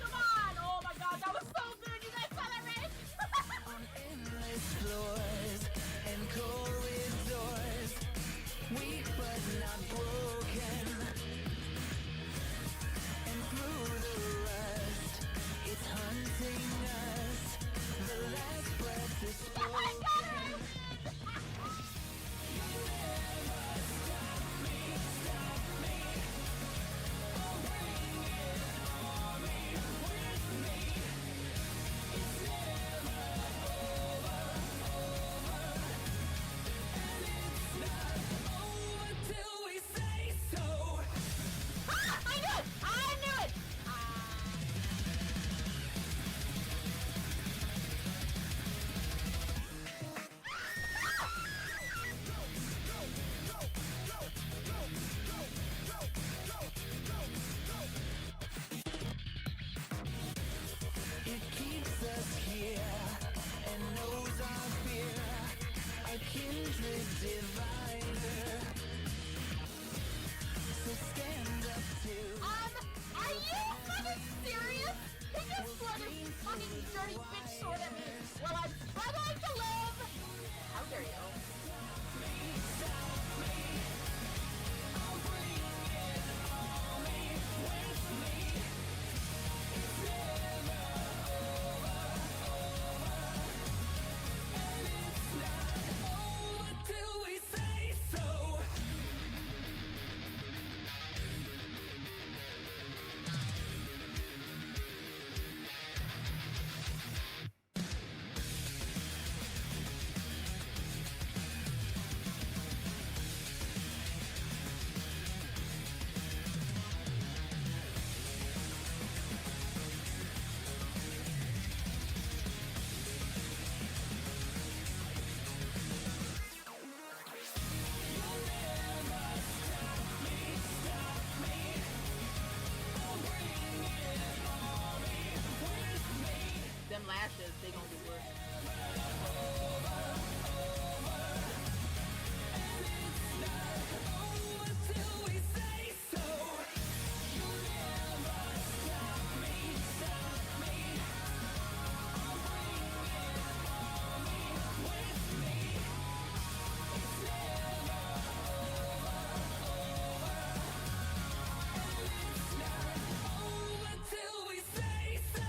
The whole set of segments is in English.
Come on! Oh my god, that was so good! You guys saw that, right? On endless floors and corridors, weak but not broken. And through the rust, it's hunting us. The last breath is I got her! I win! I knew it! I knew it! It keeps us here and knows our fear, a kindred divider. So stand up to Are you fucking serious? He just threw his fucking dirty bitch sword at me while I'm struggling to live! How dare you? till we say so. Them lashes, they gonna be worse. Till we say so. You'll never stop me, stop me. I'll bring it on me, with me. It's never over. And it's not over till we say so.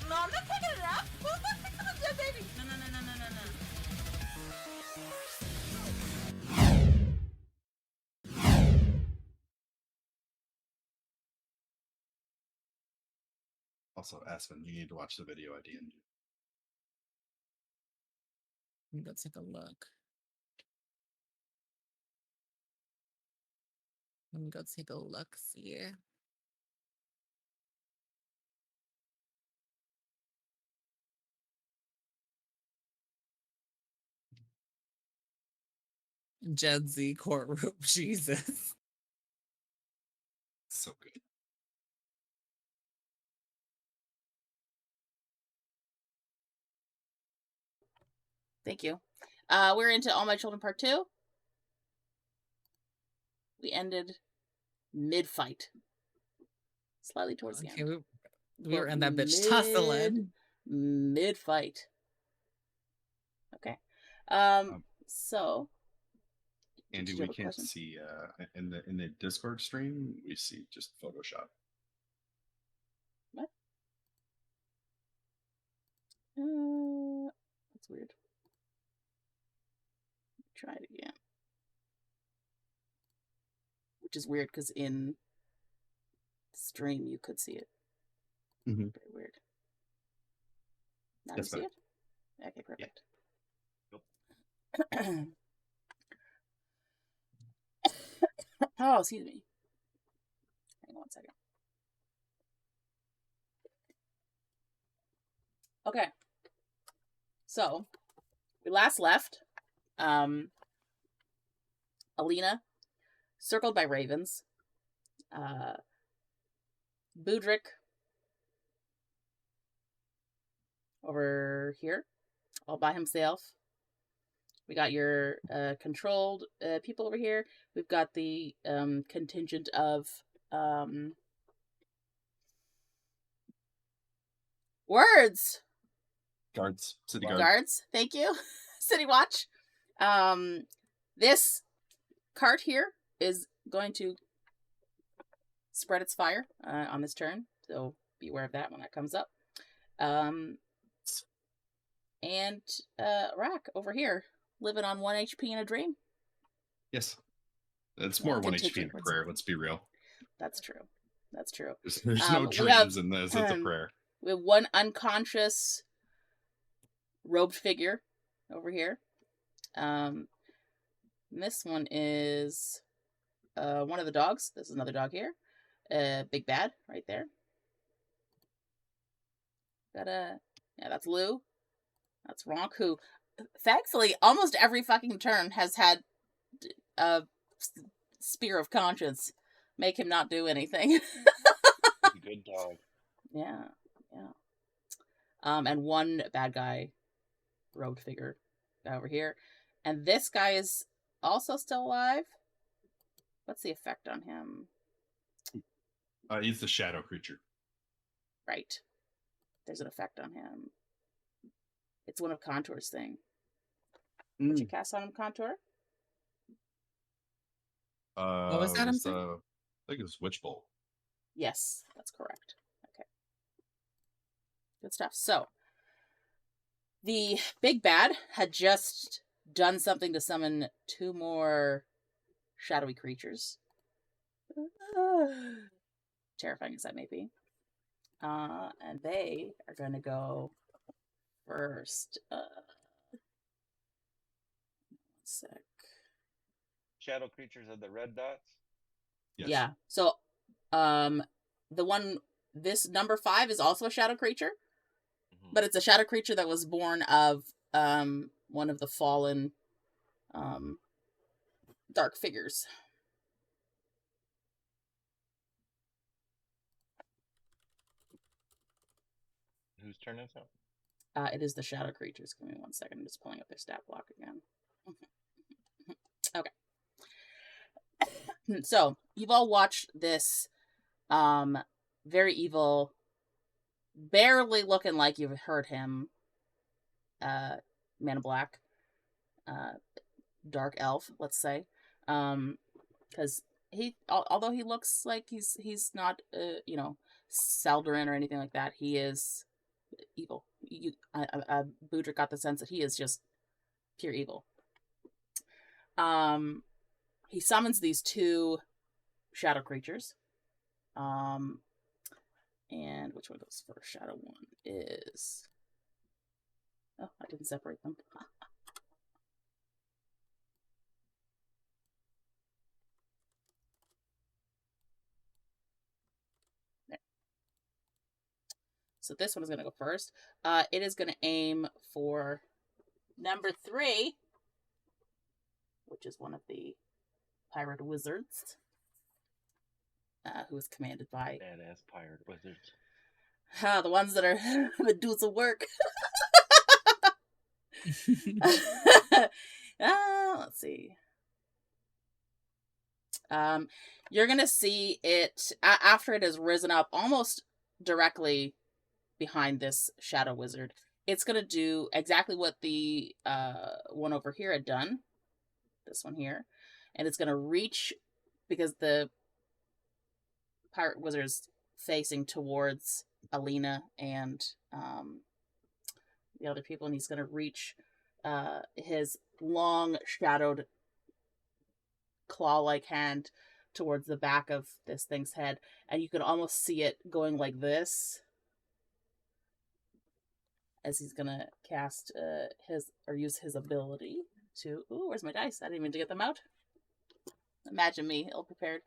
No, I'm not taking it out! Who's not fixing the dead baby? No. Also, Aspen, you need to watch the video at the end. Let's take a look. Let me go take a look. See. Gen Z courtroom. Jesus. So good. Thank you. We're into All My Children Part 2. We ended mid-fight. Slightly towards the Okay, end. we were in that bitch tussling. Mid-fight. Okay. So... Andy, Did you we have a can't question? see in the Discord stream. We see just Photoshop. What? That's weird. Try it again. Which is weird because in stream you could see it. Mhm. Very weird. Now That's you see better. it? Okay, perfect. Oh, excuse me. Hang on one second. Okay. So, we last left Alina, circled by ravens. Budrick over here, all by himself. We got your controlled people over here. We've got the contingent of words. Guards, city guard. Guards, thank you. City Watch. This cart here is going to spread its fire on this turn, so be aware of that when that comes up. And Rahk over here, living on 1 HP in a dream. Yes. It's more 1 HP in a prayer, let's be real. That's true. That's true. There's no dreams in this, it's a prayer. We have one unconscious robed figure over here. This one is one of the dogs. This is another dog here. Big Bad right there. Yeah, that's Lou. That's Rahk, who thankfully almost every fucking turn has had a spear of conscience make him not do anything. Good dog. Yeah. And one bad guy robed figure over here. And this guy is also still alive. What's the effect on him? He's the shadow creature. Right. There's an effect on him. It's one of Contour's thing. Did you cast on him, Contour? What was that? I think it was Witch Bolt. Yes, that's correct. Okay. Good stuff. So, the Big Bad had just done something to summon 2 more shadowy creatures. Terrifying as that may be. And they are going to go first. One sec. Shadow creatures are the red dots? Yes. Yeah. So, the one, this number 5 is also a shadow creature, but it's a shadow creature that was born of one of the fallen dark figures. Whose turn is it? It is the shadow creatures. Give me 1 second. I'm just pulling up their stat block again. Okay. So, you've all watched this very evil, barely looking like you've heard him, Man in Black, dark elf, let's say. Because although he looks like he's not, Saldarin or anything like that, he is evil. Budrick got the sense that he is just pure evil. He summons these 2 shadow creatures. And which one goes first? Shadow 1 is... Oh, I didn't separate them. There. So this one is going to go first. It is going to aim for number 3, which is one of the pirate wizards, who is commanded by... Badass pirate wizards. The ones that are Medusa work. Let's see. You're going to see it, after it has risen up almost directly behind this shadow wizard, it's going to do exactly what the one over here had done. This one here. And it's going to reach, because the pirate wizard is facing towards Alina and the other people, and he's going to reach his long, shadowed, claw-like hand towards the back of this thing's head, and you can almost see it going like this. as he's gonna cast use his ability to. Ooh, where's my dice? I didn't even get them out. Imagine me ill prepared.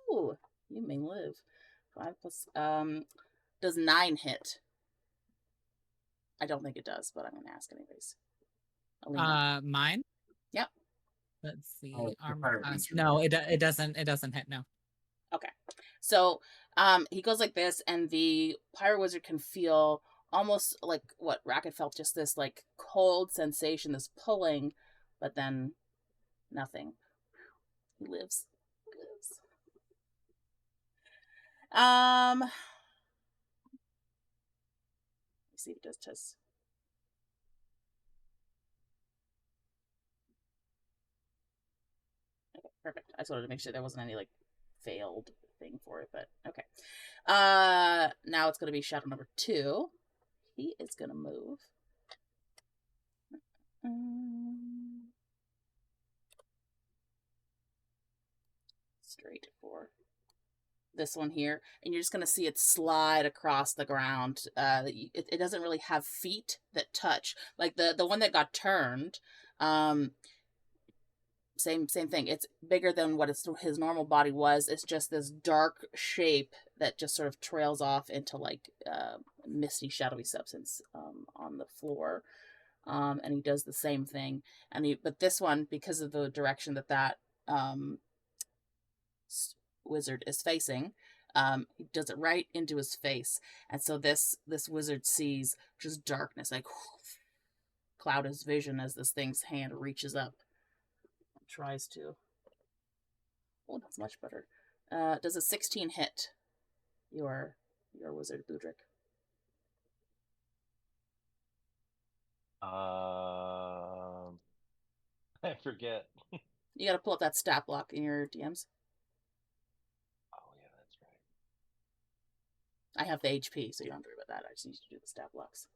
Ooh, you may live. 5 plus does 9 hit? I don't think it does, but I'm gonna ask anyways. Alina. Mine. Yep. Let's see. Oh, the Armor pirate class. wizard. No, it doesn't. It doesn't hit. No. Okay. So he goes like this, and the pirate wizard can feel almost like what Rahk felt, just this like cold sensation, this pulling, but then nothing. He lives. He lives. Let's see if it does test. Okay, perfect. I just wanted to make sure there wasn't any like failed thing for it, but okay. Now it's gonna be shadow number 2. He is gonna move. Straight for this one here, and you're just going to see it slide across the ground. It doesn't really have feet that touch like the one that got turned. Same thing. It's bigger than what his normal body was. It's just this dark shape that just sort of trails off into like misty, shadowy substance on the floor. And he does the same thing. But this one, because of the direction that wizard is facing, he does it right into his face, and so this wizard sees just darkness, like cloud his vision as this thing's hand reaches up and tries to. Oh, that's much better. Does a 16 hit your wizard, Budrick? I forget. You got to pull up that stat block in your DMs. Oh yeah, that's right. I have the HP, so you don't have to worry about that. I just need to do the stat blocks.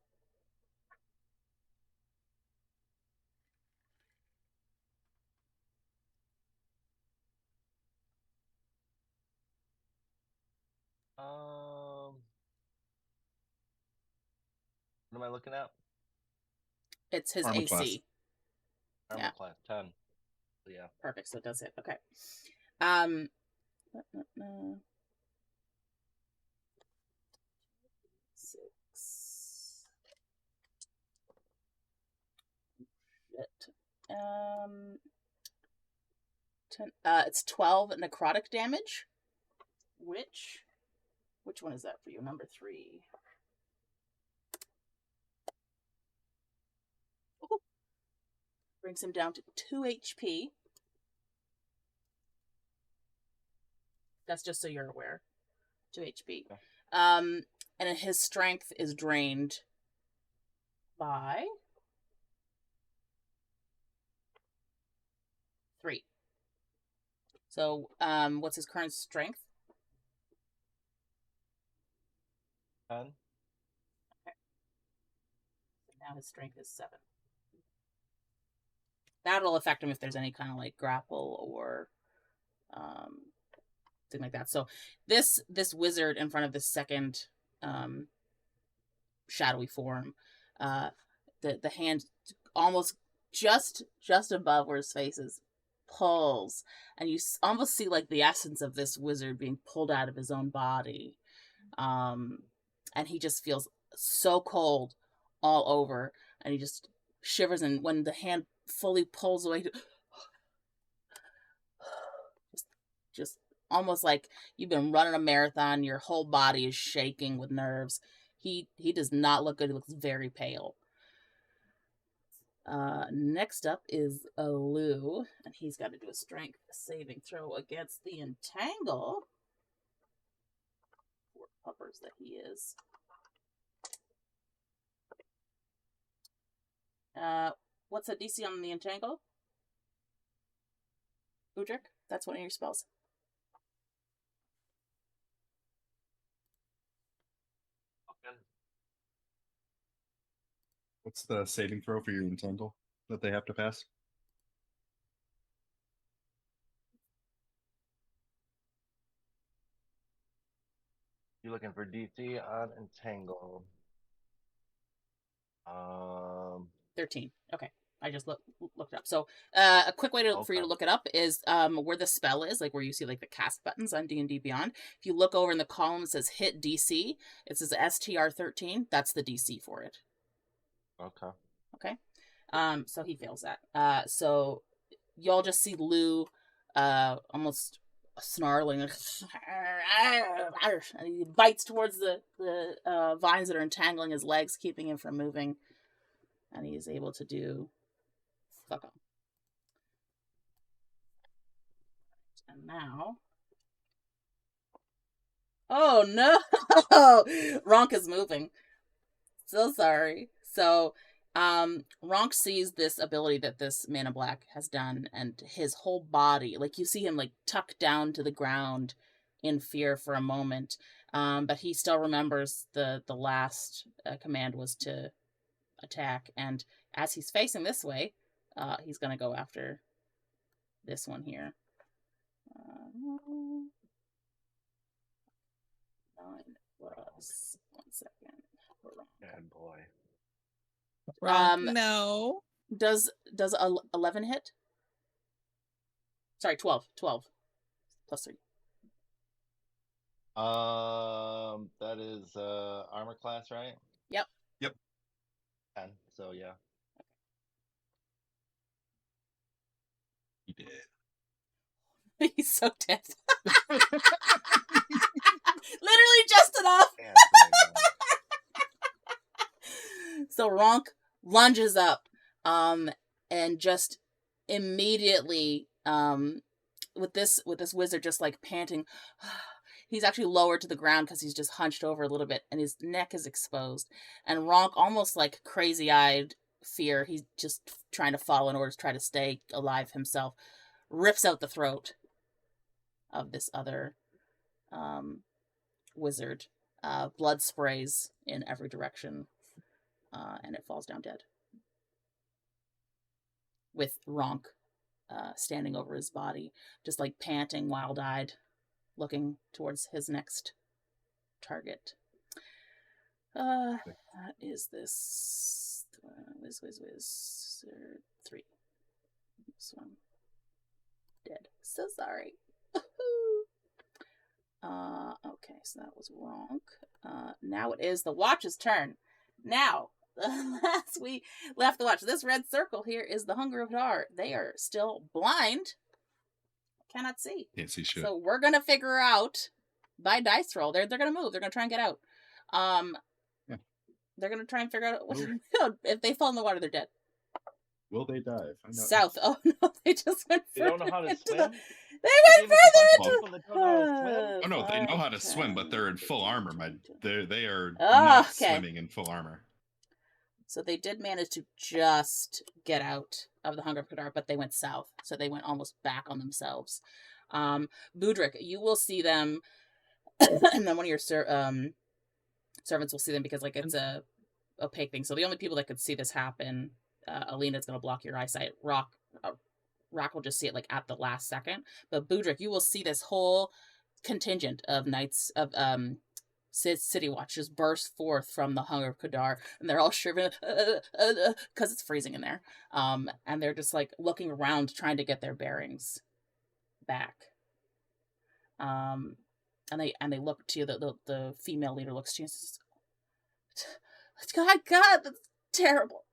What am I looking at? It's his Armor AC. class. Armor Yeah. class 10. Yeah. Perfect. So it does hit. Okay. 6. Shit. 10. It's 12 necrotic damage. Which one is that for you? Number 3. Ooh. Brings him down to 2 HP. That's just so you're aware. 2 HP. Okay. And his strength is drained by 3. So, what's his current strength? 10. Okay. So now his strength is 7. That'll affect him if there's any kind of like grapple or thing like that. So this wizard in front of this second shadowy form, the hand almost just above where his face is pulls, and you almost see like the essence of this wizard being pulled out of his own body, and he just feels so cold all over, and he just shivers, and when the hand fully pulls away, just almost like you've been running a marathon, your whole body is shaking with nerves. He does not look good. He looks very pale. Next up is Lou, and he's got to do a strength saving throw against the entangle. Poor puppers that he is. What's the DC on the entangle? Budrick? That's one of your spells. Okay. What's the saving throw for your entangle that they have to pass? You're looking for DC on Entangle. 13. Okay. I just looked it up. So a quick way for you to Okay. look it up is where the spell is, like where you see like the cast buttons on D&D Beyond. If you look over in the column, it says hit DC. It says STR 13. That's the DC for it. Okay. Okay. So he fails that. So y'all just see Lou almost snarling and he bites towards the vines that are entangling his legs, keeping him from moving. And he is able to do fuck off. And now, oh no, Rahk is moving. So sorry. So, Rahk sees this ability that this man in black has done, and his whole body, like you see him like tuck down to the ground in fear for a moment. But he still remembers the last command was to attack, and as he's facing this way, he's gonna go after this one here. 9 plus 1 second. Bad boy. No. Does 11 hit? Sorry, 12 plus 3. That is armor class, right? Yep. 10. So yeah. He did. He's so dead. Literally just enough. Bad boy, So Rahk lunges up, and just immediately, with this wizard just like panting, he's actually lowered to the ground because he's just hunched over a little bit, and his neck is exposed. And Rahk, almost like crazy-eyed fear, he's just trying to follow in order to try to stay alive himself, rips out the throat of this other wizard. Blood sprays in every direction, and it falls down dead. With Rahk standing over his body, just like panting, wild-eyed, looking towards his next target. That is this Wizard 3. This one dead. So sorry. Okay, so that was wrong. Now it is the Watch's turn. Now, last we left the Watch. This red circle here is the Hunger of Hadar. They are still blind. Cannot see. Can't see shit. So we're gonna figure out by dice roll. They're gonna move. They're gonna try and get out. Yeah. They're gonna try and figure out what to do. If they fall in the water, they're dead. Will they dive? Find out. South. Oh no, they just went. They don't know how to into swim? They They went give us a bunch further of people that don't know how to swim? Oh no, they know how to 5, swim, but they're in full armor. They are Oh, not okay. swimming in full armor. So they did manage to just get out of the Hunger of Hadar, but they went south. So they went almost back on themselves. Budrick, you will see them, and then one of your servants will see them because like it's a opaque thing. So the only people that could see this happen, Alina is going to block your eyesight. Rahk will just see it like at the last second. But Budrick, you will see this whole contingent of knights of City Watch just burst forth from the Hunger of Hadar, and they're all shivering because it's freezing in there. And they're just like looking around, trying to get their bearings back. And they look to you. The female leader looks to you and says, God, that's terrible.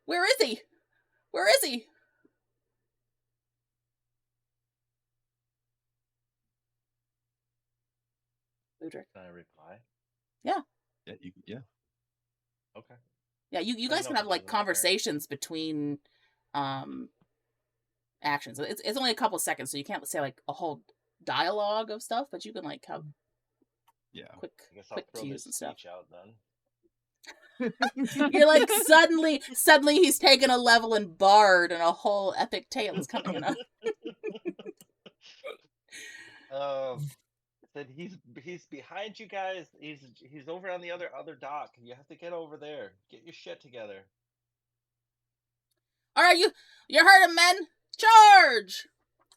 Where is he? Where is he? Budrick. Can I reply? Yeah. Okay. Yeah, you I guys know can have it like doesn't matter. conversations between actions. It's only a couple seconds, so you can't say like a whole dialogue of stuff, but you can like have Yeah. quick I guess I'll quick throw cues this and stuff. speech out then. You're like suddenly he's taken a level in Bard and a whole epic tale is coming in. Said he's behind you guys. He's over on the other dock. You have to get over there. Get your shit together. All right, you heard him, men. Charge!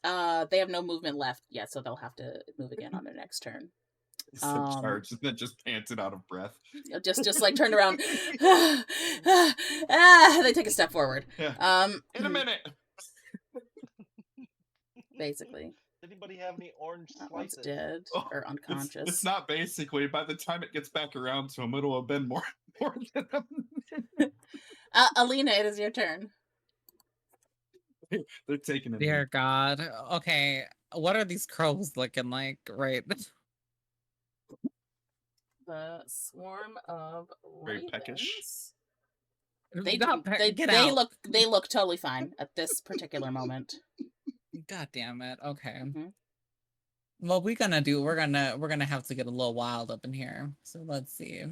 They have no movement left yet, so they'll have to move again on their next turn. Charged and then just panted out of breath. Just like turned around. They take a step forward. Yeah. In a minute. Basically. Does anybody have any orange That one's slices? dead Oh, or unconscious. It's not basically. By the time it gets back around to him, it'll have been more than a minute. Alina, it is your turn. They're taking it. Dear God. Okay, what are these crows looking like? Right. The swarm of Very ravens. peckish. They look totally fine at this particular moment. God damn it. Okay. Mhm. Well, we're gonna have to get a little wild up in here. So let's see.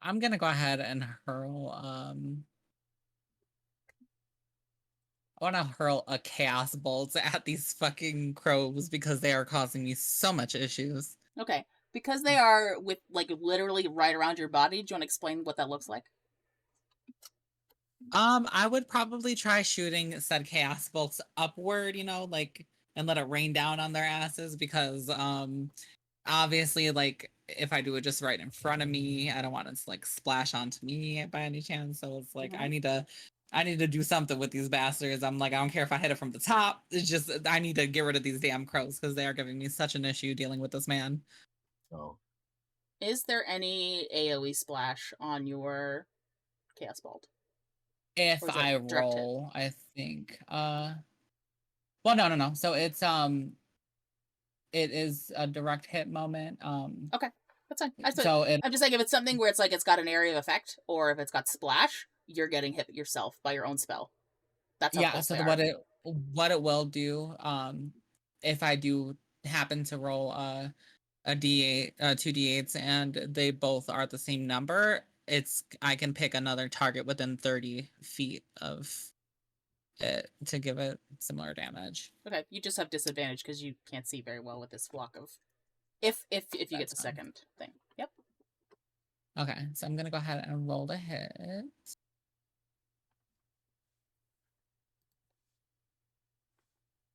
I'm gonna go ahead and hurl I wanna hurl a chaos bolt at these fucking crows because they are causing me so much issues. Okay. Because they are with like literally right around your body, do you want to explain what that looks like? I would probably try shooting said chaos bolts upward, like, and let it rain down on their asses because obviously, like, if I do it just right in front of me, I don't want it to like splash onto me by any chance. So it's like I need to do something with these bastards. I'm like, I don't care if I hit it from the top. It's just I need to get rid of these damn crows because they are giving me such an issue dealing with this man. Oh. Is there any AoE splash on your chaos bolt? If Or is it I direct hit? roll, I think. Well, no. So it is a direct hit moment. Okay, that's fine. I'm just saying if it's something where it's like it's got an area of effect, or if it's got splash, you're getting hit yourself by your own spell. That's how close so they what are. what it will do, if I do happen to roll a d8, 2d8s, and they both are the same number, I can pick another target within 30 feet of it to give it similar damage. Okay, you just have disadvantage because you can't see very well with this flock of. If you get the That's fine. second thing, yep. Okay, so I'm gonna go ahead and roll the hit.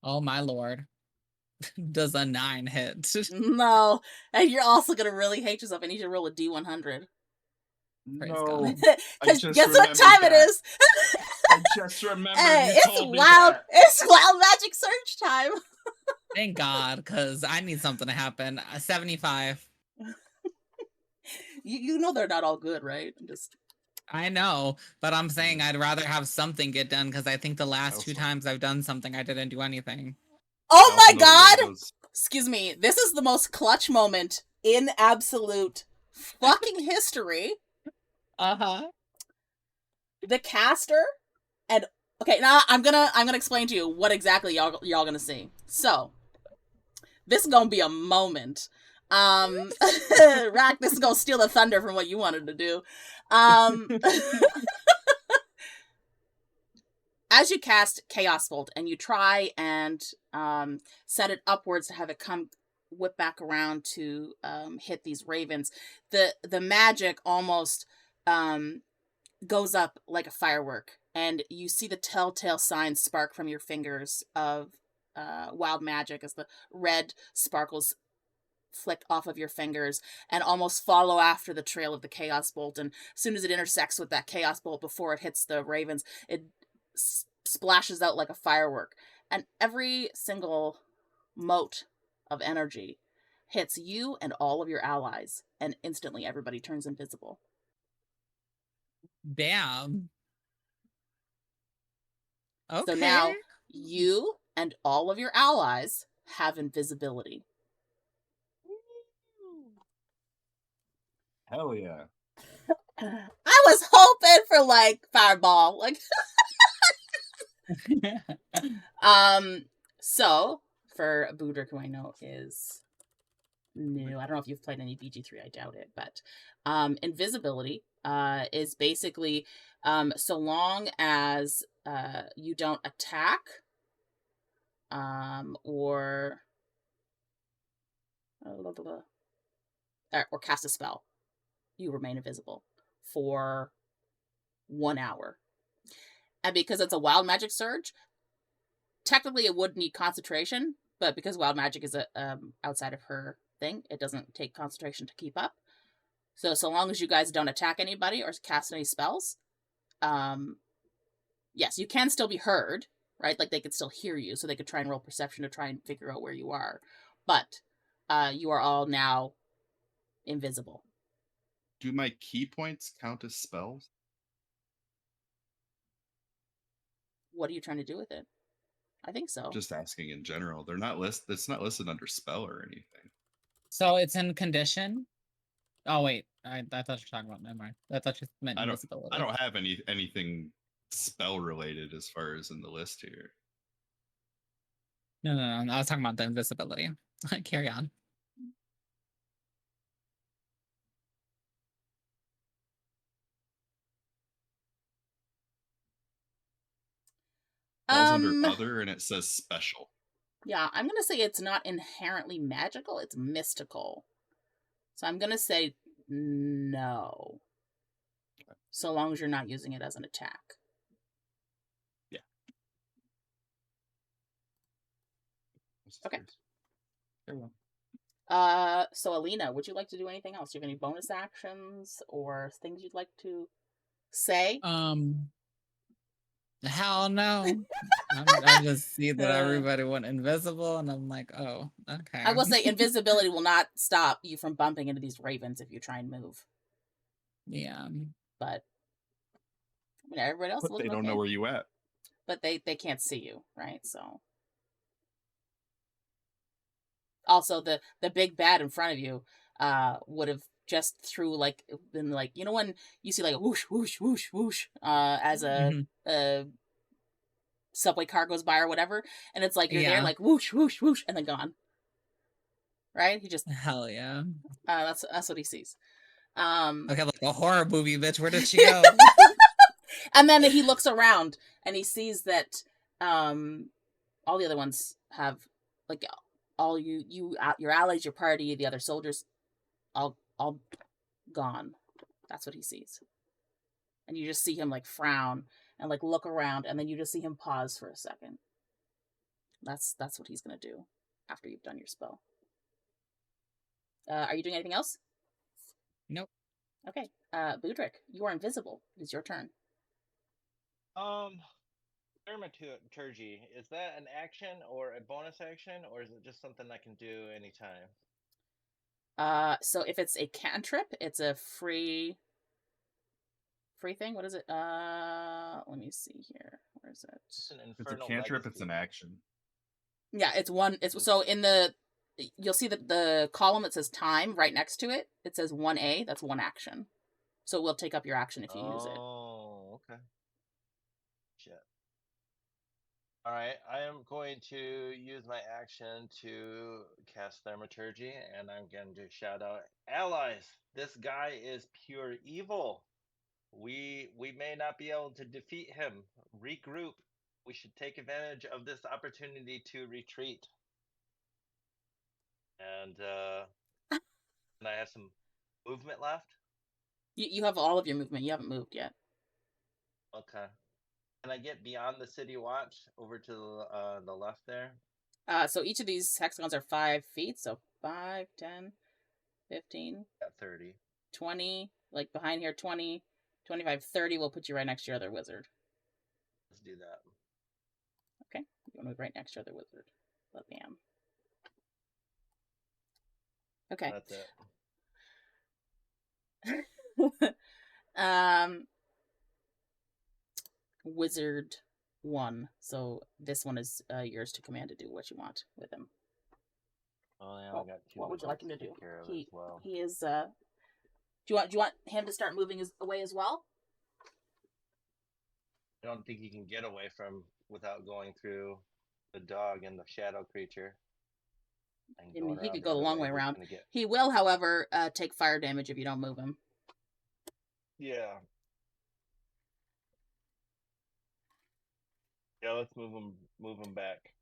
Oh my lord. Does a 9 hit? No, and you're also gonna really hate yourself. I need you to roll a D100. Praise No. God. Because just guess what remembered time it that. is? I just remembered Hey, you it's told me wild. that. It's wild magic surge time. Thank God, because I need something to happen. 75. You know they're not all good, right? I know, but I'm saying I'd rather have something get done because I think the last two Also- times I've done something, I didn't do anything. Oh I my also know that God! Windows- Excuse me. This is the most clutch moment in absolute fucking history. Uh-huh. The caster and okay, now I'm gonna explain to you what exactly y'all gonna see. So this is gonna be a moment. Rahk, this is gonna steal the thunder from what you wanted to do. As you cast Chaos Bolt and you try and set it upwards to have it come whip back around to hit these ravens, the magic almost goes up like a firework, and you see the telltale signs spark from your fingers of wild magic as the red sparkles flick off of your fingers and almost follow after the trail of the Chaos Bolt. And as soon as it intersects with that Chaos Bolt before it hits the ravens, it splashes out like a firework. And every single mote of energy hits you and all of your allies, and instantly everybody turns invisible. Damn. Okay. So now you and all of your allies have invisibility. Hell yeah. I was hoping for like fireball. Like so for Budrick, who I know is new. I don't know if you've played any BG3, I doubt it, but invisibility is basically so long as you don't attack or cast a spell, you remain invisible for 1 hour. And because it's a wild magic surge, technically it would need concentration, but because wild magic is outside of her thing, it doesn't take concentration to keep up. So long as you guys don't attack anybody or cast any spells, yes, you can still be heard, right? Like they could still hear you, so they could try and roll perception to try and figure out where you are. But you are all now invisible. Do my key points count as spells? What are you trying to do with it? I think so. Just asking in general. They're not listed. It's not listed under spell or anything. So it's in condition. Oh wait, I thought you were talking about. Never mind. I thought you meant invisibility. I don't have anything spell related as far as in the list here. No. I was talking about the invisibility. Carry on. Falls under other, and it says special. Yeah, I'm gonna say it's not inherently magical. It's mystical. So I'm gonna say no. So long as you're not using it as an attack. Yeah. Okay. Very well. So Alina, would you like to do anything else? Do you have any bonus actions or things you'd like to say? Hell no. I just see that everybody went invisible, and I'm like, oh, okay. I will say invisibility will not stop you from bumping into these ravens if you try and move. Yeah. But I mean, everybody else. But they don't know where you at. But they can't see you, right? So. Also, the big bad in front of you would have just been like, you know, when you see like a whoosh whoosh whoosh whoosh as a subway car goes by or whatever, and it's like you're there like whoosh whoosh whoosh and then gone. Right? He just hell yeah. That's what he sees. Okay, like a horror movie, bitch. Where did she go? And then he looks around and he sees that all the other ones have like all your allies, your party, the other soldiers, all gone. That's what he sees. And you just see him like frown and like look around, and then you just see him pause for a second. That's what he's gonna do after you've done your spell. Are you doing anything else? Nope. Okay. Budrick, you are invisible. It is your turn. Thaumaturgy, is that an action or a bonus action, or is it just something I can do anytime? So if it's a cantrip, it's a free thing. What is it? Let me see here. Where is it? If it's a cantrip, it's an action. Yeah, it's one. It's so in the. You'll see that the column that says time right next to it. It says 1A. That's one action. So it will take up your action if you use it. Oh, okay. Shit. All right, I am going to use my action to cast Thaumaturgy, and I'm going to shout out, allies, this guy is pure evil. We may not be able to defeat him. Regroup. We should take advantage of this opportunity to retreat. And I have some movement left. You have all of your movement. You haven't moved yet. Okay. Can I get beyond the city watch over to the left there? So each of these hexagons are 5 feet. So 5, 10, 15. At 30. 20. Like behind here, 20, 25, 30 will put you right next to your other wizard. Let's do that. Okay. You want to move right next to your other wizard. Bam. Okay. That's it. Wizard 1. So this one is yours to command to do what you want with him. Oh yeah, well, I got 2. What would you like him to do? Well. He is. Do you want him to start moving away as well? I don't think he can get away from without going through the dog and the shadow creature. I mean, he could go the long way around. He will, however, take fire damage if you don't move him. Yeah. Yeah, let's move him back.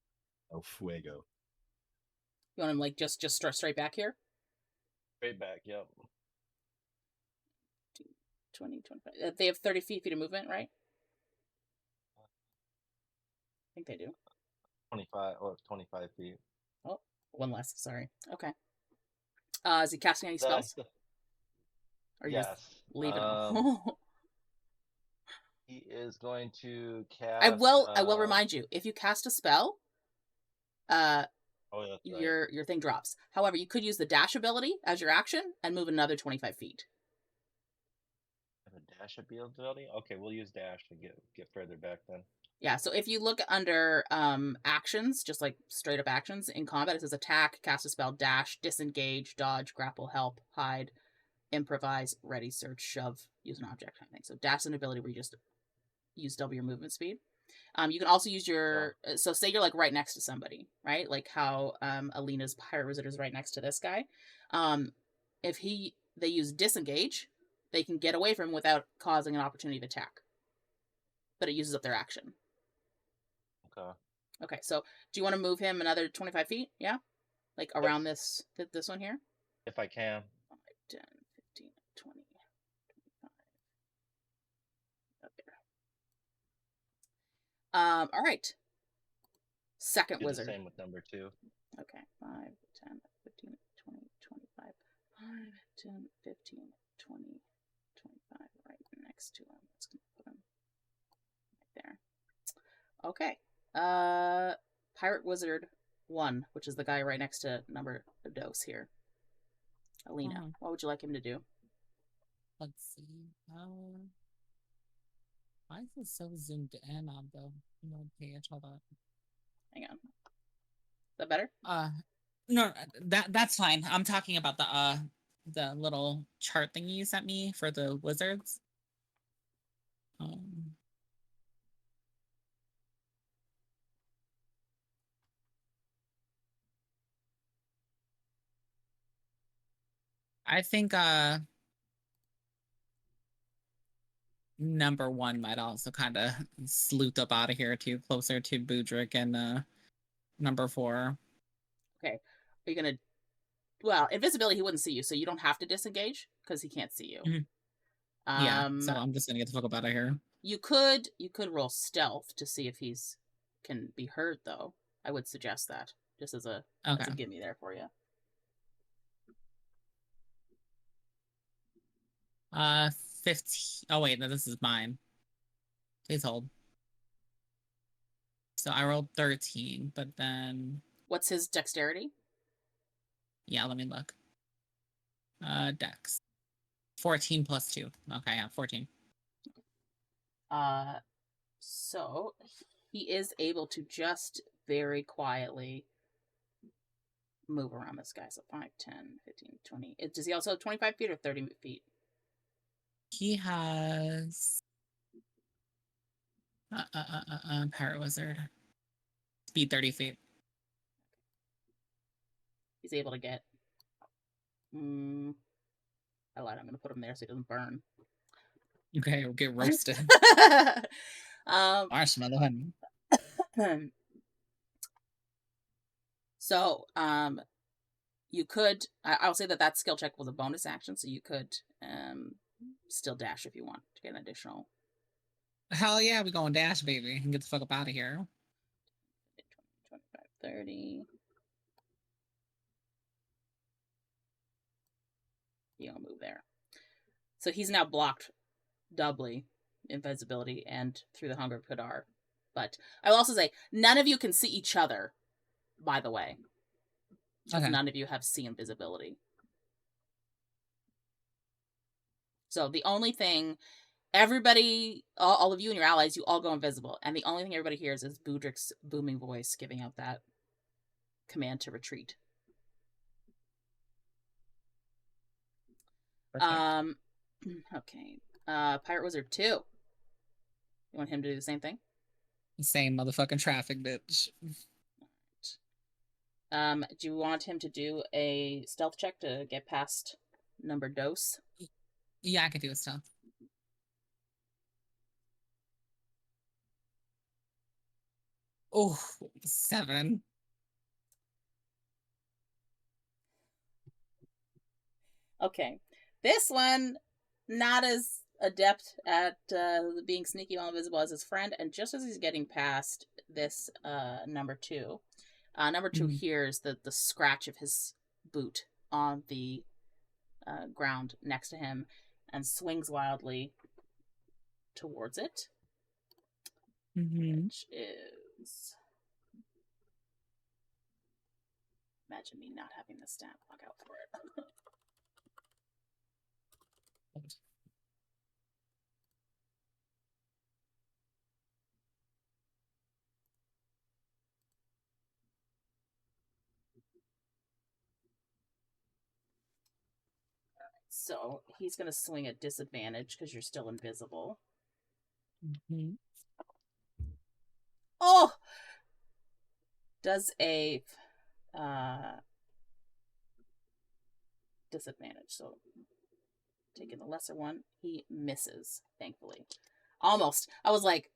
Oh, fuego. You want him like just straight back here? Straight back, yep. 20, 25. They have 30 feet of movement, right? I think they do. 25 feet. Oh, one less. Sorry. Okay. Is he casting any That spells? Or you just yes. leaving him? He is going to I cast. will remind you, if you cast a spell, Oh, that's right. your thing drops. However, you could use the dash ability as your action and move another 25 feet. Have a dash ability. Okay, we'll use dash to get further back then. Yeah, so if you look under actions, just like straight up actions in combat, it says attack, cast a spell, dash, disengage, dodge, grapple, help, hide, improvise, ready, search, shove, use an object kind of thing. So dash is an ability where you just use double your movement speed. You can also use your so say you're like right next to somebody, right? Like how Alina's pirate wizard is right next to this guy. If they use disengage, they can get away from him without causing an opportunity of attack. But it uses up their action. Okay. Okay, so do you want to move him another 25 feet? Yeah? Like around this one here? If I can. 5, 10, 15, 20, 25. Up there. All right. Second Do wizard. the same with number 2. Okay, 5, 10, 15, 20, 25. 5, 10, 15, 20, 25. Right next to him. Let's put him right there. Okay. Pirate Wizard 1, which is the guy right next to number dose here. Alina, what would you like him to do? Let's see. Why is it so zoomed in on the page? Hold on. Hang on. Is that better? No, that's fine. I'm talking about the little chart thingy you sent me for the wizards. I think number 1 might also kind of sleuth up out of here too, closer to Budrick and number 4. Okay. Are you gonna? Well, invisibility, he wouldn't see you, so you don't have to disengage because he can't see you. Mm-hmm. Yeah. So I'm just gonna get the fuck up out of here. You could roll stealth to see if he's can be heard, though. I would suggest that just as a gimme there for you. 15. Oh wait, no, this is mine. Please hold. So I rolled 13, but then what's his dexterity? Yeah, let me look. Dex. 14 plus 2. Okay, yeah, 14. So he is able to just very quietly move around this guy. So 5, 10, 15, 20. Does he also have 25 feet or 30 feet? He has Pirate Wizard. Speed 30 feet. He's able to get I lied, I'm gonna put him there so he doesn't burn. Okay, we'll get roasted. Marshmallow honey. So, you could. I'll say that skill check was a bonus action, so you could still dash if you want to get an additional. Hell yeah, we going dash, baby, and get the fuck up out of here. 25, 30. You don't move there. So he's now blocked doubly, invisibility and through the Hunger of Kadar. But I will also say, none of you can see each other, by the way. Because none of you have see invisibility. So the only thing, everybody, all of you and your allies, you all go invisible. And the only thing everybody hears is Budrick's booming voice giving out that command to retreat. Perfect. Okay. Pirate Wizard 2. You want him to do the same thing? Same motherfucking traffic, bitch. Do you want him to do a stealth check to get past number dose? Yeah, I could do a stealth. Oh, 7. Okay. This one, not as adept at being sneaky while invisible as his friend, and just as he's getting past this number two hears the scratch of his boot on the ground next to him and swings wildly towards it, which is... Imagine me not having the stat. Look out for it. So he's going to swing at disadvantage because you're still invisible. Oh! Does a disadvantage. So taking the lesser one, he misses, thankfully. Almost. I was like,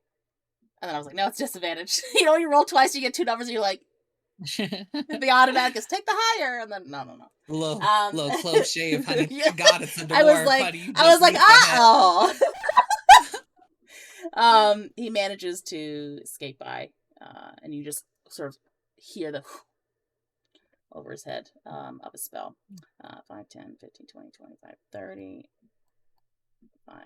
and then I was like, no, it's disadvantage. You know, you roll twice, you get two numbers, and you're like, the automatic is take the higher, and then no. Little close shave, honey. Yeah. God, it's a dwarf, I was like, honey. You I was like, just he manages to escape by, and you just sort of hear the over his head of a spell. 5, 10, 15, 20, 25, 30. 5.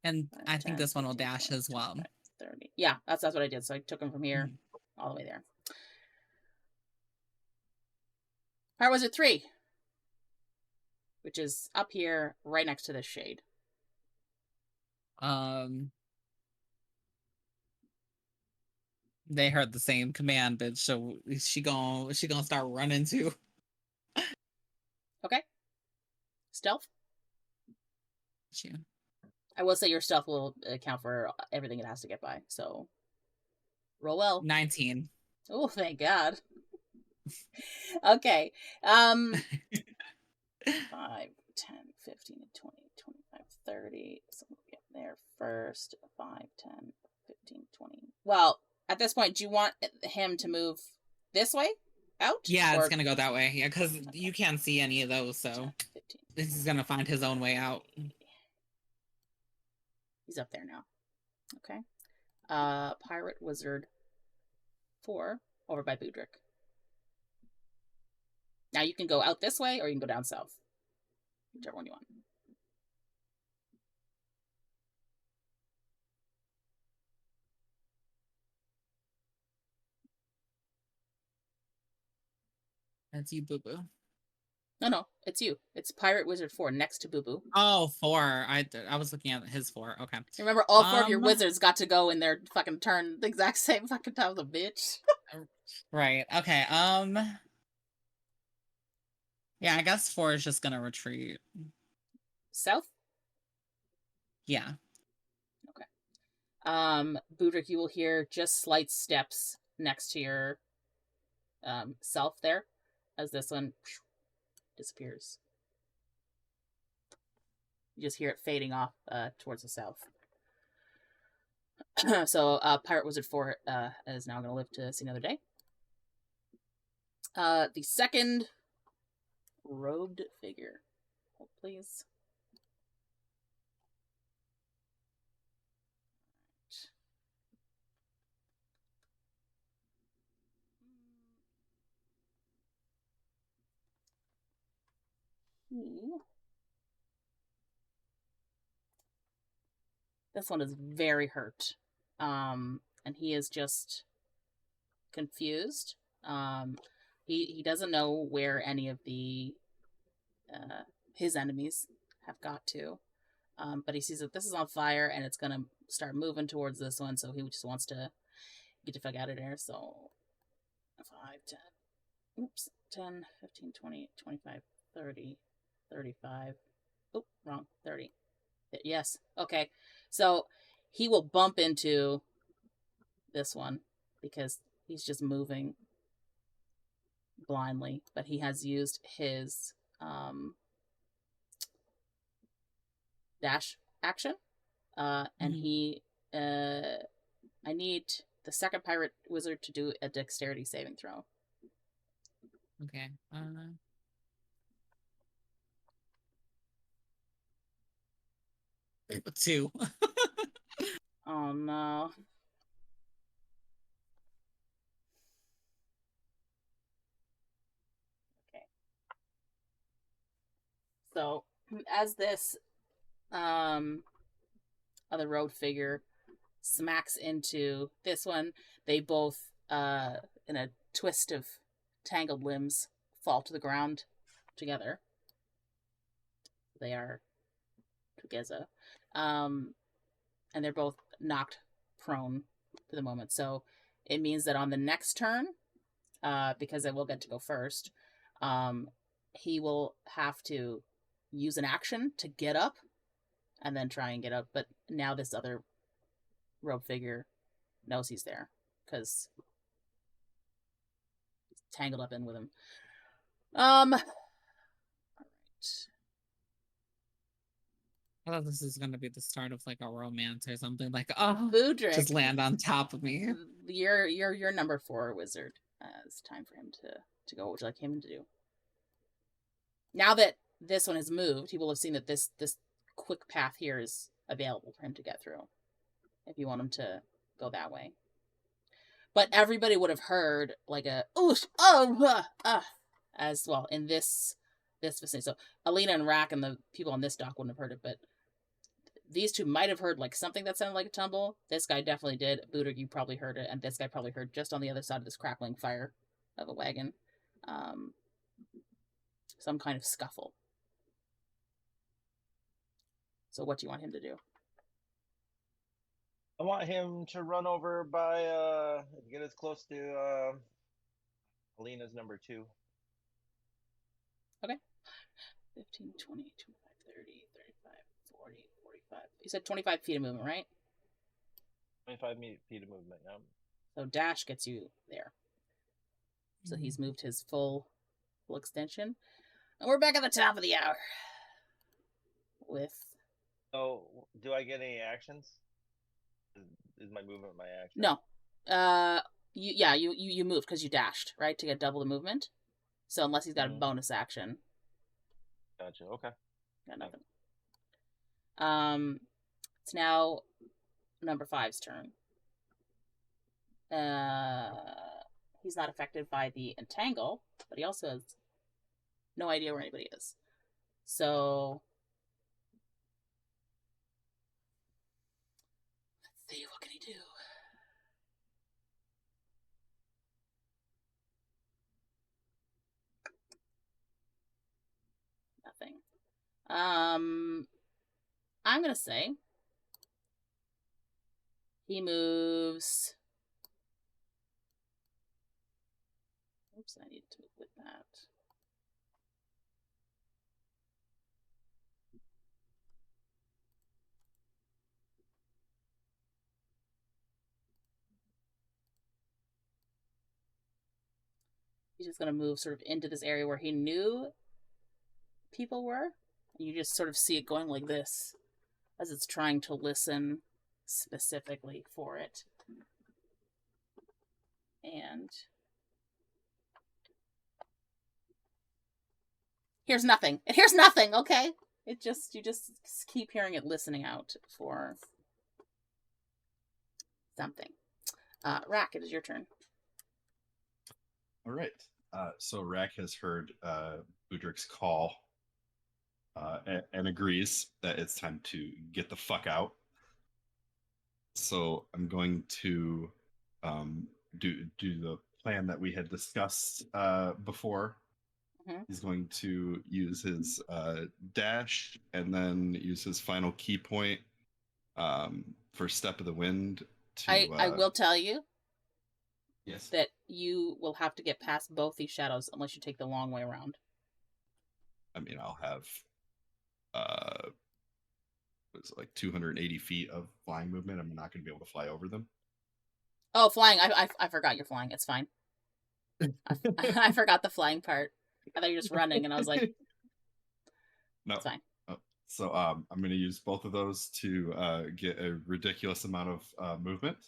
And 5, I think 10, this one will 15, dash 20, as well. 25, 30. Yeah, that's what I did. So I took him from here all the way there. Pirate Wizard 3, which is up here right next to this shade. They heard the same command, bitch. So she gonna start running too. Okay. Stealth. You. I will say your stealth will account for everything it has to get by. So roll well. 19. Oh, thank God. Okay. 5, 10, 15, 20, 25, 30. So we'll get there first. 5, 10, 15, 20. Well, at this point, do you want him to move this way? Out? Yeah, it's gonna go that way. Yeah, because you can't see any of those, so 10, 15. this is gonna find his own way out. He's up there now. Okay. Pirate Wizard 4 over by Budrick. Now you can go out this way or you can go down south. Whichever one you want. That's you, Boo Boo. No, it's you. It's Pirate Wizard 4 next to Boo Boo. Oh, 4. I was looking at his 4. Okay. Remember, all 4 of your wizards got to go in their fucking turn the exact same fucking time as a bitch. Right. Okay. Yeah, I guess 4 is just gonna retreat. South? Yeah. Okay. Budrick, you will hear just slight steps next to your self there as this one disappears. You just hear it fading off towards the south. So Pirate Wizard 4 is now going to live to see another day. The second robed figure. Hold, please. This one is very hurt. And he is just confused. He doesn't know where any of the his enemies have got to. But he sees that this is on fire and it's gonna start moving towards this one, so he just wants to get the fuck out of there. So 5, 10, oops, 10, 15, 20, 25, 30, 35. Oh, wrong. 30. Yes. Okay. So he will bump into this one because he's just moving blindly, but he has used his dash action. And he I need the second pirate wizard to do a dexterity saving throw. Okay. 2. Oh no. Okay. So as this other road figure smacks into this one, they both in a twist of tangled limbs fall to the ground together. They are together. And they're both knocked prone for the moment. So it means that on the next turn, because I will get to go first, he will have to use an action to get up and then try and get up. But now this other robe figure knows he's there because he's tangled up in with him. All right. I thought this is going to be the start of like a romance or something. Like, oh, Budrick, just land on top of me. You're number 4 wizard. It's time for him to go. What would you like him to do? Now that this one has moved, he will have seen that this quick path here is available for him to get through. If you want him to go that way. But everybody would have heard like a oosh, as well in this vicinity. So Alina and Rahk and the people on this dock wouldn't have heard it, but these two might have heard like something that sounded like a tumble. This guy definitely did. Budrick, you probably heard it, and this guy probably heard just on the other side of this crackling fire of a wagon. Some kind of scuffle. So what do you want him to do? I want him to run over by get as close to Alina's number 2. 15, 20, 25, 30, 35, 40, 45. You said 25 feet of movement, right? 25 feet of movement, yeah. So dash gets you there. So he's moved his full extension. And we're back at the top of the hour. With... So, do I get any actions? Is my movement my action? No. You moved because you dashed, right? To get double the movement. So unless he's got a bonus action. Gotcha, okay. Got nothing. It's now number 5's turn. He's not affected by the entangle, but he also has no idea where anybody is. So let's see, what can he do? Nothing. I'm gonna say he moves. Oops, I need to move with that. He's just gonna move sort of into this area where he knew people were. And you just sort of see it going like this as it's trying to listen specifically for it. And here's nothing. It hears nothing, okay? You just keep hearing it listening out for something. Rahk, it is your turn. All right. So Rahk has heard Budrick's call and agrees that it's time to get the fuck out. So I'm going to do the plan that we had discussed before. Mm-hmm. He's going to use his dash and then use his final key point for Step of the Wind. I will tell you yes. that you will have to get past both these shadows unless you take the long way around. I mean, I'll have was it like 280 feet of flying movement. I'm not going to be able to fly over them. Oh, flying! I forgot you're flying. It's fine. I forgot the flying part. I thought you were just running, and I was like, no, it's fine. So I'm going to use both of those to get a ridiculous amount of movement.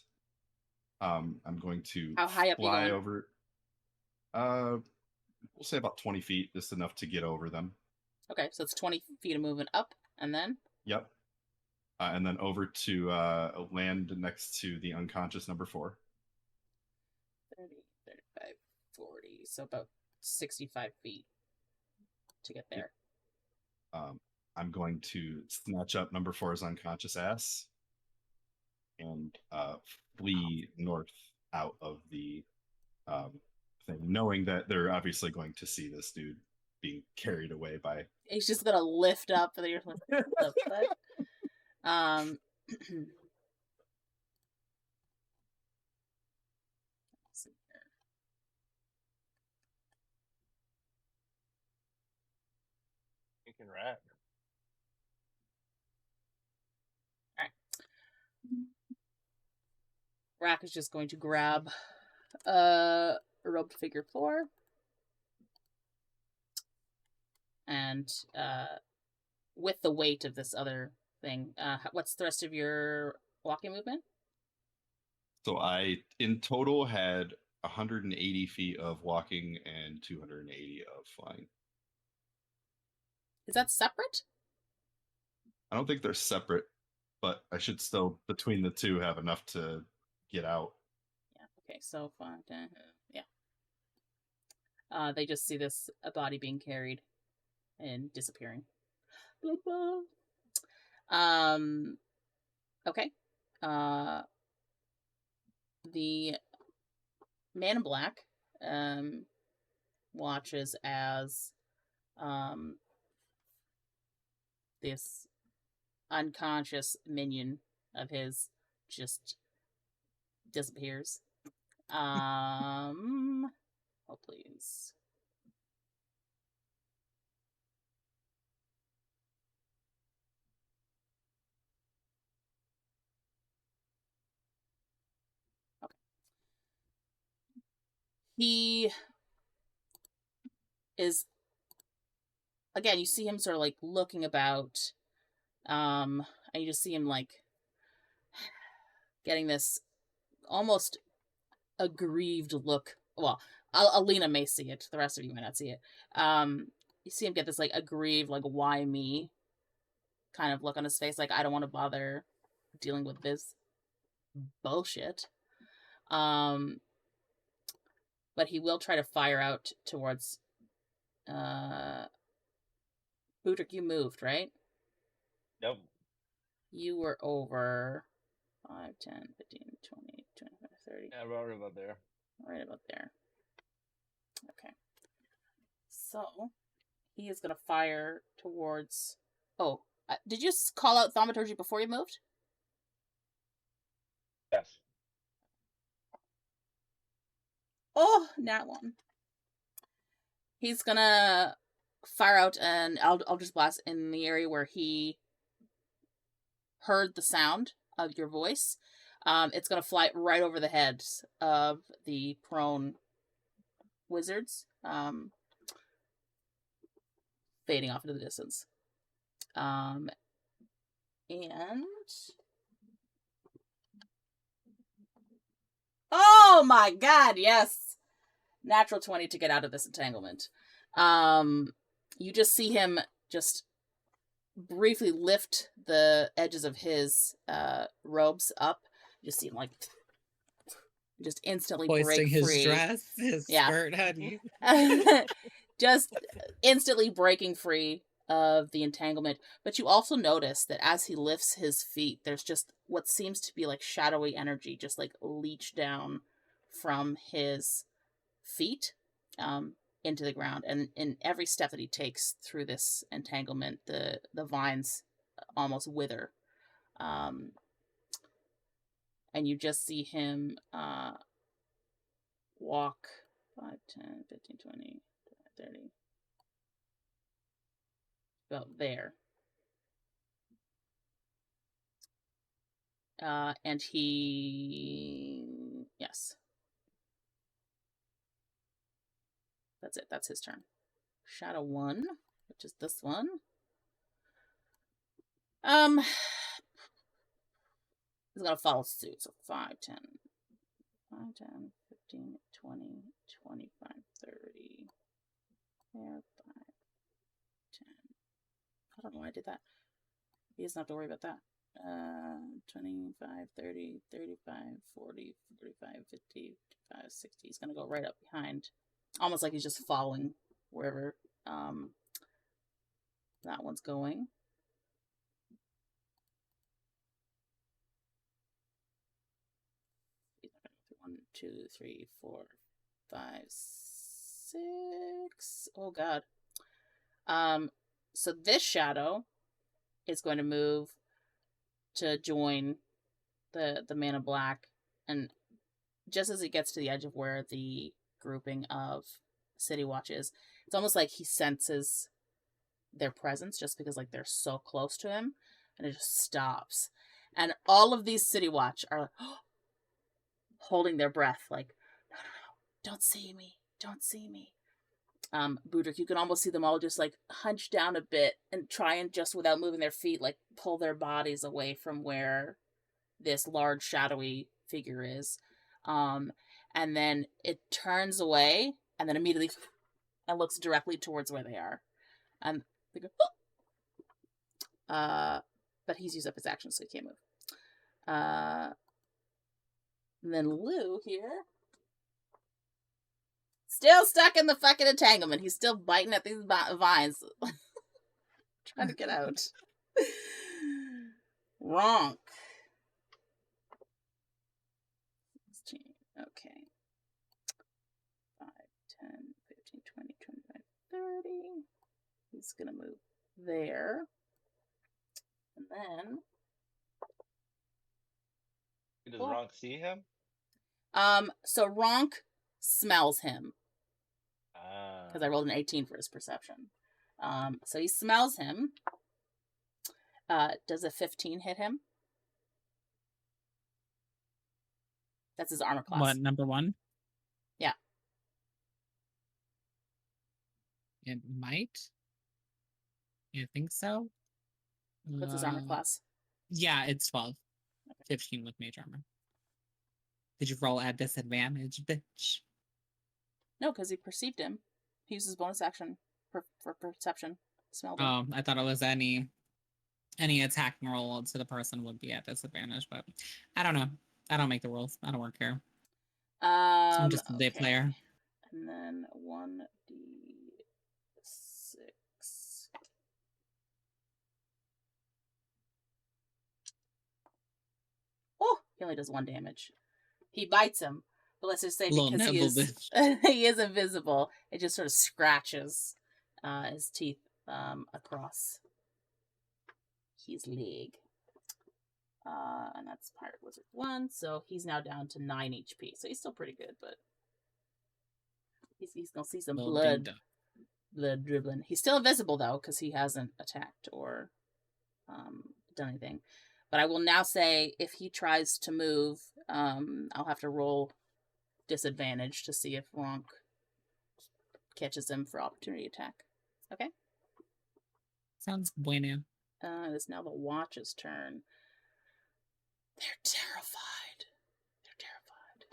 I'm going to How high up fly you going? over. We'll say about 20 feet, just enough to get over them. Okay, so it's 20 feet of movement up, and then? Yep. and then over to land next to the unconscious number 4. 30, 35, 40. So about 65 feet to get there. I'm going to snatch up number 4's unconscious ass and flee north out of the thing, knowing that they're obviously going to see this dude being carried away by. He's just gonna lift up the foot. Let's see here. You can rat. Rahk is just going to grab robed figure 4 and with the weight of this other thing, what's the rest of your walking movement? So I, in total, had 180 feet of walking and 280 of flying. Is that separate? I don't think they're separate, but I should still, between the two, have enough to get out. Yeah. Okay. So 5, 10, yeah. They just see this a body being carried and disappearing. Okay. The man in black watches as this unconscious minion of his just disappears. Oh, please. Okay. He is, again, you see him sort of like looking about, and you just see him like getting this almost aggrieved look. Well, Alina may see it. The rest of you may not see it. You see him get this like aggrieved, like, why me kind of look on his face. Like, I don't want to bother dealing with this bullshit. But he will try to fire out towards Budrick. You moved, right? Nope. You were over 5, 10, 15, 20, 25, 30. Yeah, right about there. Right about there. Okay. So, he is going to fire towards... Oh, did you call out Thaumaturgy before you moved? Yes. Oh, nat 1. He's going to fire out an Eldritch Blast in the area where he heard the sound of your voice. It's going to fly right over the heads of the prone wizards, fading off into the distance. And oh my god, yes! Natural 20 to get out of this entanglement. You just see him just briefly lift the edges of his robes up. You just see him like just instantly Hoisting break his free. dress, his Yeah. skirt, honey. Just instantly breaking free of the entanglement. But you also notice that as he lifts his feet, there's just what seems to be like shadowy energy just like leach down from his feet into the ground. And in every step that he takes through this entanglement, the vines almost wither. And you just see him walk 5, 10, 15, 20, 30. About there. And he... Yes. That's it. That's his turn. Shadow 1, which is this one. He's gonna follow suit. So 5, 10, 5, 10, 15, 20, 25, 30. There, 5, 10. I don't know why I did that. He doesn't have to worry about that. 25, 30, 35, 40, 45, 50, 55, 60. He's gonna go right up behind. Almost like he's just following wherever that one's going. One, two, three, four, five, six. Oh god. So this shadow is going to move to join the man in black, and just as it gets to the edge of where the grouping of City Watch is, it's almost like he senses their presence just because like they're so close to him, and it just stops. And all of these City Watch are like, holding their breath, like, no, don't see me, don't see me. Budrick, you can almost see them all just like hunch down a bit and try and just without moving their feet, like pull their bodies away from where this large shadowy figure is. And then it turns away and then immediately and looks directly towards where they are. And they go, oh! But he's used up his action, so he can't move. And then Lou here, still stuck in the fucking entanglement. He's still biting at these vines. Trying to get out. Rahk. 16. Okay. 5, 10, 15, 20, 25, 30. He's gonna move there. And then... Does Rahk see him? So Rahk smells him. Ah. Because I rolled an 18 for his perception. So he smells him. Does a 15 hit him? That's his armor class. What, number 1? Yeah. It might. You think so? What's his armor class? Yeah, it's 12. 15 with mage armor. Did you roll at disadvantage, bitch? No, because he perceived him. He uses bonus action for perception. Smelled him. Oh, I thought it was any attacking roll to the person would be at disadvantage, but I don't know. I don't make the rules. I don't work here. I'm just a day player. And then 1d6. Oh, he only does 1 damage. He bites him, but let's just say because he is invisible, it just sort of scratches his teeth across his leg. And that's Pirate Wizard 1, so he's now down to 9 HP. So he's still pretty good, but he's gonna see some blood dribbling. He's still invisible though, because he hasn't attacked or done anything. But I will now say, if he tries to move, I'll have to roll disadvantage to see if Rahk catches him for opportunity attack. Okay? Sounds bueno. It is now the Watch's turn. They're terrified. They're terrified.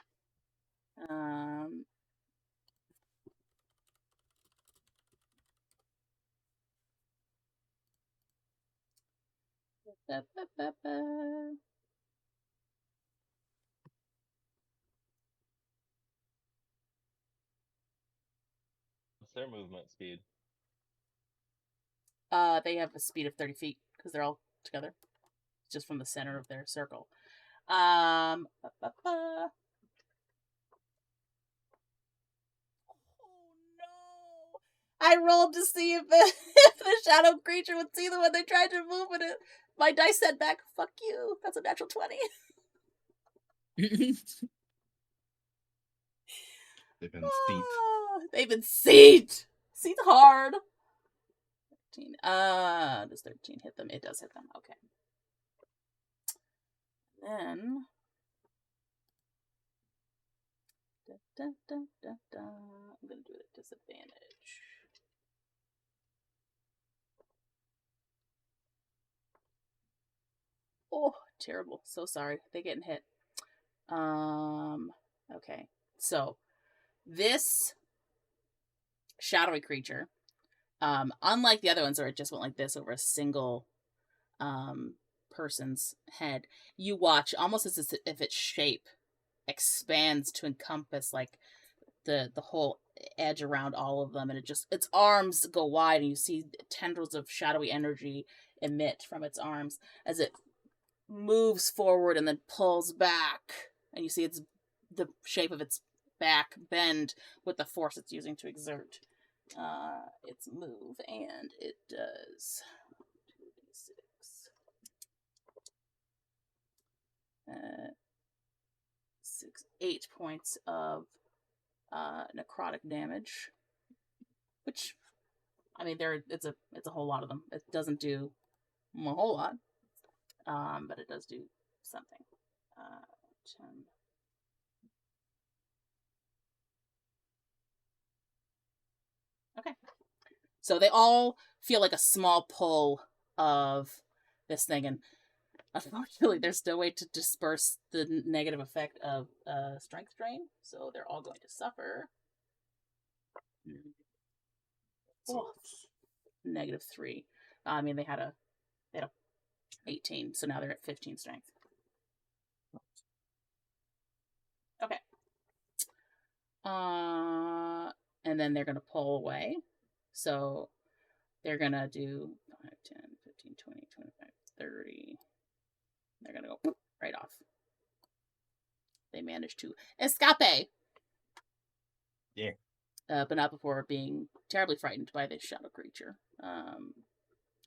What's their movement speed? They have a speed of 30 feet because they're all together, just from the center of their circle. Oh no! I rolled to see if the shadow creature would see them when they tried to move, and my dice said back, "Fuck you." That's a natural 20. They've been seat. They've been seat. Seat hard. 13. Does 13 hit them? It does hit them. Okay. Then. I'm gonna do it at disadvantage. Oh, terrible. So sorry. They getting hit. Okay. So this shadowy creature, unlike the other ones where it just went like this over a single person's head. You watch almost as if its shape expands to encompass like the whole edge around all of them, and its arms go wide, and you see tendrils of shadowy energy emit from its arms as it moves forward and then pulls back, and you see the shape of its back bend with the force it's using to exert its move, and it does 2d6 8 points of necrotic damage, which, I mean, it's a whole lot of them. It doesn't do a whole lot, but it does do something. 10. Okay, so they all feel like a small pull of this thing, and unfortunately, there's no way to disperse the negative effect of strength drain, so they're all going to suffer. -3. I mean, they had a 18, so now they're at 15 strength. Okay. And then they're going to pull away. So they're going to do 5, 10, 15, 20, 25, 30. They're going to go right off. They managed to escape. Yeah. But not before being terribly frightened by this shadow creature.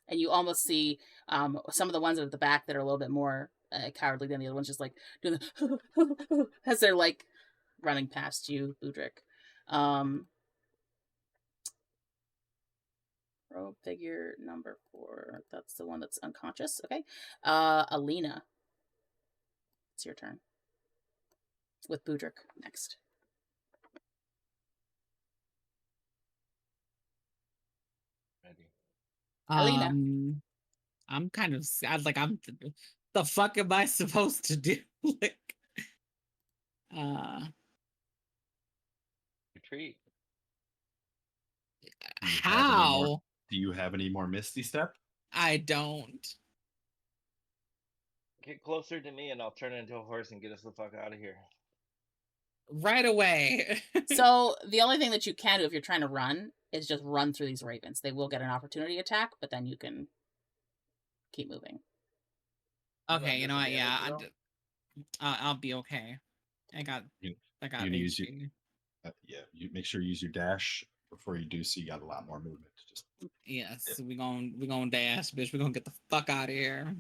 And you almost see some of the ones at the back that are a little bit more cowardly than the other ones, just like doing the as they're like running past you, Budrick. Rogue figure number 4. That's the one that's unconscious. Okay. Alina. It's your turn. With Budrick next. Ready. Alina. I'm kind of sad. Like, the fuck am I supposed to do? Like, Retreat. how? Do you have any more Misty Step? I don't. Get closer to me and I'll turn into a horse and get us the fuck out of here. Right away. So the only thing that you can do if you're trying to run is just run through these ravens. They will get an opportunity attack, but then you can keep moving. Okay, you know what? Yeah, I'll be okay. I got You're gonna use your, HP. you make sure you use your dash before you do, so you got a lot more movement. Just Yes, we gonna dash, bitch. We gonna get the fuck out of here.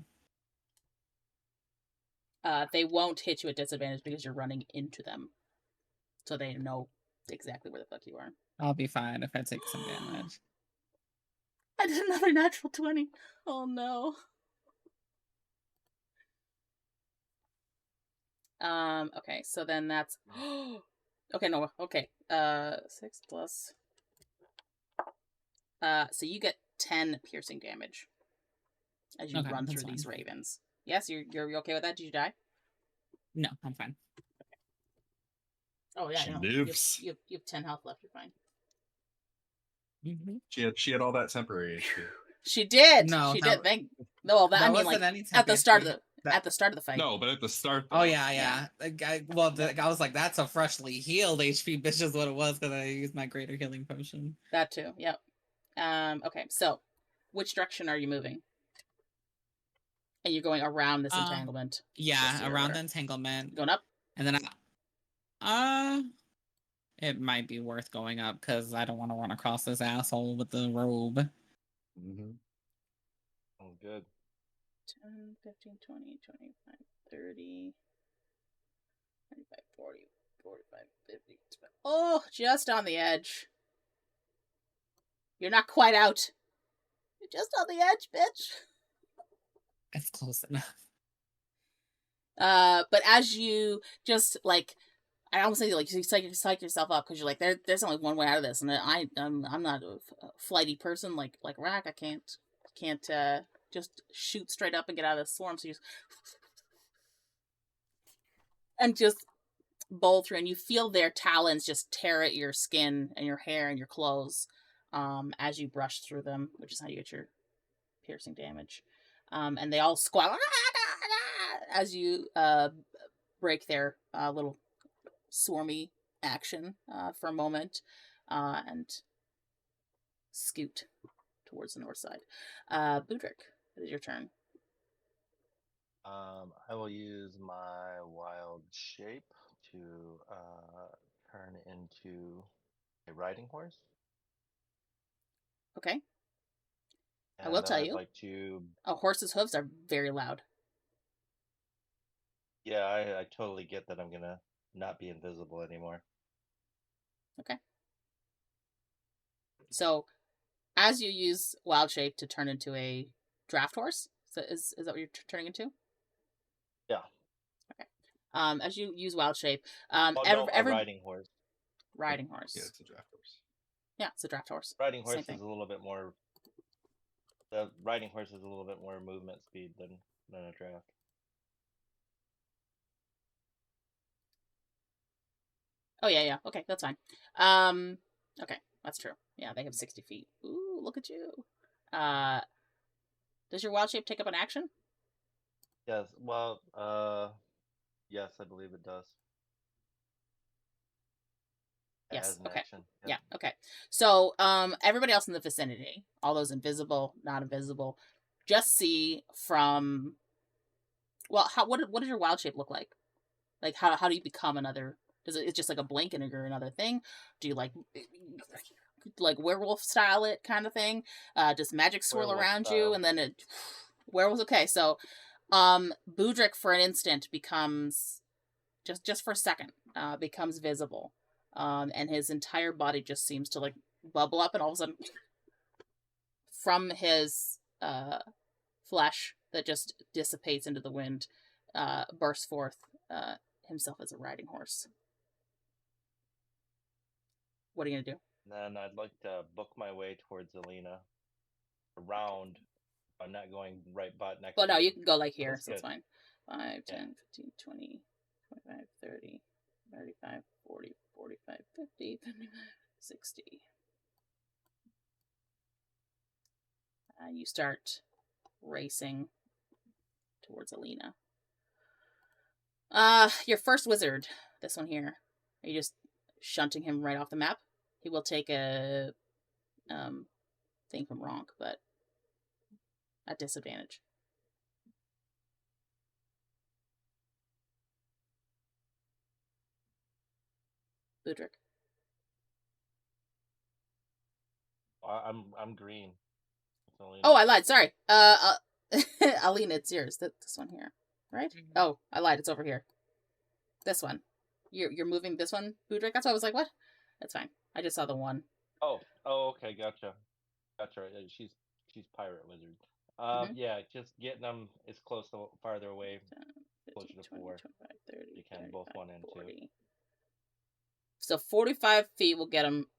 They won't hit you at disadvantage because you're running into them. So they know exactly where the fuck you are. I'll be fine if I take some damage. I did another natural 20. Oh no. Okay, so then that's okay, no, okay. 6 plus. So you get 10 piercing damage as you Okay, run that's through these fine. ravens. Yes, you're okay with that? Did you die? No, I'm fine. Oh yeah, She no. lives. You have 10 health left. You're fine. Mm-hmm. she had all that temporary HP. She did. No, she that- did. Well, that I mean, wasn't like any at the start of temp the at the start of the fight. No, but at the start. Oh though, yeah. I was like, that's a freshly healed HP, bitch, is what it was because I used my greater healing potion. That too. Yep. Okay. So, which direction are you moving? And you're going around this entanglement. Yeah, around the entanglement. Going up. And then it might be worth going up because I don't want to run across this asshole with the robe. Mm-hmm. Oh, good. 10, 15, 20, 25, 30, 35, 40, 45, 50. Oh, just on the edge. You're not quite out. You're just on the edge, bitch. It's close enough. But as you just like, I almost say like you psych yourself up because you're like, there's only one way out of this, and I'm not a flighty person like Rahk. I can't just shoot straight up and get out of the swarm. So you just bowl through, and you feel their talons just tear at your skin and your hair and your clothes as you brush through them, which is how you get your piercing damage. And they all squall as you break their little swarmy action for a moment and scoot towards the north side. Budrick, it is your turn. I will use my wild shape to turn into a riding horse. Okay. And I will tell I'd you, like to. a horse's hooves are very loud. Yeah, I totally get that I'm gonna not be invisible anymore. Okay. So, as you use wild shape to turn into a draft horse, so is that what you're turning into? Yeah. Okay. As you use wild shape, Oh no, a riding horse. riding horse. Yeah, it's a draft horse. Yeah, it's a draft horse. Riding Same horse thing. is a little bit more. The riding horse is a little bit more movement speed than a draft. Oh yeah. Okay, that's fine. Okay, that's true. Yeah, they have 60 feet. Ooh, look at you. Does your wild shape take up an action? Yes. Well. Yes, I believe it does. Yes. As an Okay. action. Yep. Yeah. Okay. So, everybody else in the vicinity, all those invisible, not invisible, just see from. Well, what does your wild shape look like? Like, how do you become another? Does it's just like a blink and you're another thing? Do you like werewolf style it kind of thing? Does magic swirl Werewolf around style. you and then it werewolves? Okay, so Budrick for an instant becomes just for a second becomes visible, and his entire body just seems to like bubble up, and all of a sudden from his flesh that just dissipates into the wind bursts forth himself as a riding horse. What are you gonna do? Then I'd like to book my way towards Alina. Around. I'm not going right butt next Well, to no, her. you can go like here, That's so it's good. fine. 5, Yeah. 10, 15, 20, 25, 30, 35, 40, 45, 50, 55, 60. You start racing towards Alina. Your first wizard, this one here. Are you just shunting him right off the map? He will take a thing from Rahk, but at disadvantage. Budrick. I'm green. It's Alina. Oh, I lied. Sorry. Alina, it's yours. This one here, right? Mhm. Oh, I lied. It's over here. This one. You're moving this one, Budrick. That's why I was like, what? That's fine. I just saw the one. Oh, okay, gotcha. She's pirate wizard. Mhm. Yeah, just getting them as close to farther away. 10, Closer 15, to 20, 4. 25, 30, You can 35, both 1 and 2. 40. So 45 feet will get him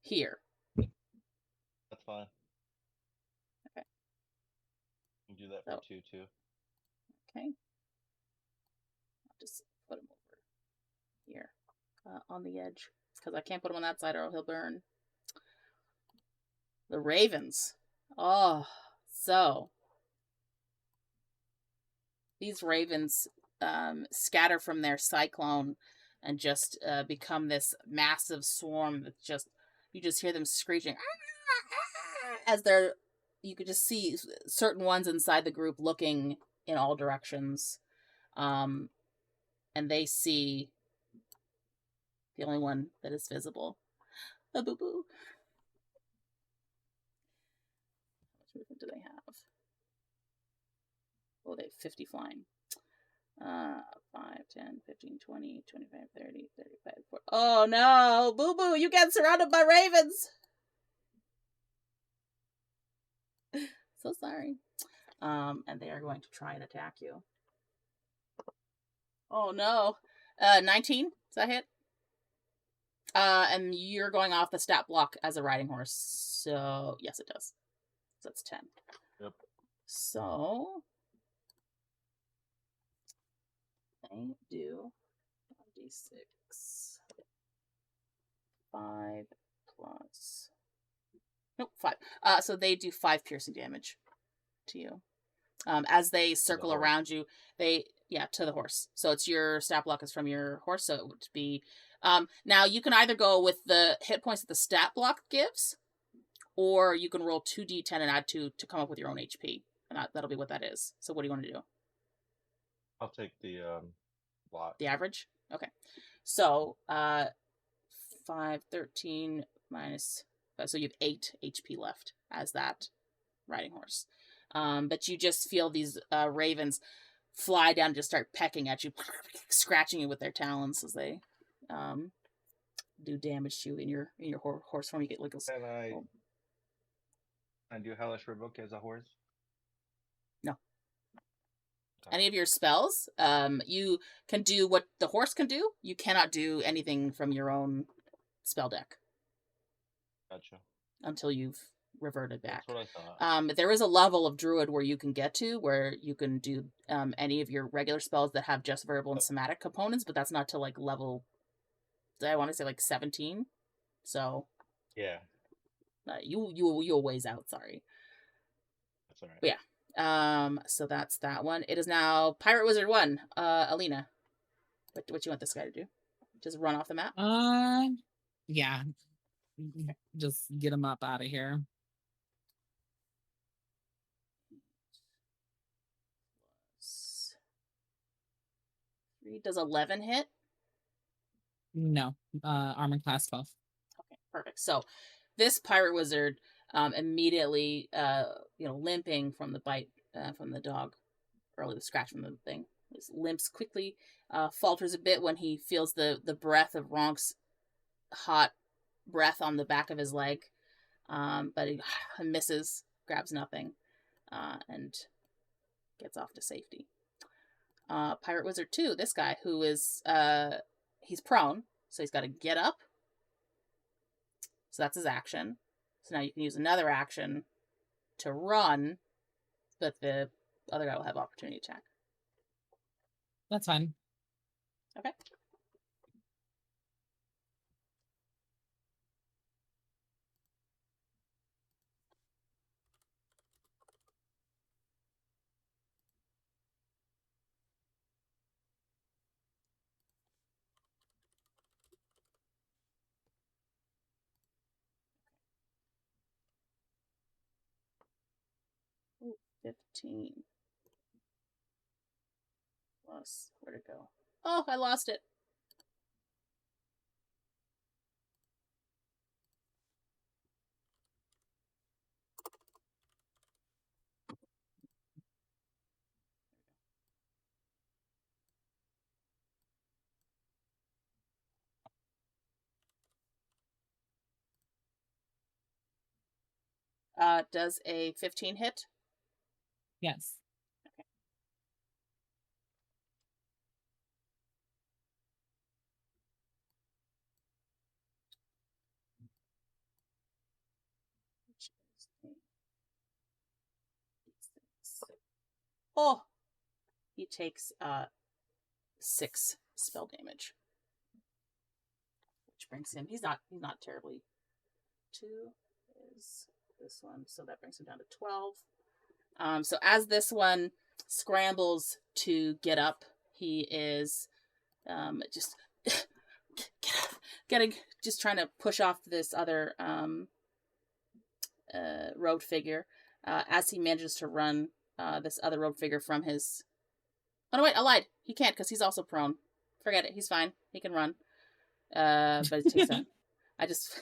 here. That's fine. Okay. You can do that So- for 2 too. Okay. I'll just put him over here on the edge. Because I can't put him on that side or he'll burn. The ravens. Oh, so these ravens scatter from their cyclone and just become this massive swarm that just you just hear them screeching as you could just see certain ones inside the group looking in all directions, and they see the only one that is visible, a boo boo. How much movement do they have? Oh, they have 50 flying. 5, 10, 15, 20, 25, 30, 35, 40. Oh no, boo boo, you get surrounded by ravens. So sorry. And they are going to try and attack you. Oh no. 19, does that hit? And you're going off the stat block as a riding horse. So yes, it does. So that's 10. Yep. So they do 1d6. 5 plus. Nope, 5. So they do 5 piercing damage to you. As they circle horse. around you, to the horse. So it's your stat block is from your horse, so it would be now you can either go with the hit points that the stat block gives, or you can roll 2d10 and add 2 to come up with your own HP. And that'll be what that is. So what do you want to do? I'll take the block. The average? Okay. So 5, 13 minus so you have 8 HP left as that riding horse. But you just feel these ravens fly down and just start pecking at you, scratching you with their talons as they do damage to you in your horse form. You get like a... Can I do Hellish Rebuke as a horse? No. Any of your spells, you can do what the horse can do. You cannot do anything from your own spell deck. Gotcha. Until you've reverted back. That's what I thought. There is a level of Druid where you can get to, where you can do any of your regular spells that have just verbal and somatic components, but that's not to like level, I want to say like 17. So yeah, you'll ways out. Sorry. That's all right. But yeah. So that's that one. It is now Pirate Wizard 1. Alina, what you want this guy to do? Just run off the map? Yeah. Just get him up out of here. Does 11 hit? No. Armor class 12. Okay, perfect. So this pirate wizard immediately limping from the bite from the dog, or the scratch from the thing, just limps quickly, falters a bit when he feels the breath of Rahk's hot breath on the back of his leg, but he misses, grabs nothing, and gets off to safety. Pirate Wizard 2, this guy who is he's prone, so he's got to get up. So that's his action. So now you can use another action to run, but the other guy will have opportunity attack. That's fine. Okay. Ooh, 15. Plus, where'd it go? Oh, I lost it. Does a 15 hit? Yes. Okay. Oh, he takes 6 spell damage, which brings him. He's not terribly. 2 is this one, so that brings him down to 12. So as this one scrambles to get up, he is just just trying to push off this other robed figure. As he manages to run this other robed figure from his... Oh no, wait, I lied. He can't because he's also prone. Forget it. He's fine. He can run. But it takes time. I just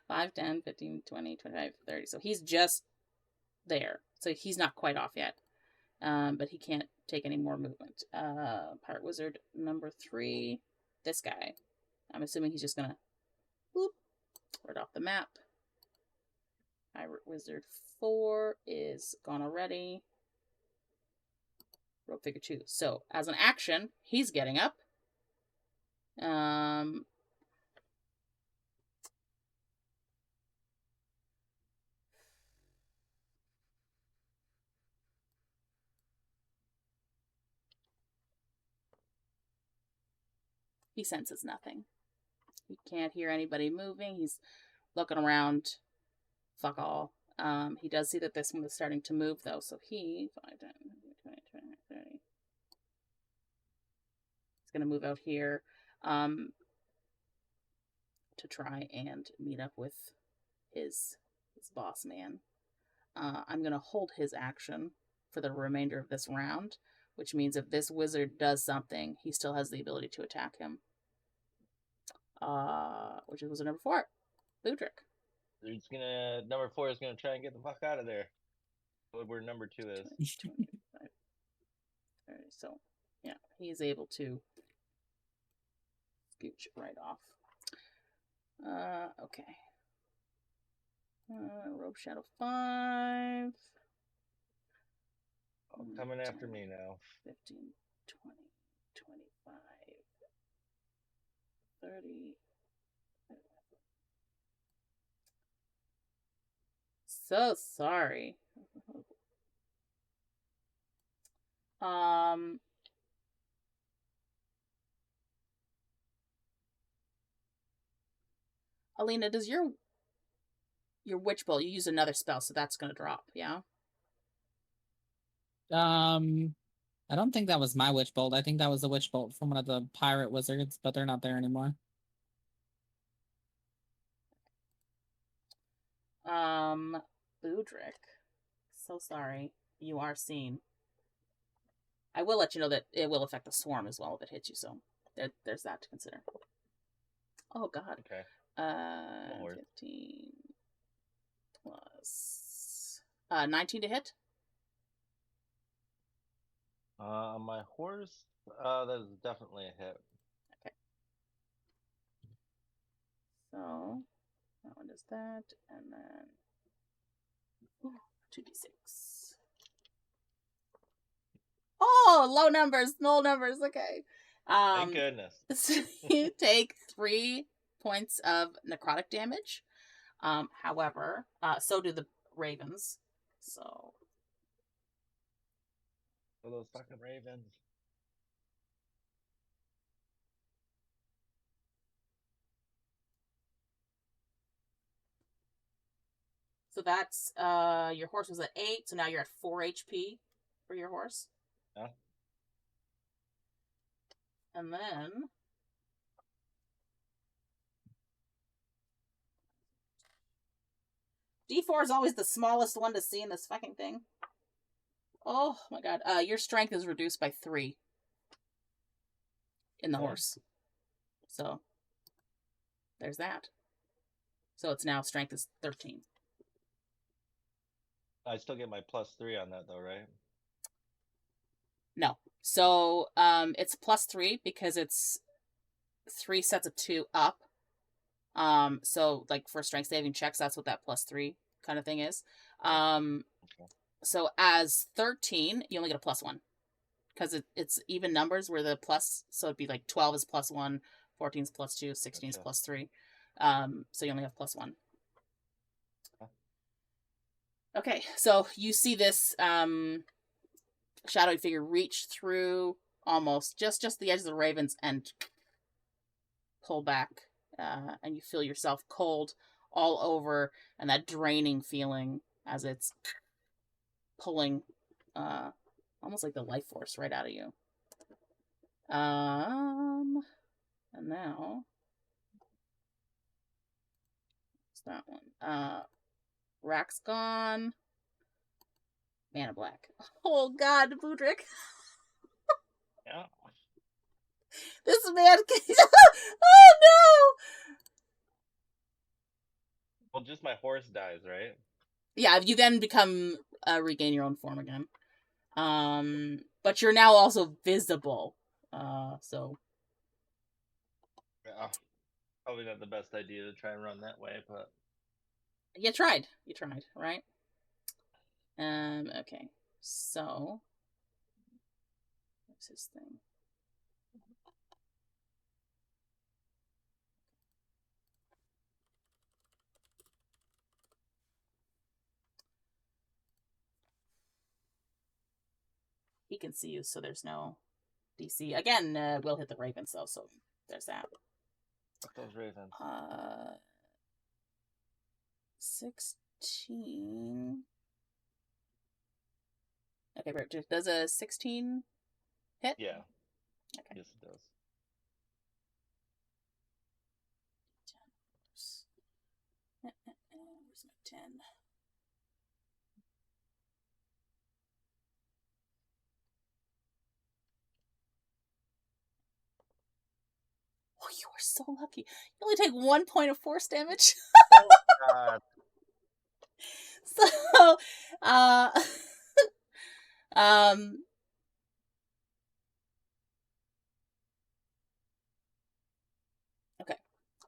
5, 10, 15, 20, 25, 30. So he's just there. So he's not quite off yet. But he can't take any more movement. Pirate Wizard number 3. This guy. I'm assuming he's just gonna right off the map. Pirate Wizard 4 is gone already. Rope Figure 2. So as an action, he's getting up. He senses nothing. He can't hear anybody moving. He's looking around. Fuck all. He does see that this one is starting to move, though. So he... 5, 10, It's gonna move out here to try and meet up with his boss man. I'm gonna hold his action for the remainder of this round, which means if this wizard does something, he still has the ability to attack him. Which is wizard number 4, Budrick. It's gonna number 4 is gonna try and get the fuck out of there. Where number 2 is. 20, 25, 30. So, yeah, he is able to scooch right off. Okay. Robe Shadow 5. Coming after me now. 15, 20, 25, 30. So sorry. Alina, does your witch bolt, you use another spell, so that's gonna drop, yeah? I don't think that was my witch bolt. I think that was a witch bolt from one of the pirate wizards, but they're not there anymore. Budrick. So sorry. You are seen. I will let you know that it will affect the swarm as well if it hits you, so there's that to consider. Oh god. Okay. 15 plus 19 to hit. My horse, that is definitely a hit. Okay. So that one does that, and then 2d6. Oh, low numbers, null numbers. Okay. Thank goodness. So you take 3 points of necrotic damage. However, so do the ravens. So Those fucking ravens. that's your horse was at 8, so now you're at 4 HP for your horse. Yeah. And then D4 is always the smallest one to see in this fucking thing. Oh my god. Your strength is reduced by 3 in the horse. So there's that. So it's now strength is 13. I still get my +3 on that though, right? No. So it's +3 because it's 3 sets of 2 up. So like for strength saving checks, that's what that +3 kind of thing is. Okay. So as 13, you only get a +1 because it's even numbers where the plus. So it'd be like 12 is +1, 14 is +2, 16 is +3. So you only have +1. Okay, so you see this shadowy figure reach through almost just the edge of the ravens and pull back, and you feel yourself cold all over, and that draining feeling as it's pulling almost like the life force right out of you. And now what's that one? Rahk's gone. Mana Black. Oh god, Budrick. Yeah. This man. Oh no! Well, just my horse dies, right? Yeah, you then become regain your own form again. But you're now also visible. So Yeah. Probably not the best idea to try and run that way, but you tried, right? Okay. So what's his thing? He can see you, so there's no DC. Again, we'll hit the ravens though, so there's that. fuck those ravens. 16. Okay, does a 16 hit? Yeah. Okay. Yes, it does. 5, 10. Oh, you are so lucky. You only take 1 point of force damage. Oh God. So, um, okay.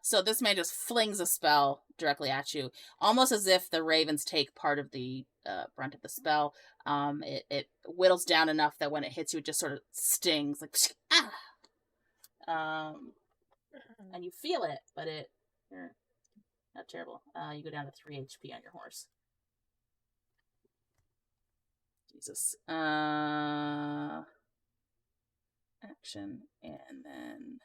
So this man just flings a spell directly at you, almost as if the ravens take part of the brunt of the spell. It whittles down enough that when it hits you, it just sort of stings, like ah. And you feel it, but you're not terrible. You go down to 3 HP on your horse. Jesus. Action, and then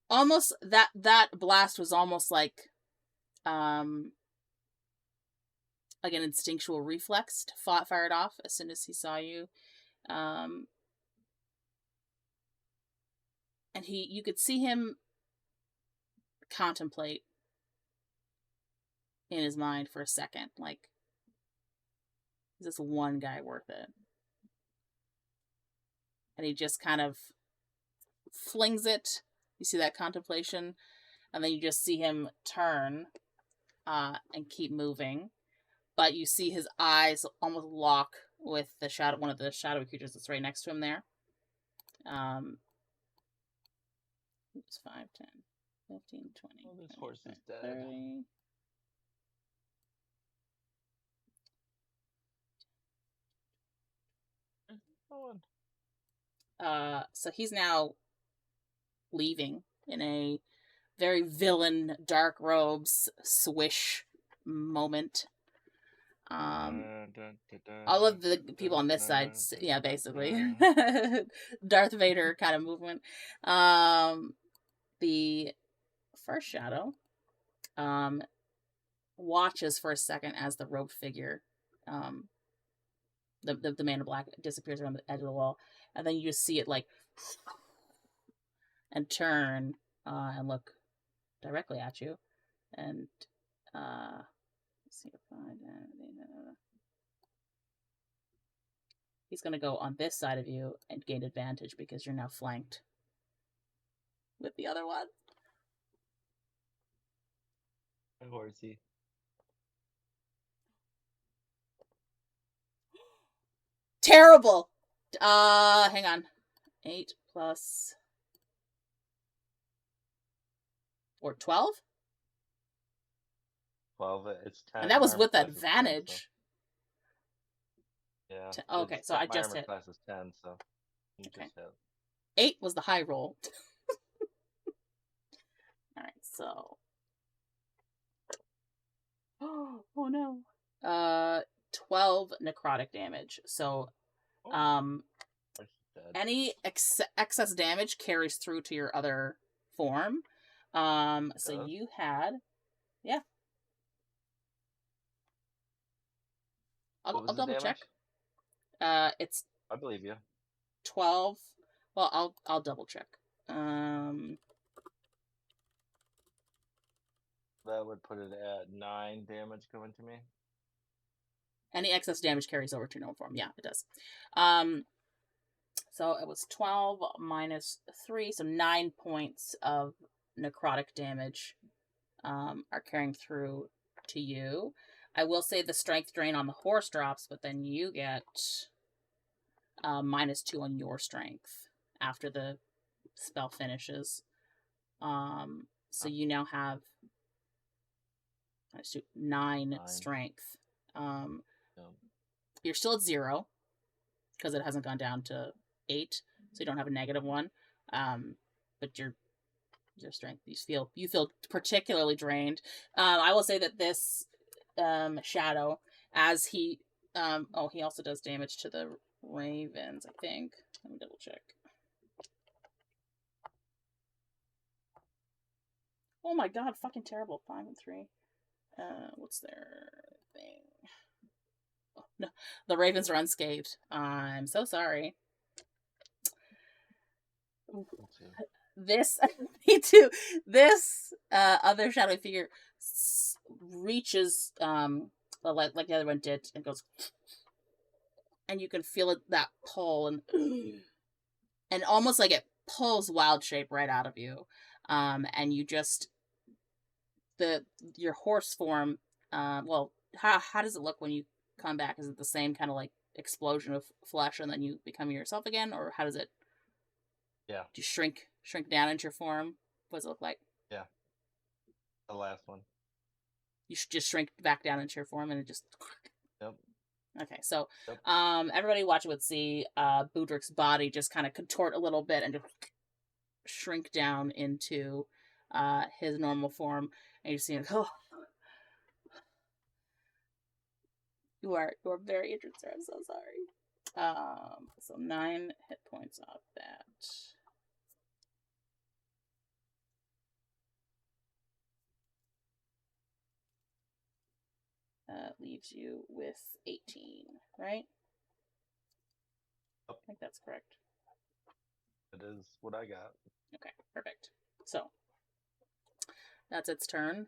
almost that blast was almost like like an instinctual reflex to fire it off as soon as he saw you. And you could see him contemplate in his mind for a second, like, is this one guy worth it? And he just kind of flings it. You see that contemplation, and then you just see him turn and keep moving. But you see his eyes almost lock with one of the shadowy creatures that's right next to him there. Oops, 5, 10, 15, 20. Oh, this horse is dead. 30. So he's now leaving in a very villain dark robes swish moment. All of the people on this side, yeah, basically Darth Vader kind of movement. The first shadow watches for a second as the robed figure, the man in black, disappears around the edge of the wall, and then you just see it like and turn and look directly at you, and let's see if he's gonna go on this side of you and gain advantage because you're now flanked with the other one. Horsey. Terrible. Hang on. 8 plus 12? 12. It's 10. And that was My with armor class is 10, so- advantage. Yeah. Okay, so I just my hit. armor class is 10, so you Okay. just hit. 8 was the high roll. Alright, so. Oh no. 12 necrotic damage. So, Horse is dead. any excess damage carries through to your other form. So Does? you had. Yeah. What I'll was the double check. damage? It's I believe you. 12. Well, I'll double check. That would put it at 9 damage going to me. Any excess damage carries over to no form. Yeah, it does. So it was 12 minus 3, so 9 points of necrotic damage are carrying through to you. I will say the strength drain on the horse drops, but then you get -2 on your strength after the spell finishes. So you now have 9 strength. You're still at 0 because it hasn't gone down to 8, so you don't have a -1. But your strength, you feel particularly drained. I will say that this shadow, as he he also does damage to the ravens, I think. Let me double check. Oh my god, fucking terrible. 5 and 3. What's their thing? no. The ravens are unscathed. I'm so sorry. Me too. This, me too. This other shadowy figure reaches, like the other one did, and goes, and you can feel it, that pull, and almost like it pulls wild shape right out of you, and you just your horse form. Well, how does it look when you come back? Is it the same kind of like explosion of flesh, and then you become yourself again, or how does it? Yeah. Do you shrink down into your form? What does it look like? Yeah. The last one. You should just shrink back down into your form, and it just. Yep. Okay, so Yep. everybody watching would see Budrick's body just kind of contort a little bit and just shrink down into his normal form, and you see him. Oh, you are very interested. I'm so sorry. So 9 hit points off that. Leaves you with 18, right? I think that's correct. It is what I got. Okay, perfect. So that's its turn.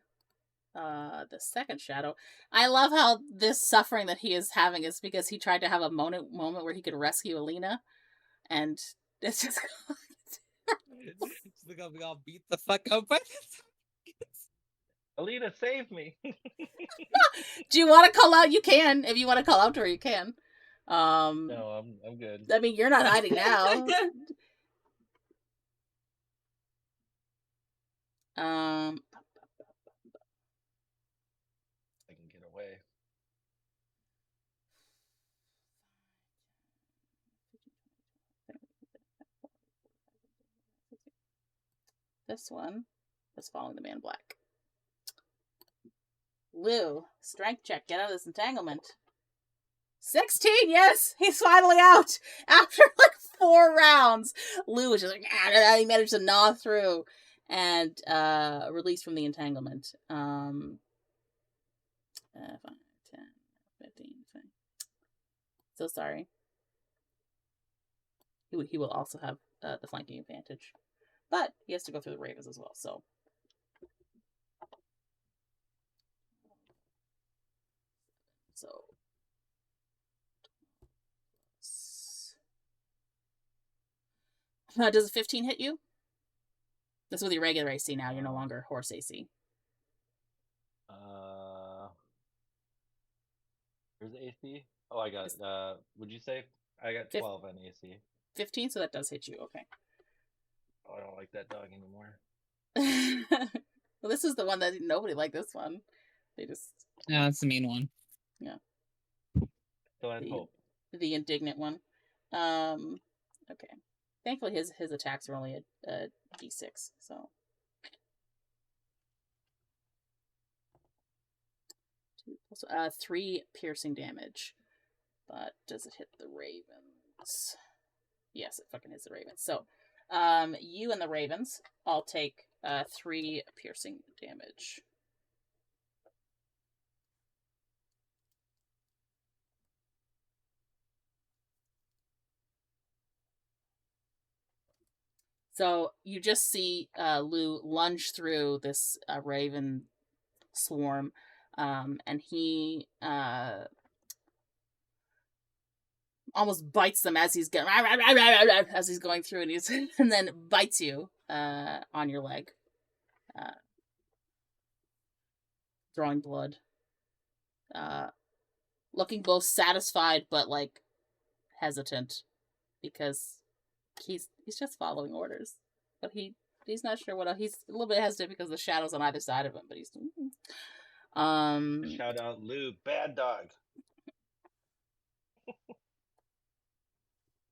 The second shadow. I love how this suffering that he is having is because he tried to have a moment where he could rescue Alina, and it's just. We all beat the fuck up. Alina, save me. Do you want to call out? You can. If you want to call out to her, you can. No, I'm good. I mean, you're not hiding now. I can get away. This one is following the man in black. Lou, strength check. Get out of this entanglement. 16, yes! He's finally out! After like 4 rounds, Lou is just like, he managed to gnaw through and release from the entanglement. 5, 10, 15, 20. So sorry. He will also have the flanking advantage. But he has to go through the ravens as well, so. Does a 15 hit you? That's with your regular AC now. You're no longer horse AC. Where's the AC? Oh, I got. Would you say I got 12 on AC? 15, so that does hit you. Okay. Oh, I don't like that dog anymore. Well, this is the one that nobody liked. This one, they just. Yeah, that's the mean one. Yeah. So I hope. The indignant one. Okay. Thankfully, his attacks are only a d6, so. 3 piercing damage. But does it hit the ravens? Yes, it fucking hits the ravens. So, you and the ravens all take 3 piercing damage. So you just see Lou lunge through this raven swarm, and he almost bites them as he's going through, and then bites you on your leg, drawing blood. Looking both satisfied but like hesitant because he's just following orders, but he's not sure what he's a little bit hesitant because the shadows on either side of him. But he's shout out Lou, bad dog.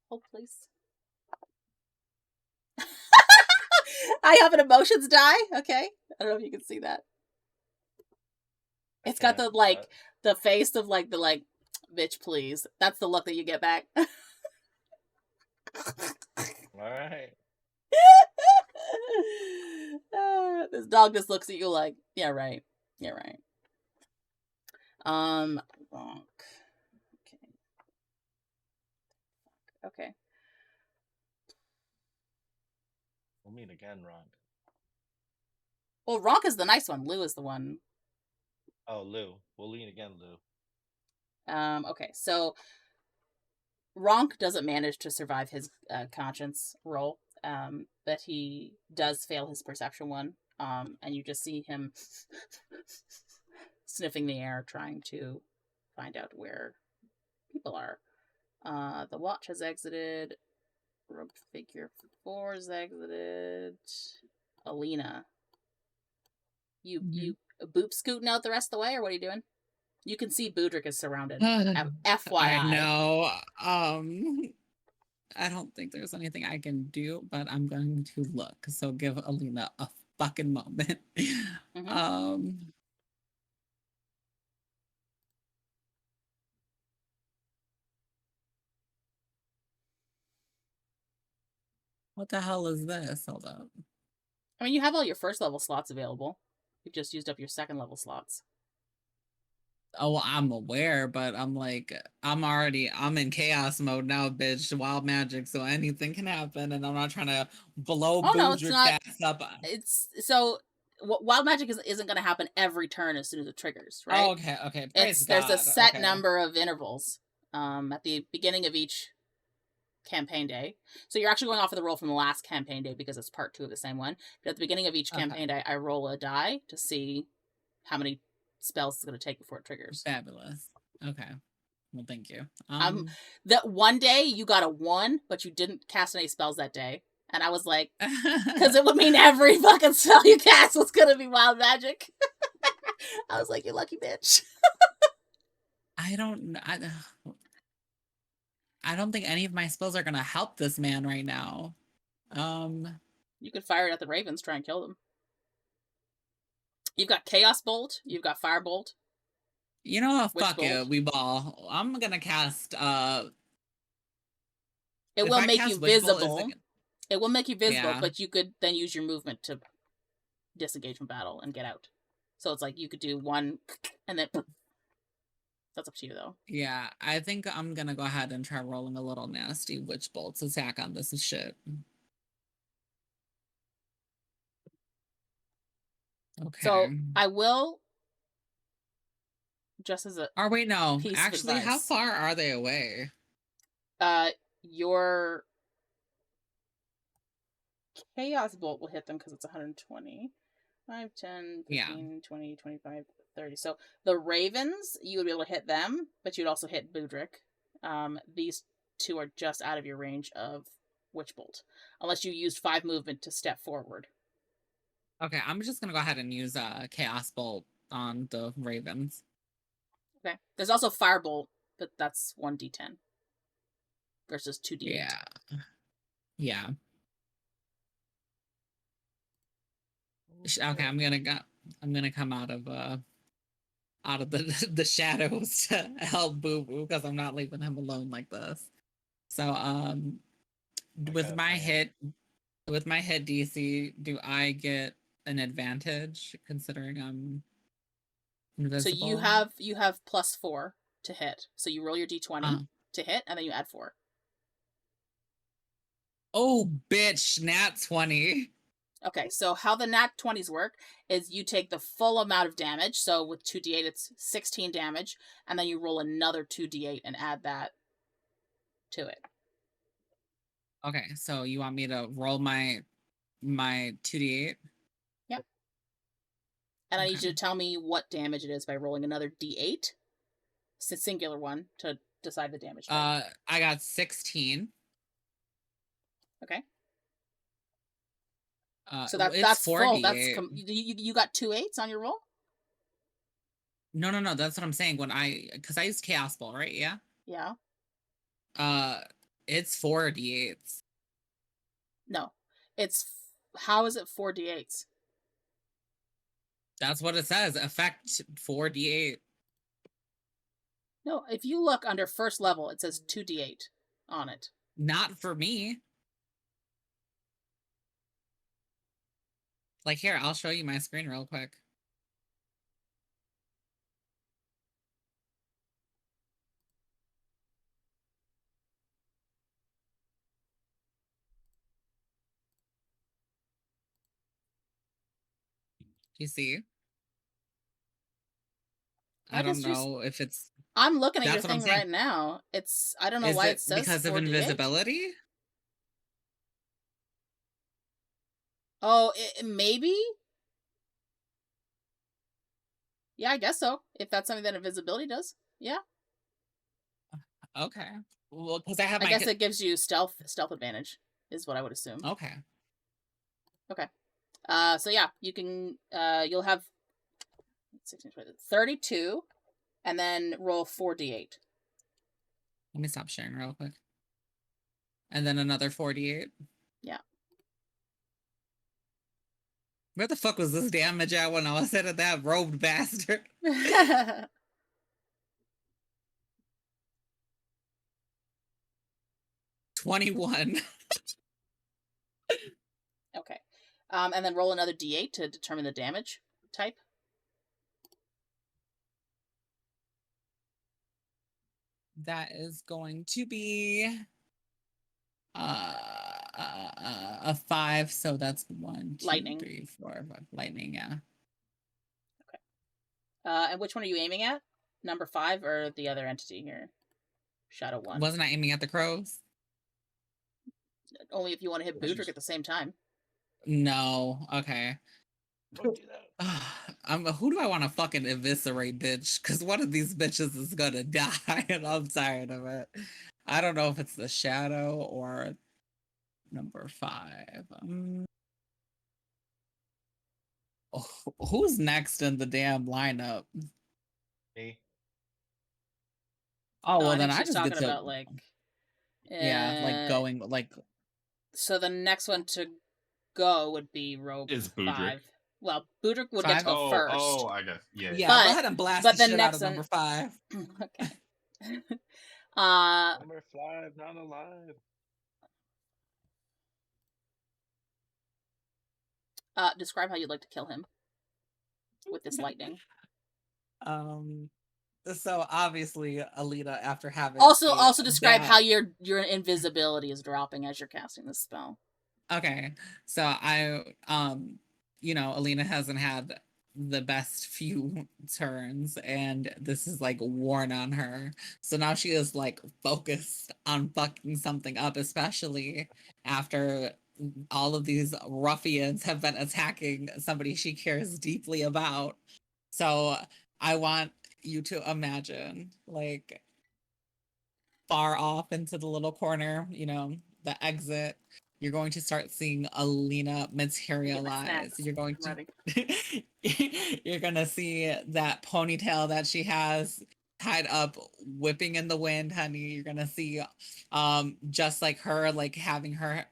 Hold please. I have an emotions die. Okay, I don't know if you can see that. It's got the like the face of like the like bitch please. That's the look that you get back. All right. This dog just looks at you like, yeah, right. Yeah, right. Wrong. Okay. We'll meet again, Ron. Well, Rahk is the nice one. Lou is the one. Oh, Lou. We'll meet again, Lou. Okay, so Ronk doesn't manage to survive his conscience roll, but he does fail his perception one, and you just see him sniffing the air, trying to find out where people are. The watch has exited. Rogue figure 4 has exited. Alina, you boop scooting out the rest of the way, or what are you doing? You can see Budrick is surrounded. FYI. I know. I don't think there's anything I can do, but I'm going to look. So give Alina a fucking moment. What the hell is this? Hold up. I mean, you have all your first level slots available. You just used up your second level slots. Oh, I'm aware, but I'm like, I'm in chaos mode now, bitch. Wild magic, so anything can happen, and I'm not trying to blow Budrick's ass up. It's so wild magic isn't going to happen every turn as soon as it triggers, right? Oh, okay. Praise God. There's a set number of intervals at the beginning of each campaign day. So you're actually going off of the roll from the last campaign day because it's part 2 of the same one. But at the beginning of each campaign day, I roll a die to see how many spells it's going to take before it triggers. Fabulous. Okay. Well, thank you. That one day you got a 1, but you didn't cast any spells that day. And I was like, because it would mean every fucking spell you cast was going to be wild magic. I was like, you lucky bitch. I don't think any of my spells are going to help this man right now. You could fire it at the ravens, try and kill them. You've got Chaos Bolt. You've got Firebolt. You know what? Fuck it. We ball. I'm gonna cast. It will make you visible. It will make you visible, but you could then use your movement to disengage from battle and get out. So it's like you could do 1 and then. That's up to you, though. Yeah, I think I'm gonna go ahead and try rolling a little nasty Witch Bolt's attack on this shit. Okay. So I will, just as a wait, no. Actually, how far are they away? Your Chaos Bolt will hit them because it's 120. 5, 10, 15, 20, 25, 30. So the ravens, you would be able to hit them, but you'd also hit Budrick. These 2 are just out of your range of Witch Bolt, unless you used 5 movement to step forward. Okay, I'm just gonna go ahead and use Chaos Bolt on the ravens. Okay. There's also Firebolt, but that's 1d10 versus 2d8. Yeah. Okay, I'm gonna come out of the shadows to help Boo Boo because I'm not leaving him alone like this. So with my hit DC, do I get an advantage considering I'm invisible? So you have +4 to hit. So you roll your d20 to hit, and then you add 4. Oh, bitch, nat 20. Okay, so how the nat 20s work is you take the full amount of damage. So with 2d8, it's 16 damage, and then you roll another 2d8 and add that to it. Okay, so you want me to roll my 2d8? Yep. And I need you to tell me what damage it is by rolling another d8. It's a singular one to decide the damage. I got 16. Okay. So that's 4 full. D8. That's you got 2 8s on your roll? No. That's what I'm saying. Because I used Chaos Ball, right? Yeah. Yeah. It's 4 D8s. No, how is it 4 D8s? That's what it says. Effect 4 D8. No, if you look under first level, it says 2 D8 on it. Not for me. Like, here, I'll show you my screen real quick. you see? I I don't guess just- know if it's I'm looking at your That's what I'm thing saying. right now. I don't know is why it it says because of 4d8. invisibility? Oh, maybe? Yeah, I guess so. If that's something that invisibility does. Yeah. Okay. Well, because I have I my guess it gives you stealth advantage, is what I would assume. Okay. So yeah, you can you'll have 16, 20, 32 and then roll 4d8. Let me stop sharing real quick. And then another 48. Yeah. Where the fuck was this damage at when I was hitting that robed bastard? 21. Okay. And then roll another d8 to determine the damage type. That is going to be a 5, so that's 1, 2, Lightning. 3, 4, 5. Lightning, yeah. And which one are you aiming at? Number 5 or the other entity here? Shadow 1. Wasn't I aiming at the crows? Only if you want to hit Budrick at the same time. No. Okay. Don't do that. Who do I want to fucking eviscerate, bitch? Because one of these bitches is gonna die, and I'm tired of it. I don't know if it's the shadow or number 5. Who's next in the damn lineup? Me. Oh well, I then think I she's just get talking to about like. yeah, like going like. So the next one to go would be row Is 5. Budrick. Well, Budrick would get to go first. Oh, I guess. Yeah. Yeah, But- go ahead and blast but the the shit out next of one- number 5. Okay. Number 5, not alive. Describe how you'd like to kill him with this lightning. So obviously, Alina, after having Also describe bad- how your invisibility is dropping as you're casting this spell. Okay, so Alina hasn't had the best few turns, and this is like worn on her. So now she is like focused on fucking something up, especially after all of these ruffians have been attacking somebody she cares deeply about. So I want you to imagine like far off into the little corner, the exit. You're going to start seeing Alina materialize. snacks. You're going I'm to you're gonna see that ponytail that she has tied up, whipping in the wind, honey. You're gonna see just like her, like having her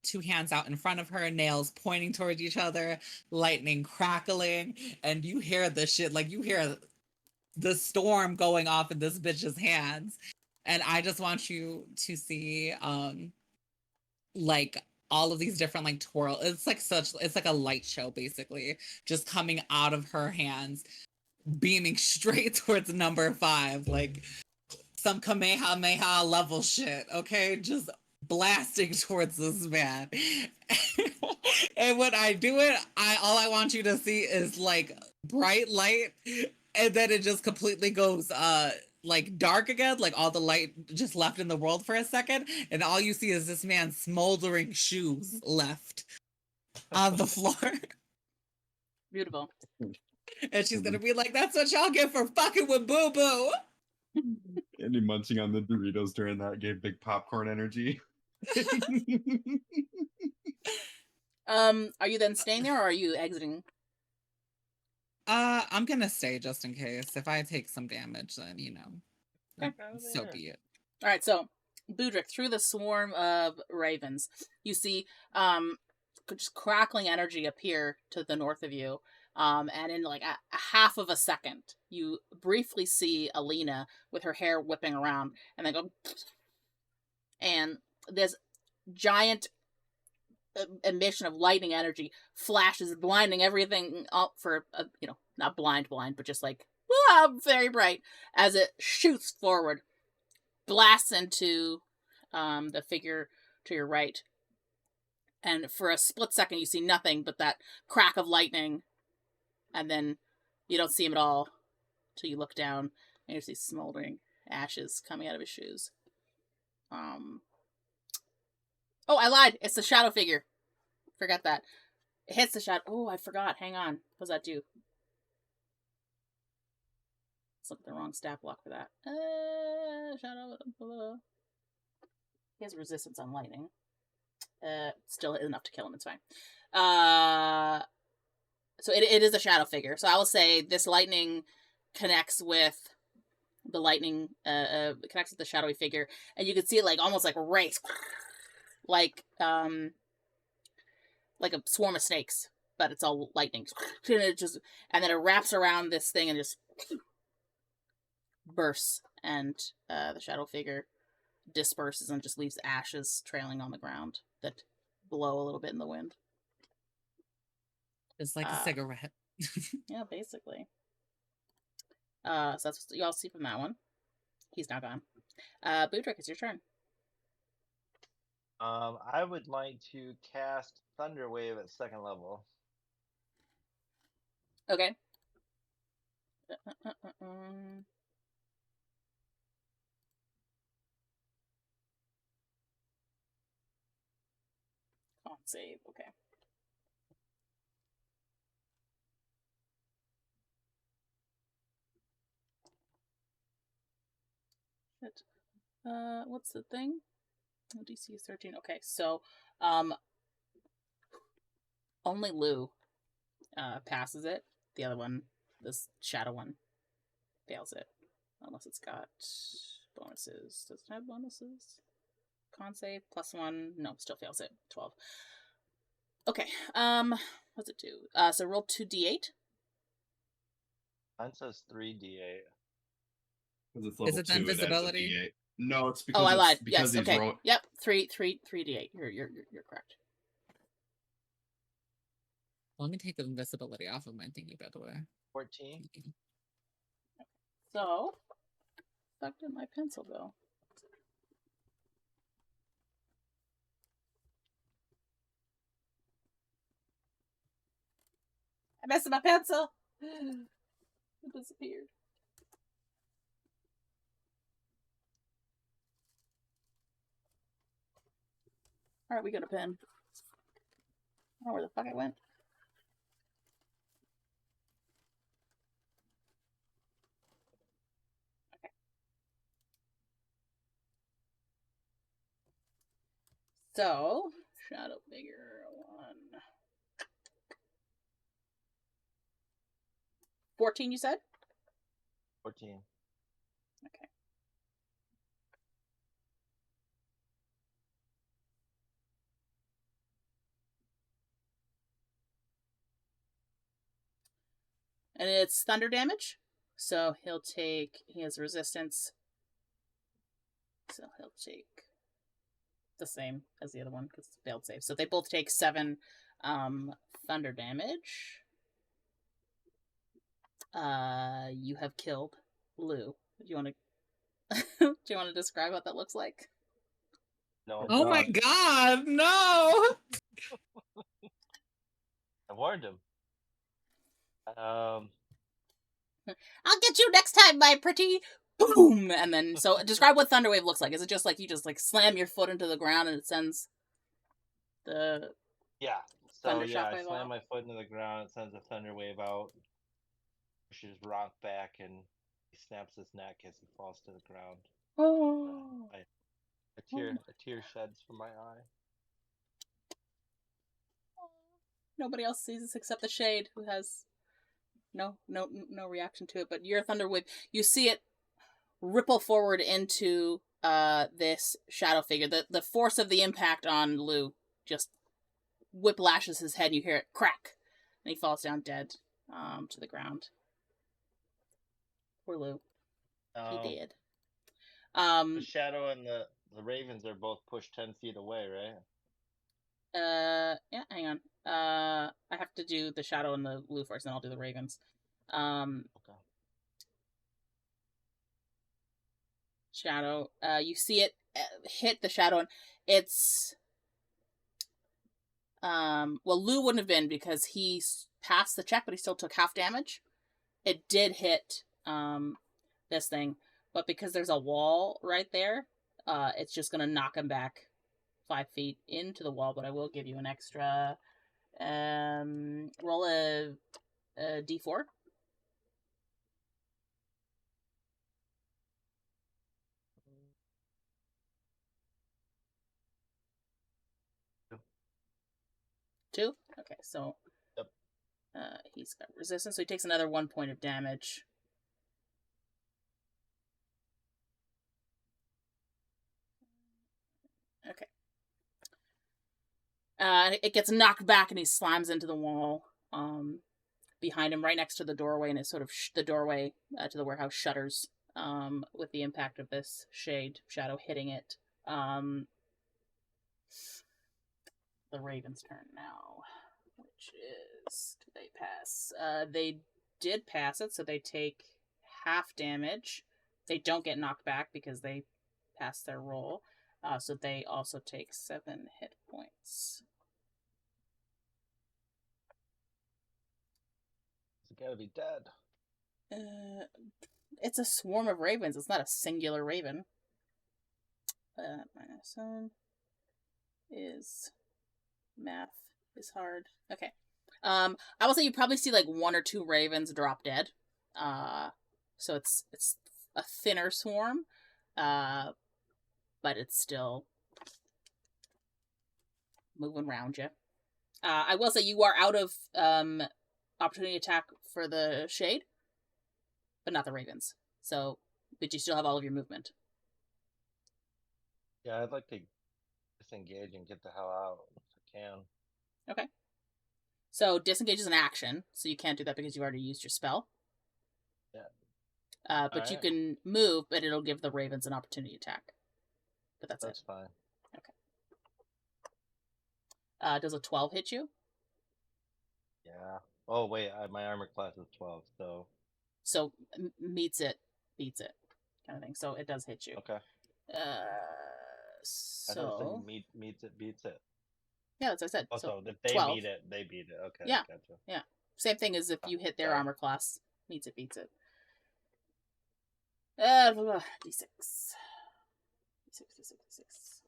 2 hands out in front of her, nails pointing towards each other, lightning crackling, and you hear this shit, like you hear the storm going off in this bitch's hands. And I just want you to see like all of these different like twirl. It's like a light show basically, just coming out of her hands, beaming straight towards number 5, like some Kamehameha level shit, okay? Just blasting towards this man. And when I do it, all I want you to see is like bright light, and then it just completely goes like dark again, like all the light just left in the world for a second, and all you see is this man's smoldering shoes left on the floor. Beautiful. And she's gonna be like, "That's what y'all get for fucking with Boo Boo." Andy munching on the Doritos during that gave big popcorn energy. Are you then staying there or are you exiting? I'm gonna stay just in case. If I take some damage, then Okay. so be it. All right, so Budrick, through the swarm of ravens, you see just crackling energy appear to the north of you. And in like a half of a second, you briefly see Alina with her hair whipping around, and then go, and this giant emission of lightning energy flashes, blinding everything up for not blind, but just like very bright as it shoots forward, blasts into the figure to your right, and for a split second you see nothing but that crack of lightning and then you don't see him at all till you look down and you see smoldering ashes coming out of his shoes. Oh, I lied. It's the shadow figure. Forgot that. It hits the shadow. Oh, I forgot. Hang on. What does that do? Let's look at the wrong stat block for that. Shadow. He has resistance on lightning. Still enough to kill him. It's fine. So it is a shadow figure. So I will say this lightning connects with the lightning. Connects with the shadowy figure, and you can see it like almost like race, like a swarm of snakes, but it's all lightning. And then it wraps around this thing and just bursts, and the shadow figure disperses and just leaves ashes trailing on the ground that blow a little bit in the wind. It's like a cigarette. Yeah, basically. So that's what y'all see from that one. He's now gone. Budrick, it's your turn. I would like to cast Thunder Wave at 2nd level. Okay. Can't save. Okay. Shit. What's the thing? Oh, DC is 13. Okay, so only Lou passes it. The other one, this shadow one, fails it. Unless it's got bonuses. Does it have bonuses? Con save, +1. No, still fails it. 12. Okay, what's it do? So roll 2d8. Mine says 3d8. Because it's level Is it the 2, it adds a invisibility? D8. No, it's because Oh, I it's lied. because Yes. he's Okay. rolling. Yep. 3d8. You're correct. Let me take the invisibility off of my thingy, by the way. 14. So, fuck did my pencil go? I messed up my pencil. It disappeared. Alright, we got a pen. I don't know where the fuck it went. Okay. So, shadow figure 1. 14, you said? 14. Okay. And it's thunder damage. So he has resistance. So he'll take the same as the other one because it's failed save. So they both take 7 thunder damage. You have killed Lou. Do you want to describe what that looks like? No. Oh my god, no! I warned him. I'll get you next time, my pretty. Boom! And then, so describe what Thunderwave looks like. Is it just like you just like slam your foot into the ground and it sends the Yeah. So thunder yeah, I shockwave slam out? my foot into the ground. It sends a thunder wave out. Pushes Rahk back, and he snaps his neck as he falls to the ground. Oh. A tear sheds from my eye. Nobody else sees this except the shade, who has no reaction to it. But your Thunderwave, you see it ripple forward into this shadow figure. The force of the impact on Lou just whiplashes his head. You hear it crack, and he falls down dead to the ground. Poor Lou. He did. The shadow and the ravens are both pushed 10 feet away, right? Yeah, hang on. I have to do the shadow and the Lou first, then I'll do the ravens. Okay. Shadow. You see it hit the shadow, and it's well, Lou wouldn't have been because he passed the check, but he still took half damage. It did hit this thing, but because there's a wall right there, it's just gonna knock him back 5 feet into the wall. But I will give you an extra. Roll a d4. Two. Okay, so Yep. He's got resistance, so he takes another 1 point of damage. Okay. It gets knocked back, and he slams into the wall behind him, right next to the doorway, and it's sort of the doorway to the warehouse shudders with the impact of this shadow hitting it. The Raven's turn now, which is, do they pass? They did pass it, so they take half damage. They don't get knocked back because they passed their roll, so they also take 7 hit points. It's gotta be dead. It's a swarm of ravens. It's not a singular raven. -7 is math is hard. Okay. I will say you probably see like 1 or 2 ravens drop dead. So it's a thinner swarm, but it's still moving around you. I will say you are out of opportunity attack for the shade, but not the ravens. So, but you still have all of your movement. Yeah, I'd like to disengage and get the hell out if I can. Okay. So disengage is an action, so you can't do that because you already used your spell. Yeah. But you Alright. can move, but it'll give the ravens an opportunity attack. But that's That's it. fine. Does a 12 hit you? Yeah. Oh wait, my armor class is 12, so So meets it, beats it, kind of thing. So it does hit you. okay. I thought it So said meets it, beats it. yeah, that's what I said. Oh, So so if they 12. meet it, they beat it. Okay, Yeah. gotcha. Same thing as if you hit their Sorry. armor class. Meets it, beats it. D6. D6.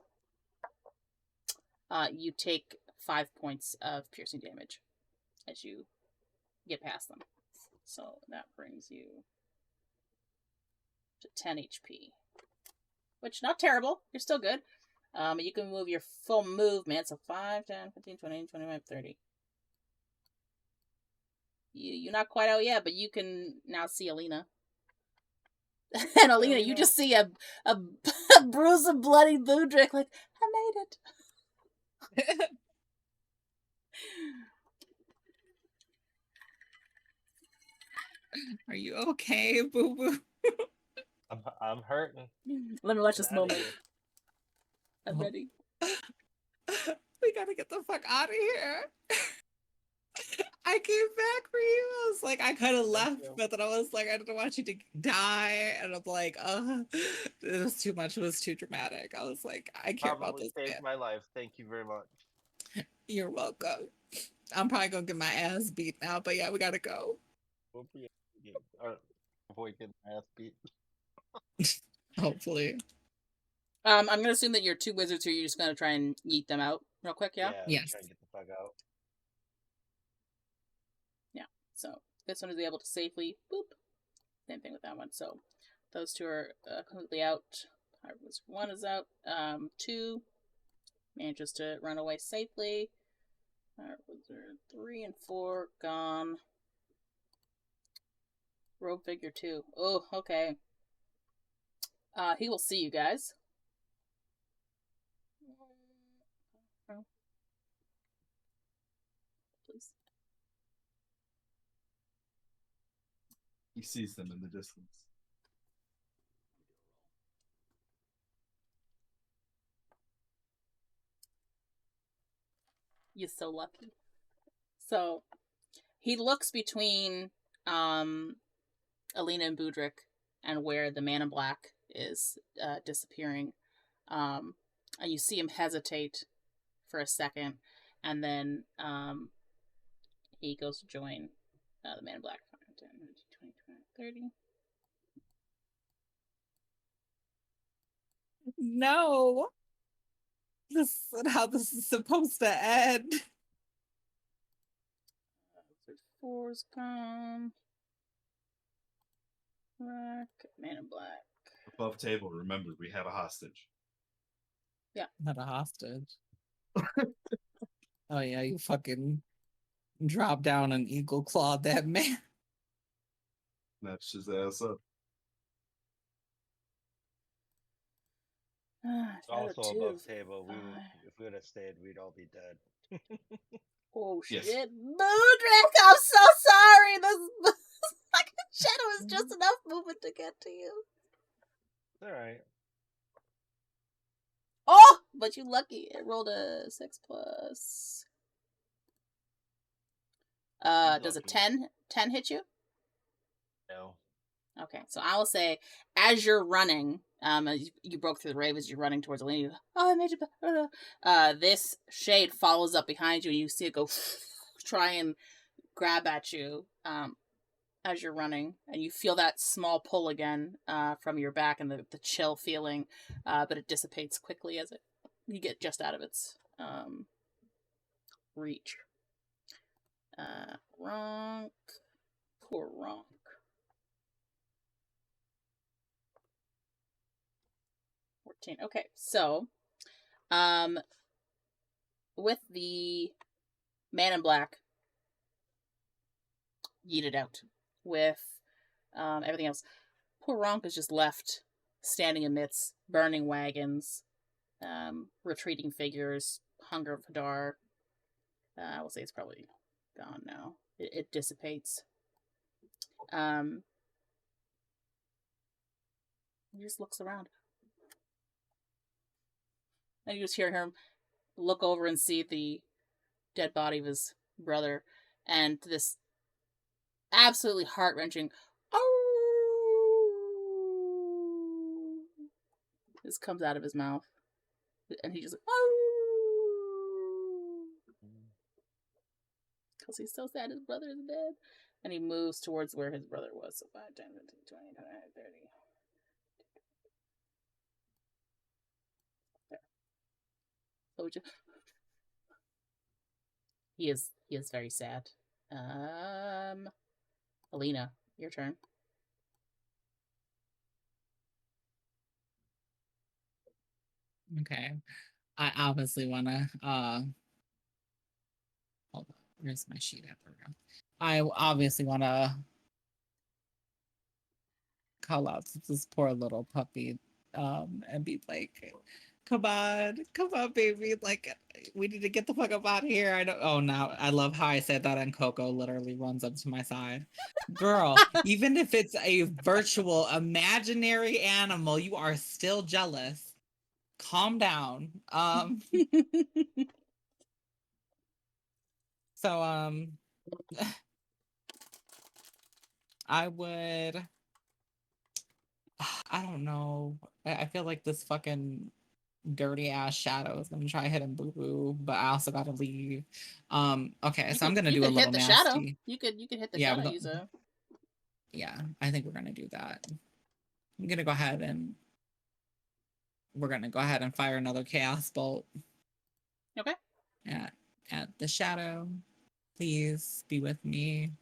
You take 5 points of piercing damage as you get past them. So that brings you to 10 HP. Which, not terrible. You're still good. You can move your full movement. So 5, 10, 15, 20, 25, 30. You're not quite out yet, but you can now see Alina. And Alina, you just see a bruise of bloody Budrick, like, I made it. Are you okay, boo boo? I'm hurting. Let me watch this Get outta moment. here. I'm ready. We gotta get the fuck out of here. I came back for you. I was like, I could have left, you. but then I was like, I didn't want you to die. And I'm like, it was too much. It was too dramatic. I was like, I care about Probably this. saved Man. my life. Thank you very much. You're welcome. I'm probably gonna get my ass beat now, but yeah, we gotta go. Avoid getting my ass beat. Hopefully. I'm gonna assume that your 2 wizards here, you're just gonna try and yeet them out real quick, yeah? Yes. Try to get the fuck out. So this one is able to safely boop. Same thing with that one. So those 2 are completely out. Pirate Wizard 1 is out. 2 manages to run away safely. Pirate Wizard 3 and 4 gone. Rogue Figure 2. Oh, okay. He will see you guys. Please. He sees them in the distance. You're so lucky. So he looks between Alina and Budrick and where the man in black is disappearing. And you see him hesitate for a second, and then he goes to join the Man in Black. 10, 20, 30. No. This is how this is supposed to end. Fours come. Rahk, Man in Black. Above table, remember, we have a hostage. Not a hostage. Oh yeah, you fucking drop down and eagle clawed that man. Snatched his ass up. Also two, above table. We would, 5. if we would have stayed, we'd all be dead. Oh Yes. shit, Budrick! I'm so sorry. This fucking shadow is just enough movement to get to you. All right. Oh, but you lucky. It rolled a 6 plus. Does a Lucky. 10 hit you? No. Okay, so I will say, as you're running, as you broke through the rave as you're running towards Alina, you go, oh, I made it. This shade follows up behind you, and you see it go try and grab at you as you're running, and you feel that small pull again from your back and the chill feeling, but it dissipates quickly as you get just out of its reach. Rahk. Poor Rahk. Okay, so with the Man in Black yeeted out with everything else, poor Rahk is just left standing amidst burning wagons, retreating figures, hunger of Hadar. I will say it's probably gone now. It dissipates. He just looks around. And you just hear him look over and see the dead body of his brother, and this absolutely heart-wrenching "oh" this comes out of his mouth, and he just "oh" because he's so sad his brother is dead, and he moves towards where his brother was. So 5, 10, 15, 20, 25, 30. There. So he is very sad. Alina, your turn. Okay. I obviously wanna hold on. Where's my sheet at? There we go. I obviously wanna call out to this poor little puppy and be like, come on, baby. Like, we need to get the fuck up out of here. I don't. Oh, now I love how I said that, and Coco literally runs up to my side. Girl, even if it's a virtual, imaginary animal, you are still jealous. Calm down. So, I would. I don't know. I feel like this fucking dirty ass shadow is gonna try hitting Boo Boo, but I also gotta leave. Okay, so I'm gonna do a little hit the shadow. nasty. You could hit the Yeah, shadow user. Yeah, I think we're gonna do that. I'm gonna go ahead and fire another chaos bolt. Okay. At the shadow. Please be with me.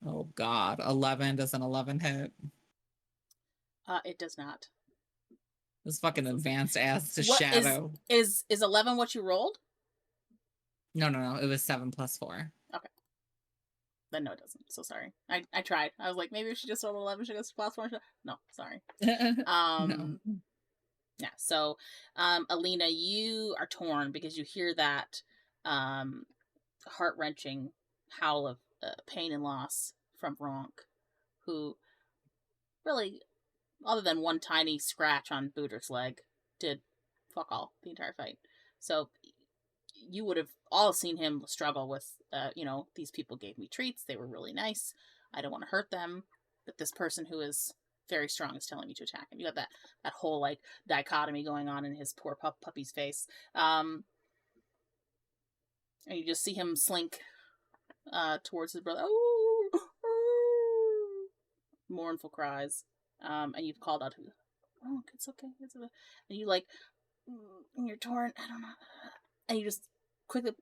Oh god, 11. Does an 11 hit? It does not. This fucking advanced ass to What shadow. Is 11 what you rolled? No. It was 7 plus 4. Okay. Then no, it doesn't. So sorry. I tried. I was like, maybe if she just rolled 11, she goes plus 4. No, sorry. No. Yeah. So, Alina, you are torn because you hear that heart-wrenching howl of pain and loss from Rahk, who really, other than one tiny scratch on Budrick's leg, did fuck all the entire fight. So you would have all seen him struggle with, these people gave me treats. They were really nice. I don't want to hurt them. But this person who is very strong is telling me to attack him. You have that whole, like, dichotomy going on in his poor puppy's face. And you just see him slink towards his brother. Ooh, ooh, mournful cries. And you've called out, "Oh, it's okay, it's okay." And you like, and you're torn. I don't know. And you just quickly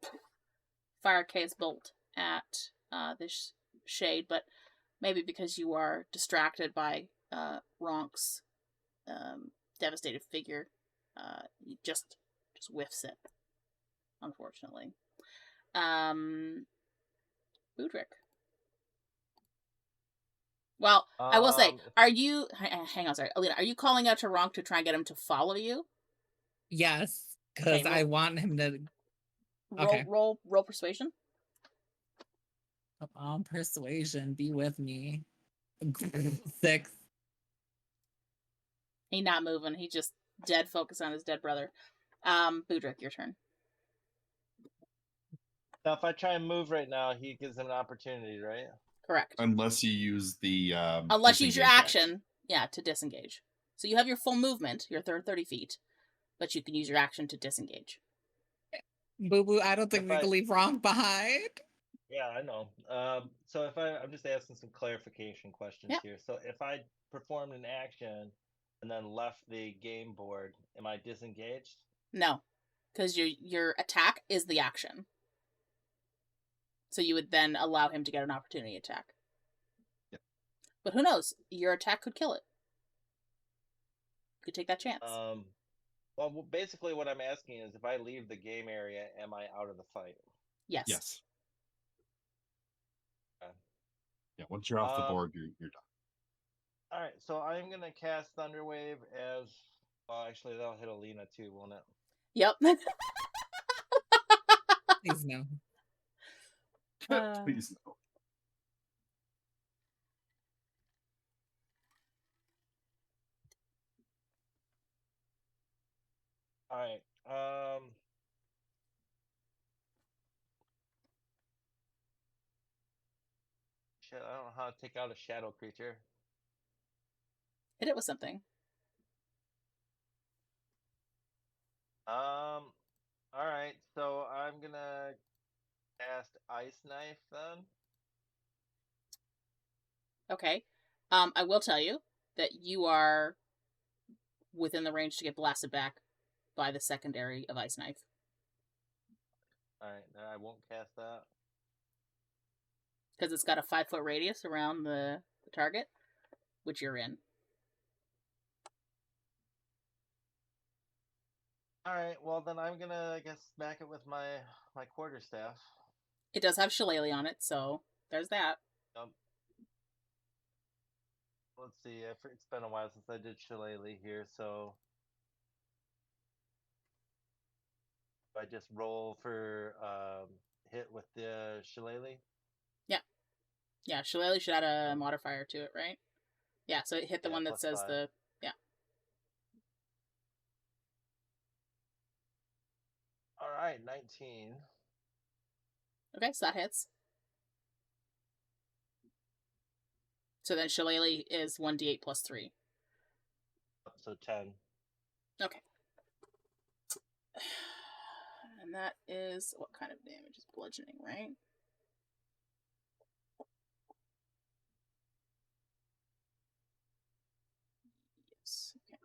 fire a chaos bolt at this shade, but maybe because you are distracted by Rahk's devastated figure, you just whiffs it. Unfortunately, Budrick. Well, I will say, are you? Hang on, sorry, Alina. Are you calling out to Rahk to try and get him to follow you? Yes, because Okay, I want him to. Okay. Roll persuasion. Come on, persuasion, be with me. 6. He not moving. He just dead focused on his dead brother. Budrick, your turn. Now, if I try and move right now, he gives him an opportunity, right? Correct. Unless you use the Unless you use your disengage action, yeah, to disengage. So you have your full movement, your 30 feet, but you can use your action to disengage. Boo Boo, I don't think If we I- can leave Rahk behind. Yeah, I know. So if I'm just asking some clarification questions Yep. here. So if I performed an action and then left the game board, am I disengaged? No, because your attack is the action. So you would then allow him to get an opportunity attack. Yep. But who knows? Your attack could kill it. You could take that chance. Well, basically what I'm asking is if I leave the game area, am I out of the fight? Yes. Yes. Okay. Yeah. Once you're off the board, you're done. All right, so I'm gonna cast Thunderwave as. Well, actually, that'll hit Alina too, won't it? Yep. Please no. Please no. All right. Shit, I don't know how to take out a shadow creature. Hit it with something. All right, so I'm gonna cast Ice Knife then. Okay. I will tell you that you are within the range to get blasted back by the secondary of Ice Knife. All right, I won't cast that. Because it's got a 5-foot radius around the target, which you're in. All right, well then I'm gonna, I guess, smack it with my quarterstaff. It does have Shillelagh on it, so there's that. Let's see. It's been a while since I did Shillelagh here, so I just roll for hit with the Shillelagh. Yeah, Shillelagh should add a modifier to it, right? Yeah, so it hit the one that says 5. the... All right, 19. Okay, so that hits. So then Shillelagh is 1d8 plus 3. So 10. Okay. And that is... What kind of damage is bludgeoning, right? Yes, okay.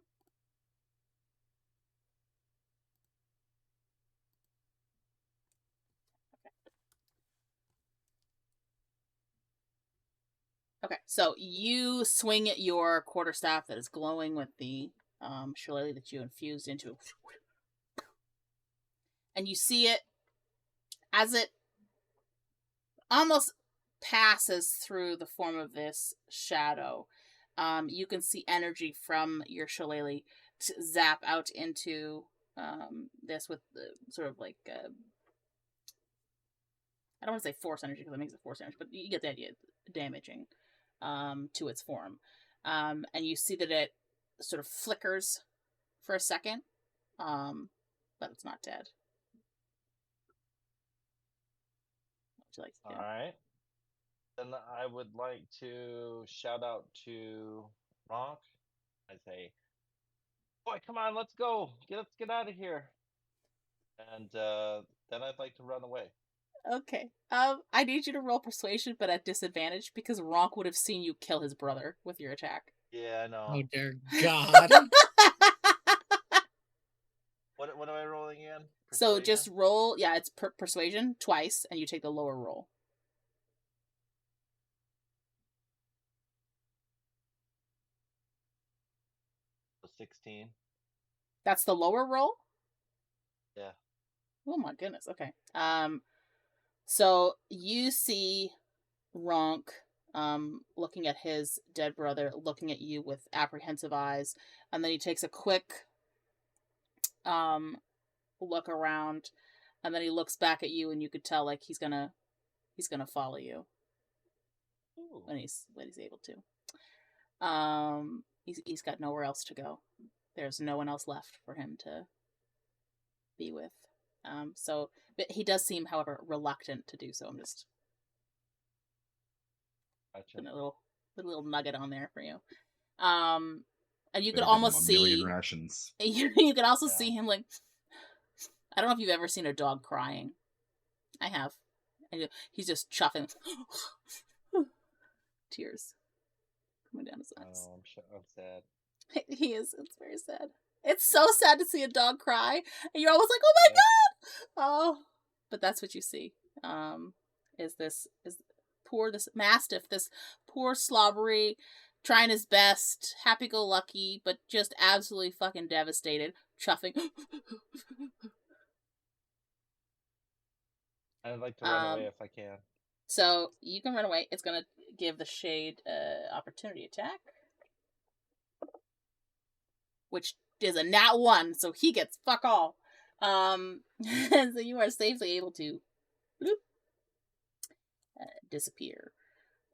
Okay, so you swing at your quarterstaff that is glowing with the shillelagh that you infused into. And you see it as it almost passes through the form of this shadow. You can see energy from your shillelagh zap out into this with the sort of like I don't want to say force energy because it makes it force damage, but you get the idea. Damaging to its form. And you see that it sort of flickers for a second, but it's not dead. What would you like to do? All right. Then I would like to shout out to Rahk. I say, "Boy, come on, let's go. Let's get out of here." And then I'd like to run away. Okay. I need you to roll persuasion, but at disadvantage because Ronk would have seen you kill his brother with your attack. Yeah, I know. Oh dear God. What am I rolling again? So Persuasion? just roll. Yeah, it's persuasion twice, and you take the lower roll. So 16. That's the lower roll. Yeah. Oh my goodness. Okay. So you see Ronk looking at his dead brother, looking at you with apprehensive eyes, and then he takes a quick look around, and then he looks back at you, and you could tell like he's gonna follow you Ooh. when he's able to. He's got nowhere else to go. There's no one else left for him to be with. So but he does seem, however, reluctant to do so. I'm just Gotcha. putting a little nugget on there for you. And you Better could give him almost a million see rations. you can also Yeah. see him like, I don't know if you've ever seen a dog crying. I have. And he's just chuffing. Tears coming down his eyes. Oh, I'm sad. He is. It's very sad. It's so sad to see a dog cry, and you're almost like, "Oh my god!" Oh, but that's what you see. Is this mastiff, this poor slobbery, trying his best, happy-go-lucky, but just absolutely fucking devastated, chuffing. I'd like to run away if I can. So you can run away. It's gonna give the shade opportunity attack, which is a nat 1, so he gets fuck all. So you are safely able to bloop, disappear.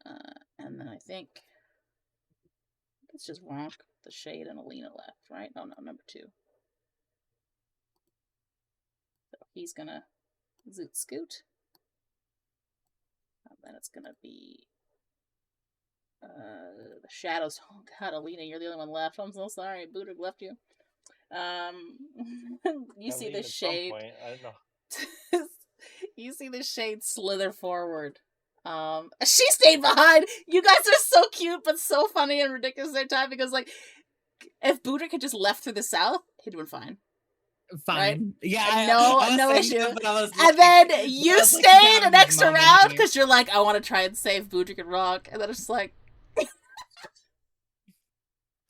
And then I think it's just Ronk, the shade, and Alina left, right? No, number 2. So he's gonna zoot scoot. And then it's gonna be the shadows. Oh god, Alina, you're the only one left. I'm so sorry. Budrick left you. You see the At some shade. point, I don't know. You see the shade slither forward. She stayed behind. You guys are so cute, but so funny and ridiculous at the same time. Because like, if Budrick had just left through the south, he'd been fine. Fine. Right? Yeah. No issue. And And then you was like, stayed yeah, an extra moment round here. because you're like, I want to try and save Budrick and Rahk, and then it's just like, I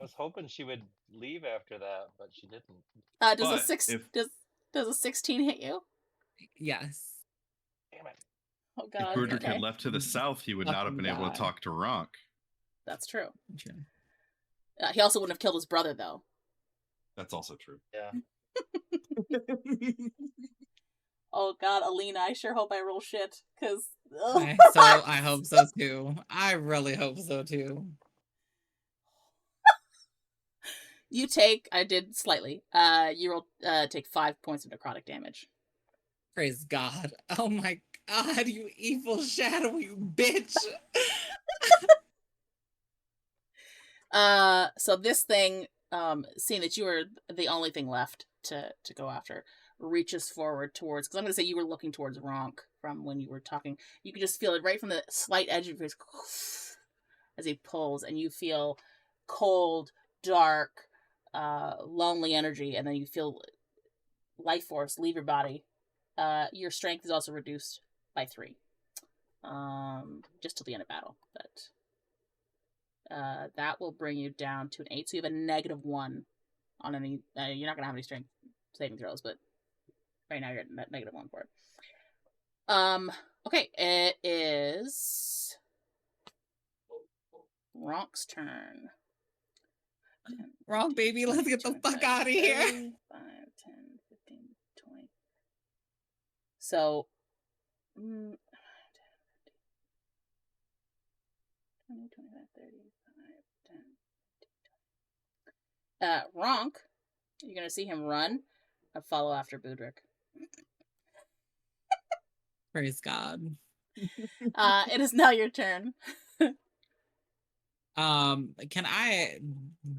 was hoping she would leave after that, but she didn't. does a 16 hit you? Yes. Damn it. Oh If god. Budrick Okay. had left to the south, he would not have been able God. to talk to Ronk. That's true. True. He also wouldn't have killed his brother though. That's also true. Yeah. Oh god, Alina, I sure hope I roll shit, because I hope so too. I really hope so too. you take, I did slightly, you roll, take 5 points of necrotic damage. Praise God. Oh my God, you evil shadow, you bitch. So this thing, seeing that you were the only thing left to go after, reaches forward towards, because I'm going to say you were looking towards Ronk from when you were talking. You can just feel it right from the slight edge of his as he pulls, and you feel cold, dark, lonely energy, and then you feel life force leave your body. Your strength is also reduced by 3, just till the end of battle, but that will bring you down to an 8, so you have a -1 on any. You're not gonna have any strength saving throws, but right now you're at -1 for it. Okay, it is Ronk's turn. 10, Wrong, 15, baby. Let's 20, get the 25, fuck out of here. 30, 5, 10, 15, 20. So, 20, 25, 35, 10, 15, 20. Ronk, you're gonna see him run and follow after Budrick. Praise God. It is now your turn. Can I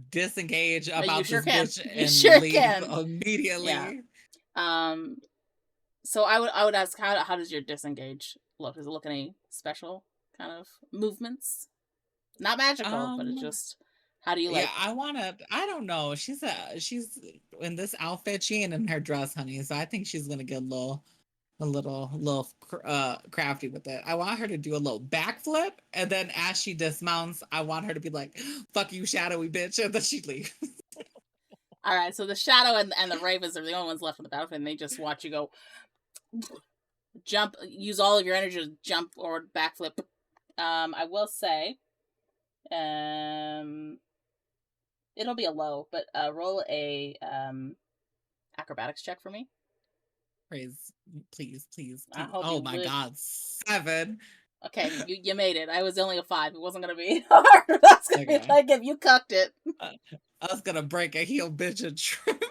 disengage you about sure this can. bitch You and sure leave can. immediately? Yeah. So I would ask, how does your disengage look? Does it look any special kind of movements? Not magical, but it's Um, just how do you yeah, like? I don't know. She's in this outfit. She ain't in her dress, honey. So I think she's gonna get a little crafty with it. I want her to do a little backflip, and then as she dismounts, I want her to be like, "Fuck you, shadowy bitch," and then she leaves. All right, so the shadow and the ravens are the only ones left on the battlefield, and they just watch you go jump, use all of your energy to jump or backflip. I will say, um, it'll be a low, but roll a acrobatics check for me. Please, please, please, I please. hope Oh you my would. God, 7. Okay, you made it. I was only a 5. It wasn't gonna be hard. That's gonna be Okay. like if you cucked it. I was gonna break a heel, bitch, and trip.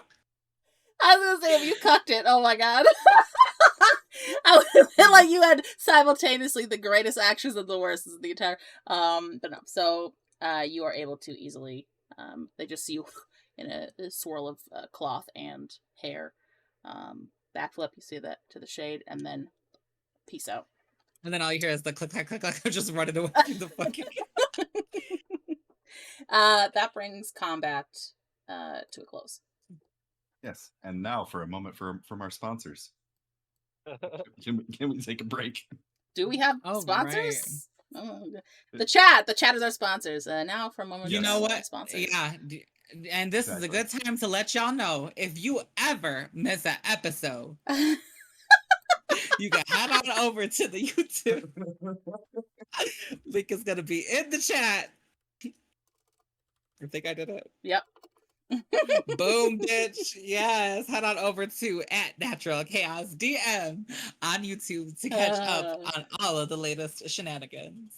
I was gonna say if you cucked it. Oh my god. I would feel like you had simultaneously the greatest actions and the worst of the entire. But no. So you are able to easily. They just see you in a swirl of cloth and hair. Backflip. You see that to the shade, and then peace out. And then all you hear is the click, click, click, click, just running away through the fucking. That brings combat to a close. Yes. And now for a moment from our sponsors. Can we take a break? Do we have Oh, sponsors? Oh, the chat is our sponsors. Now for a moment, You Yes. know from our what? sponsors. Yeah. And this is a good time to let y'all know if you ever miss an episode, you can head on over to the YouTube. Link is going to be in the chat. I think I did it. Yep. Boom, bitch. Yes. Head on over to @NaturalChaosDM on YouTube to catch up on all of the latest shenanigans.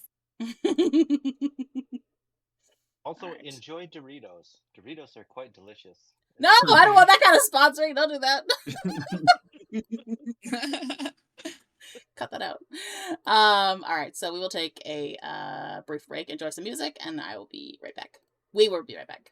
Also, Alright. enjoy Doritos. Doritos are quite delicious. No, I don't want that kind of sponsoring. Don't do that. Cut that out. All right, so we will take a brief break, enjoy some music, and I will be right back. We will be right back.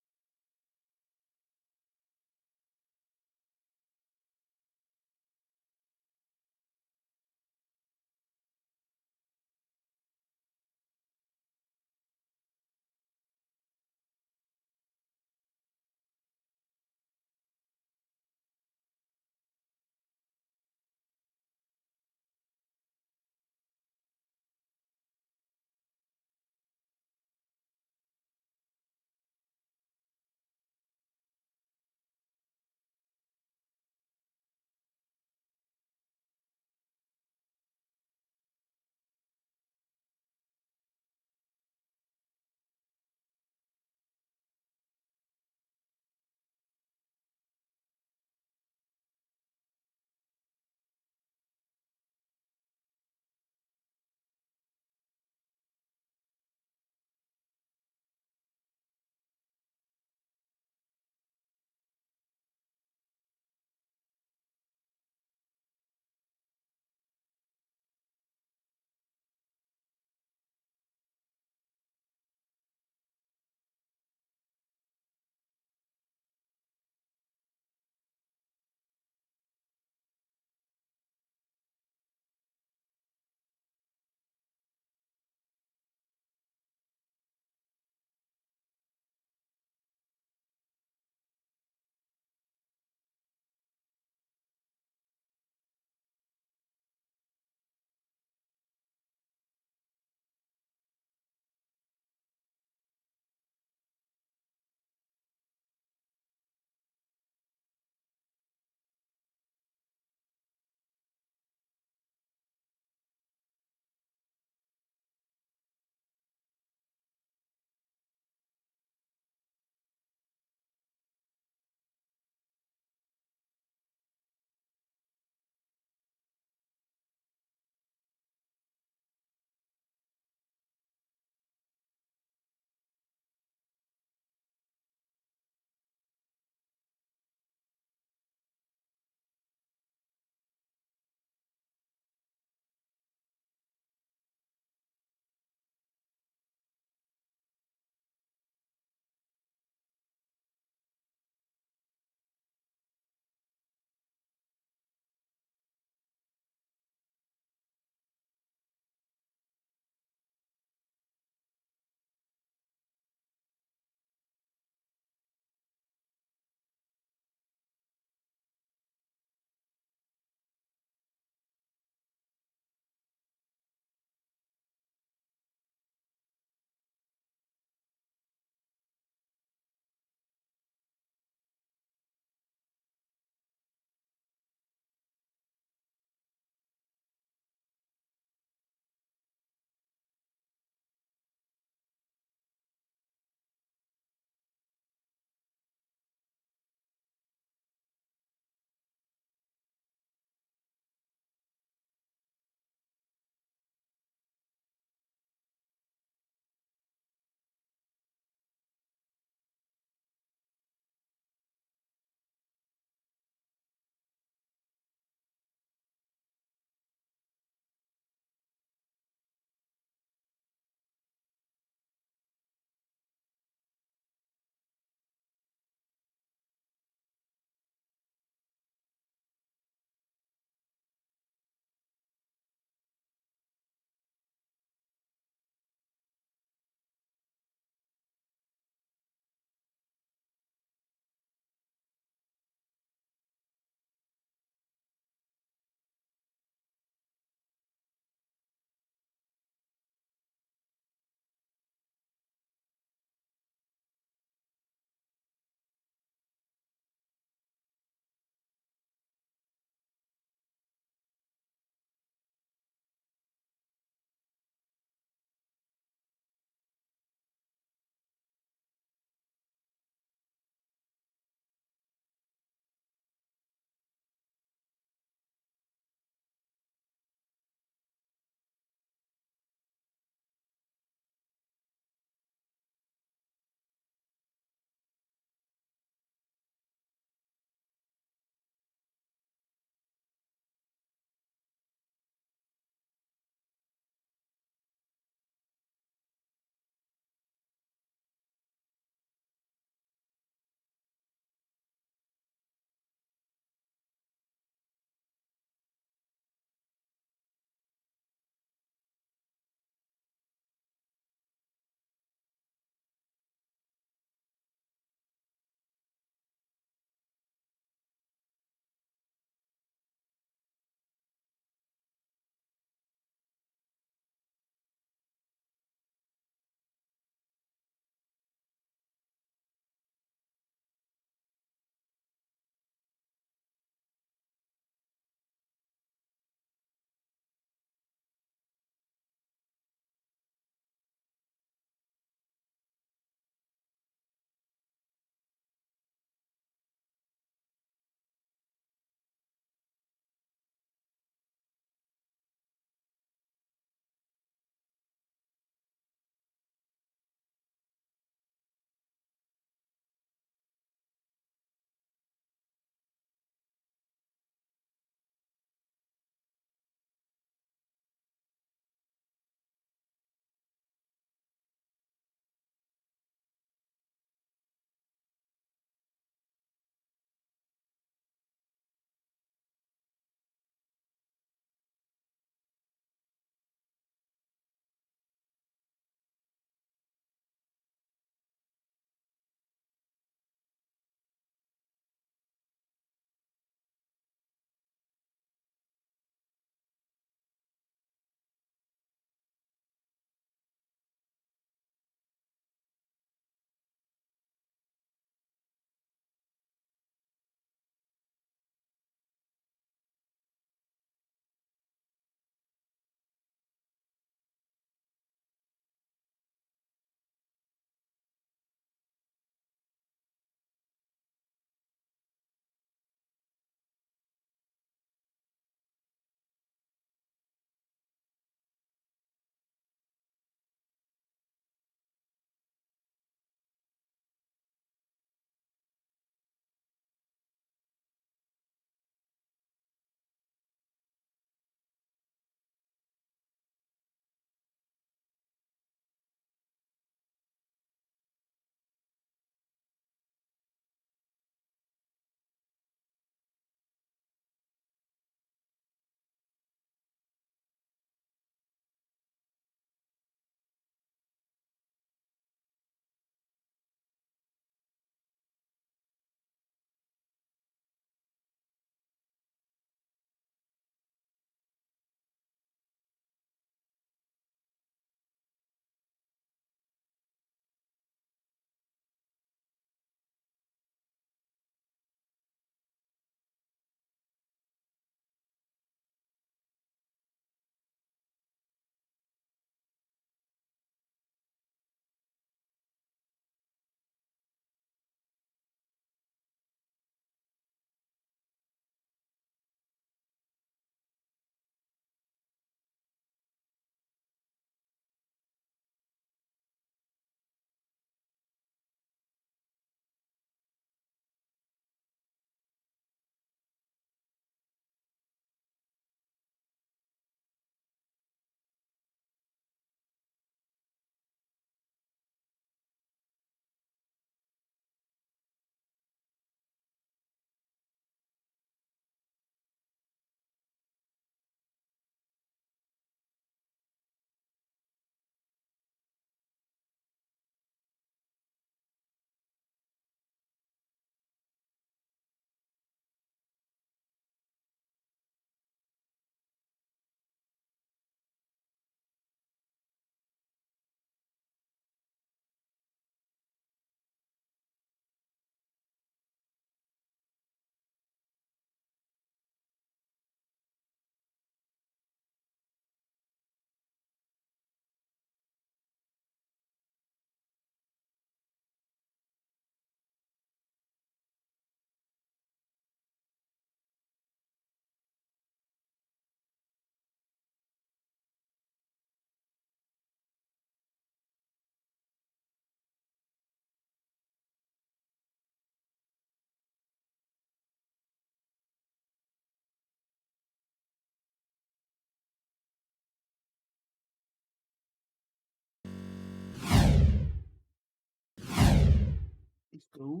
Go.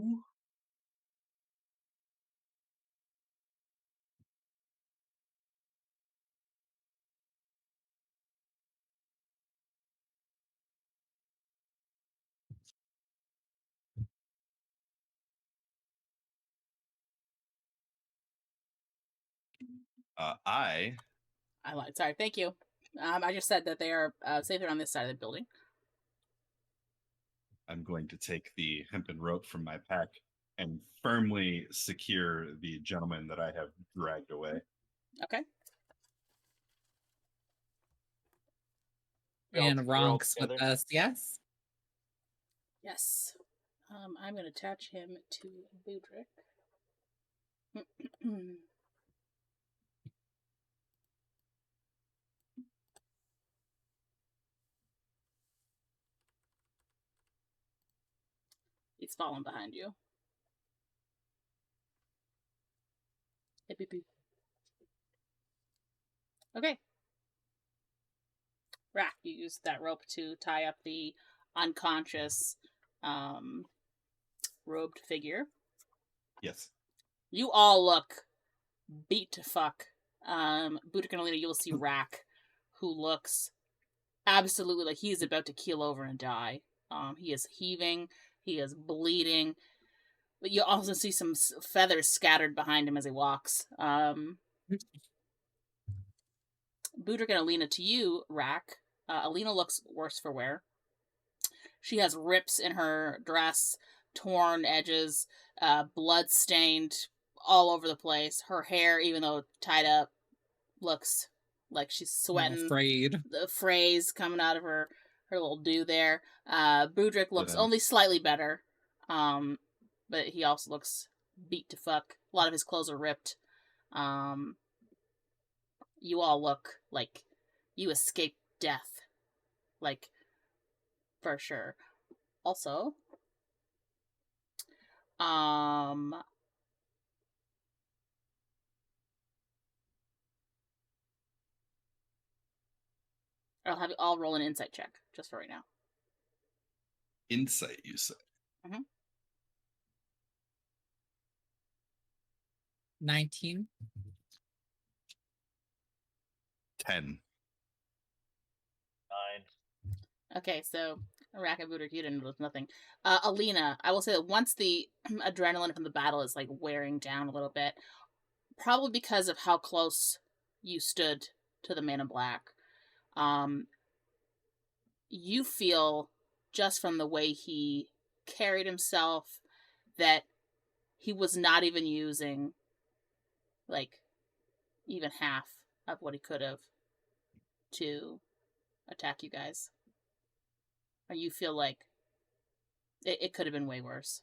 I I lied. Sorry. Thank you. I just said that they are safer on this side of the building. am going to take the hempen rope from my pack and firmly secure the gentleman that I have dragged away. Okay. And We're all Ronks with together. us, yes. Yes. I'm going to attach him to Budrick. He's falling behind you. Beep, beep, beep. Okay. Rahk, you used that rope to tie up the unconscious robed figure. Yes. You all look beat to fuck. Budrick and Alina, you'll see Rahk, who looks absolutely like he is about to keel over and die. He is heaving, he is bleeding, but you also see some feathers scattered behind him as he walks. Budrick and Alina, to you, Rahk, Alina looks worse for wear. She has rips in her dress, torn edges, blood stained all over the place. Her hair, even though tied up, looks like she's sweating. I'm afraid. The frays coming out of her little do there. Budrick looks only slightly better, but he also looks beat to fuck. A lot of his clothes are ripped. You all look like you escaped death, like for sure. Also, I'll roll an insight check just for right now. Insight, you say? 19. 10. 9. Okay, so Rahk and Budrick, you didn't notice nothing. Alina, I will say that once the adrenaline from the battle is like wearing down a little bit, probably because of how close you stood to the man in black, you feel just from the way he carried himself that he was not even using like even half of what he could have to attack you guys. Or you feel like it could have been way worse.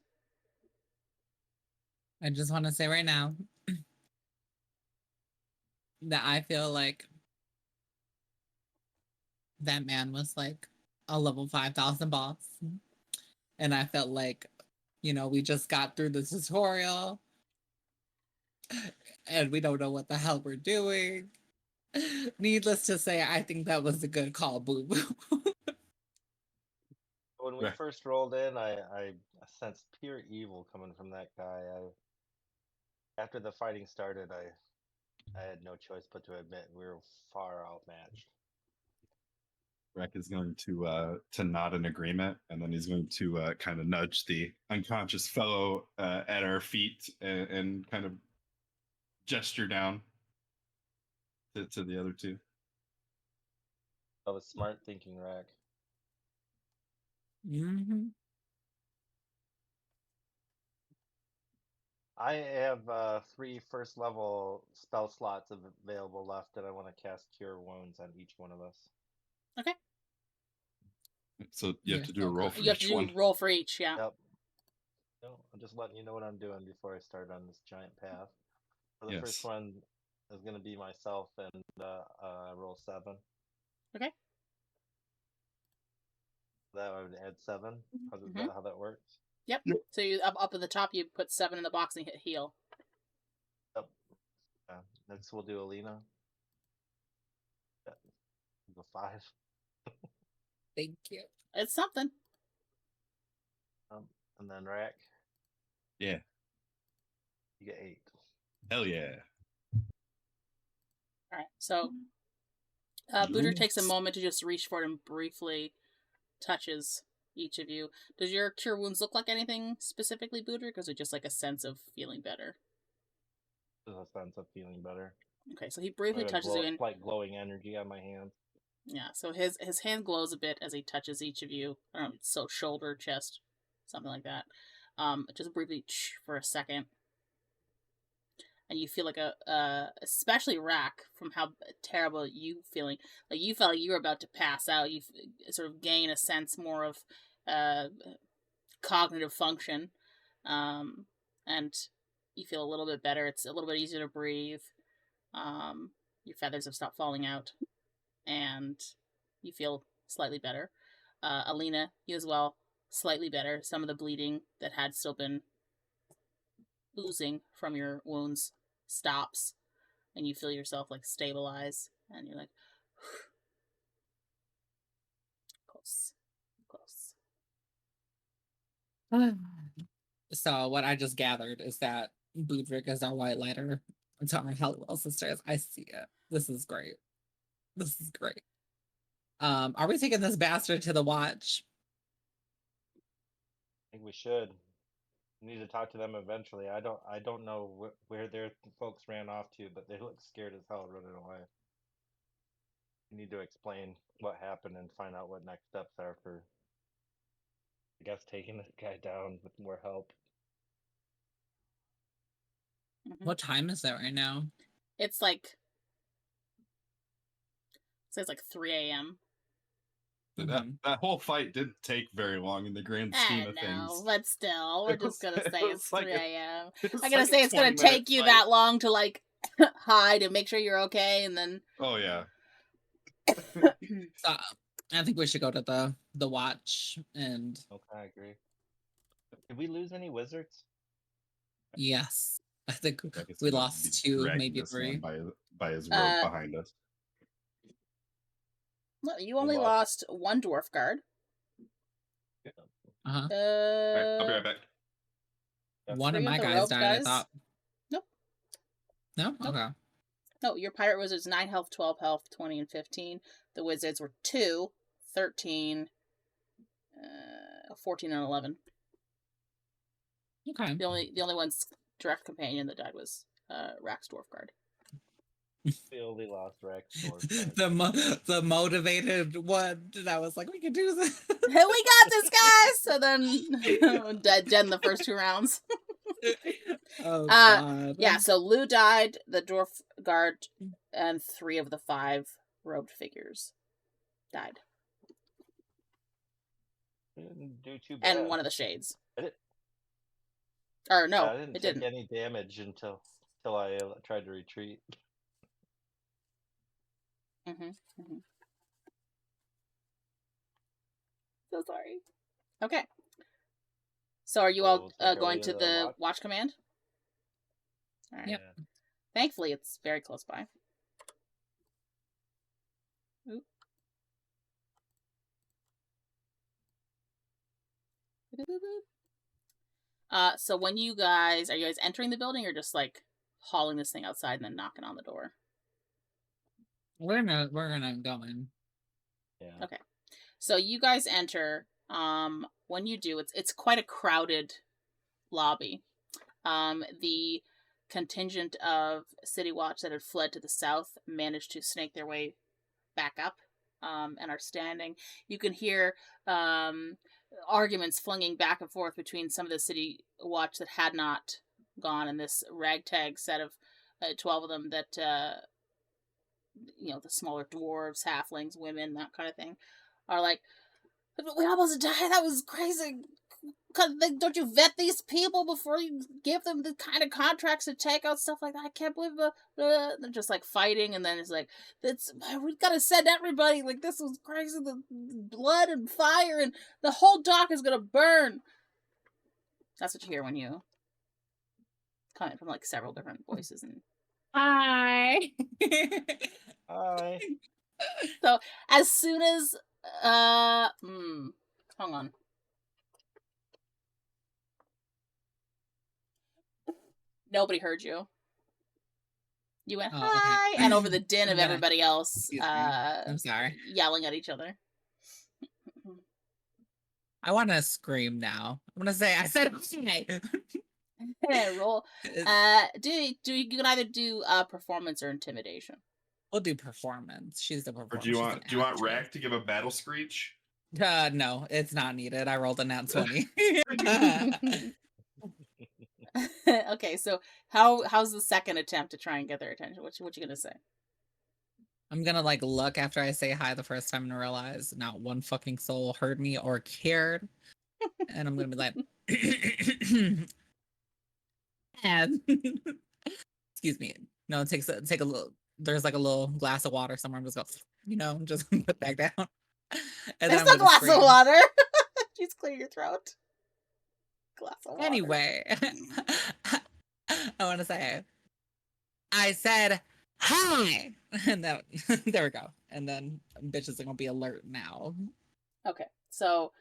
I just want to say right now that I feel like that man was like a level 5,000 boss. And I felt like, we just got through the tutorial and we don't know what the hell we're doing. Needless to say, I think that was a good call, Boo Boo. When we first rolled in, I sensed pure evil coming from that guy. After the fighting started, I had no choice but to admit we were far outmatched. Rahk is going to nod in agreement, and then he's going to kind of nudge the unconscious fellow at our feet and kind of gesture down to the other two. That was smart thinking, Rahk. Mm-hmm. I have 3 first level spell slots available left, and I want to cast Cure Wounds on each one of us. Okay. So you have to do a roll for You have to each do one. roll for each, yeah. Yep. No, I'm just letting you know what I'm doing before I start on this giant path. So the first one is going to be myself, and roll 7. Okay. That I would add 7. Is that how that works? Yep. So you up at the top, you put 7 in the box and hit heal. Yep. Next we'll do Alina. Go 5. Thank you. It's something. And then Rahk. Yeah. You get 8. Hell yeah. All right. So Budrick takes a moment to just reach for it and briefly touches each of you. Does your cure wounds look like anything specifically, Budrick, or is it just like a sense of feeling better? There's a sense of feeling better. Okay, so he briefly I got touches you and like glowing energy on my hands. yeah, so his hand glows a bit as he touches each of you. I don't know, so shoulder, chest, something like that. Just briefly for a second. And you feel like especially Rahk, from how terrible you feeling, like you felt like you were about to pass out. You sort of gain a sense more of cognitive function, and you feel a little bit better. It's a little bit easier to breathe. Your feathers have stopped falling out, and you feel slightly better. Alina, you as well, slightly better. Some of the bleeding that had still been oozing from your wounds stops, and you feel yourself like stabilize, and you're like close. So what I just gathered is that Budrick is our white lighter to our Hellwell sisters. I see it. This is great. Are we taking this bastard to the watch? I think we should. We need to talk to them eventually. I don't know where their folks ran off to, but they look scared as hell running away. We need to explain what happened and find out what next steps are for, I guess, taking this guy down with more help. What time is that right now? It's like 3 a.m. That whole fight didn't take very long in the grand scheme of things. But still, we're just gonna say it's 3 like a.m. I'm I'm gonna say it's gonna take you that long to like hide and make sure you're okay, and then. Oh yeah. So, I think we should go to the watch and. Okay, I agree. Did we lose any wizards? Yes, I think It's we gonna lost be 2, dragging maybe this 3. man by his robe behind us. No, you only lost 1 dwarf guard. Uh-huh. Right, I'll be right back. One of 3 my the guys rogue died, guys. I thought. Nope. No? Okay. No, your pirate wizard's 9 health, 12 health, 20, and 15. The wizards were 2, 13, 14, and 11. Okay. The only one's direct companion that died was Rahk's dwarf guard. We only lost Rex. The motivated one that was like, we can do this. We got this, guys! So then, dead in the first 2 rounds. Oh, God. Yeah, so Lou died, the dwarf guard, and 3 of the 5 robed figures died. Didn't do too bad. And 1 of the shades. I Or no, didn't it take didn't. any damage until I tried to retreat. So sorry. Okay. So are you all going to the watch command? All right. Yep. Thankfully, it's very close by. Oop. So when are you guys entering the building or just like hauling this thing outside and then knocking on the door? We're gonna go in. Yeah. Okay. So you guys enter. When you do, it's quite a crowded lobby. The contingent of City Watch that had fled to the south managed to snake their way back up, and are standing. You can hear arguments flinging back and forth between some of the City Watch that had not gone, and this ragtag set of 12 of them that the smaller dwarves, halflings, women, that kind of thing, are like, we almost died. That was crazy. Don't you vet these people before you give them the kind of contracts to take out stuff like that? I can't believe they're just like fighting, and then it's like, we gotta send everybody. Like, this was crazy. The blood and fire, and the whole dock is gonna burn. That's what you hear when you coming from like several different voices. And Hi. Hi. so as soon as hold on. Nobody heard you. You went, Oh, hi, okay. and over the din I'm of gonna- everybody else Excuse me. I'm sorry. yelling at each other. I want to scream now. I'm gonna say I said Roll. Do you can either do performance or intimidation. We'll do performance. She's the Or performer. do you She's want an actress. Rahk to give a battle screech? No, it's not needed. I rolled a nat 20. Okay, so how's the second attempt to try and get their attention? What you gonna say? I'm gonna like look after I say hi the first time and realize not one fucking soul heard me or cared. And I'm gonna be like, and excuse me. No, take a little. There's like a little glass of water somewhere. I'm just going, just put back down. And There's then no I'm gonna glass scream. of water. Just clear your throat. Glass of water. Anyway, I want to say, I said hi, and then there we go. And then bitches are gonna be alert now. Okay, so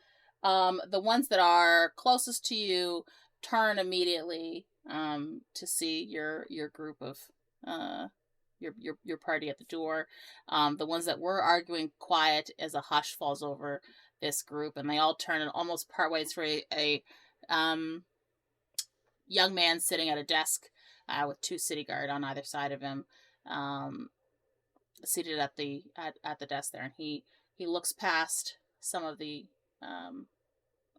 the ones that are closest to you turn immediately to see your group of your party at the door. The ones that were arguing quiet as a hush falls over this group, and they all turn and almost part ways for a young man sitting at a desk with two city guard on either side of him, seated at the desk there, and he looks past some of the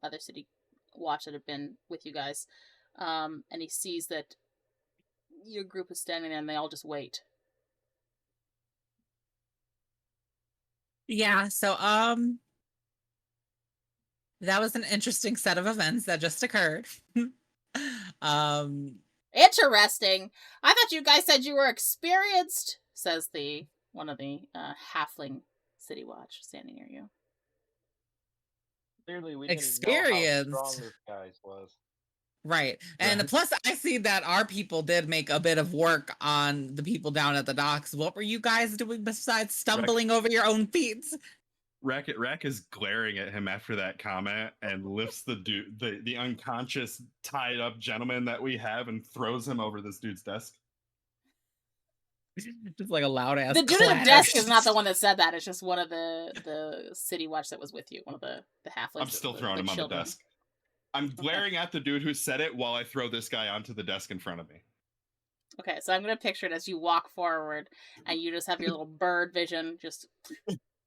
other city watch that have been with you guys, and he sees that your group is standing there, and they all just wait. Yeah, so that was an interesting set of events that just occurred. Interesting. I thought you guys said you were experienced, says one of the halfling city watch standing near you. Clearly, we didn't know how Experienced. strong this guy was. Right. And Right. plus I see that our people did make a bit of work on the people down at the docks. What were you guys doing besides stumbling over your own feet? Rahk is glaring at him after that comment and lifts the unconscious tied up gentleman that we have and throws him over this dude's desk. Just like a loud ass The dude at the clatter. desk is not the one that said that. It's just one of the city watch that was with you. One of the halflings. I'm still throwing him on the desk. I'm glaring at the dude who said it while I throw this guy onto the desk in front of me. Okay, so I'm gonna picture it as you walk forward and you just have your little bird vision, just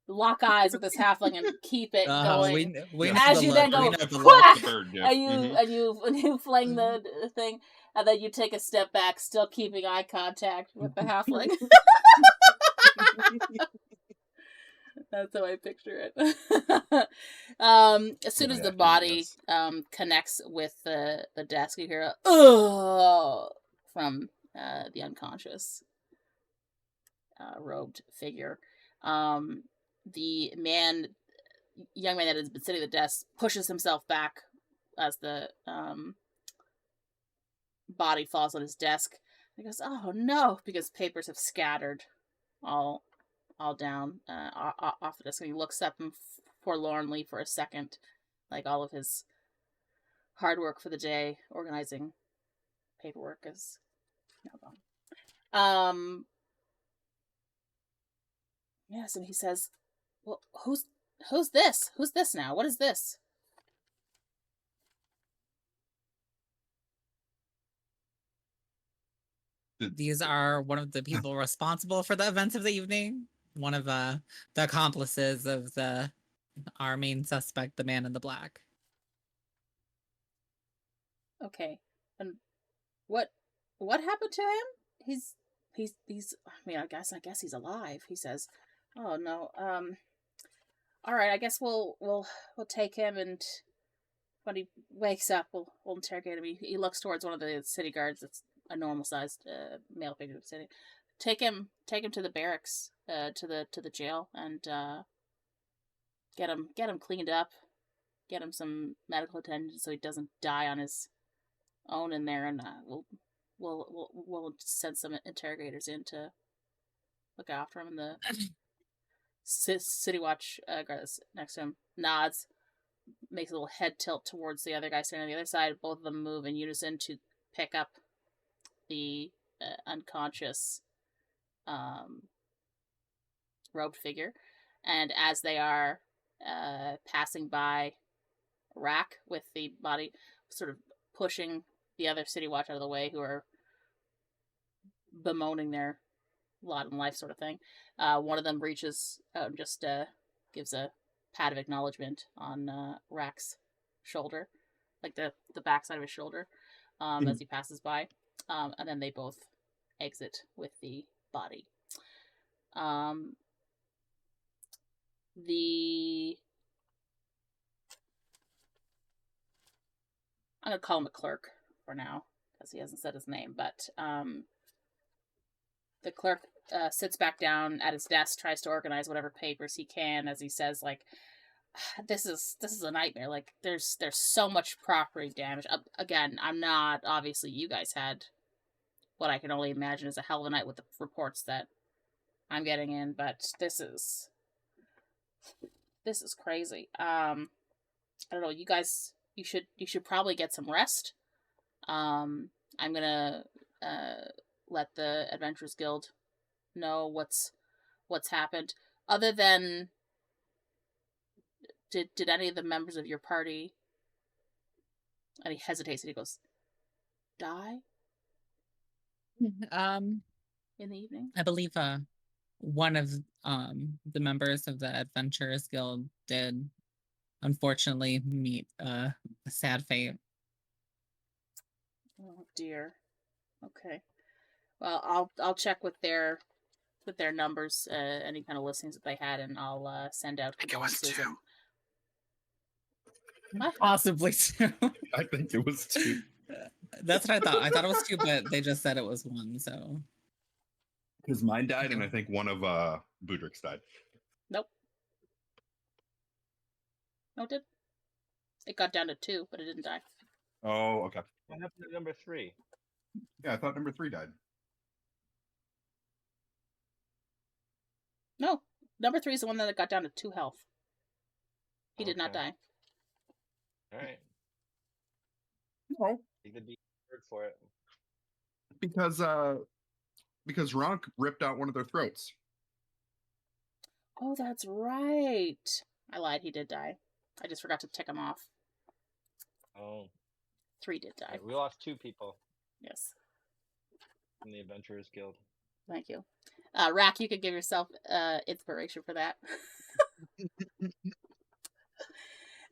lock eyes with this halfling and keep it going. We As need you to then look. We go, need to "Quack!" look. The bird, yeah. and you fling the thing, and then you take a step back, still keeping eye contact with the halfling. That's how I picture it. As soon as the body connects with the desk, you hear a "Ugh" from the unconscious robed figure. The young man that has been sitting at the desk pushes himself back as the body falls on his desk. He goes, "Oh no!" because papers have scattered all down off the desk. And he looks up and forlornly for a second, like all of his hard work for the day organizing paperwork is now gone. Yes, and he says, "Well, who's this? Who's this now? What is this?" These are one of the people responsible for the events of the evening. One of the accomplices of our main suspect, the man in the black. Okay, and what happened to him? He's. I mean, I guess he's alive. He says, "Oh no. All right. I guess we'll take him, and when he wakes up, we'll interrogate him." He looks towards one of the city guards. That's a normal sized male figure sitting. Take him to the barracks, to the jail, and get him cleaned up, get him some medical attention so he doesn't die on his own in there, and we'll send some interrogators in to look after him. And the city watch guy that's next to him nods, makes a little head tilt towards the other guy standing on the other side. Both of them move in unison to pick up the unconscious robed figure, and as they are passing by Rahk with the body, sort of pushing the other city watch out of the way, who are bemoaning their lot in life, sort of thing. One of them reaches out and just gives a pat of acknowledgement on Rahk's shoulder, like the backside of his shoulder, as he passes by, and then they both exit with the body. I'm gonna call him a clerk for now because he hasn't said his name, but the clerk sits back down at his desk, tries to organize whatever papers he can, as he says, like, this is a nightmare. Like, there's so much property damage. Again, I'm not, obviously you guys had what I can only imagine is a hell of a night with the reports that I'm getting in, but this is crazy. I don't know, you guys, you should probably get some rest. I'm gonna let the Adventurers Guild know what's happened. Other than, did any of the members of your party, and he hesitates and he goes, die in the evening? I believe one of the members of the Adventurers Guild did unfortunately meet a sad fate. Oh dear. Okay. Well, I'll check with their numbers, any kind of listings that they had, and I'll send out condolences. Possibly two. I think it was 2. That's what I thought. I thought it was 2, but they just said it was 1. So Because mine died, and I think one of Budrick's died. Nope. No, it did. It got down to 2, but it didn't die. Oh, okay. What happened to number 3? Yeah, I thought number 3 died. No, number 3 is the one that got down to 2 health. He did not die. All right. No, You could be word for it. because Rahk ripped out one of their throats. Oh, that's right. I lied. He did die. I just forgot to tick him off. Oh. 3 did die. We lost 2 people Yes. in the Adventurers Guild. Thank you. Rahk, you could give yourself inspiration for that.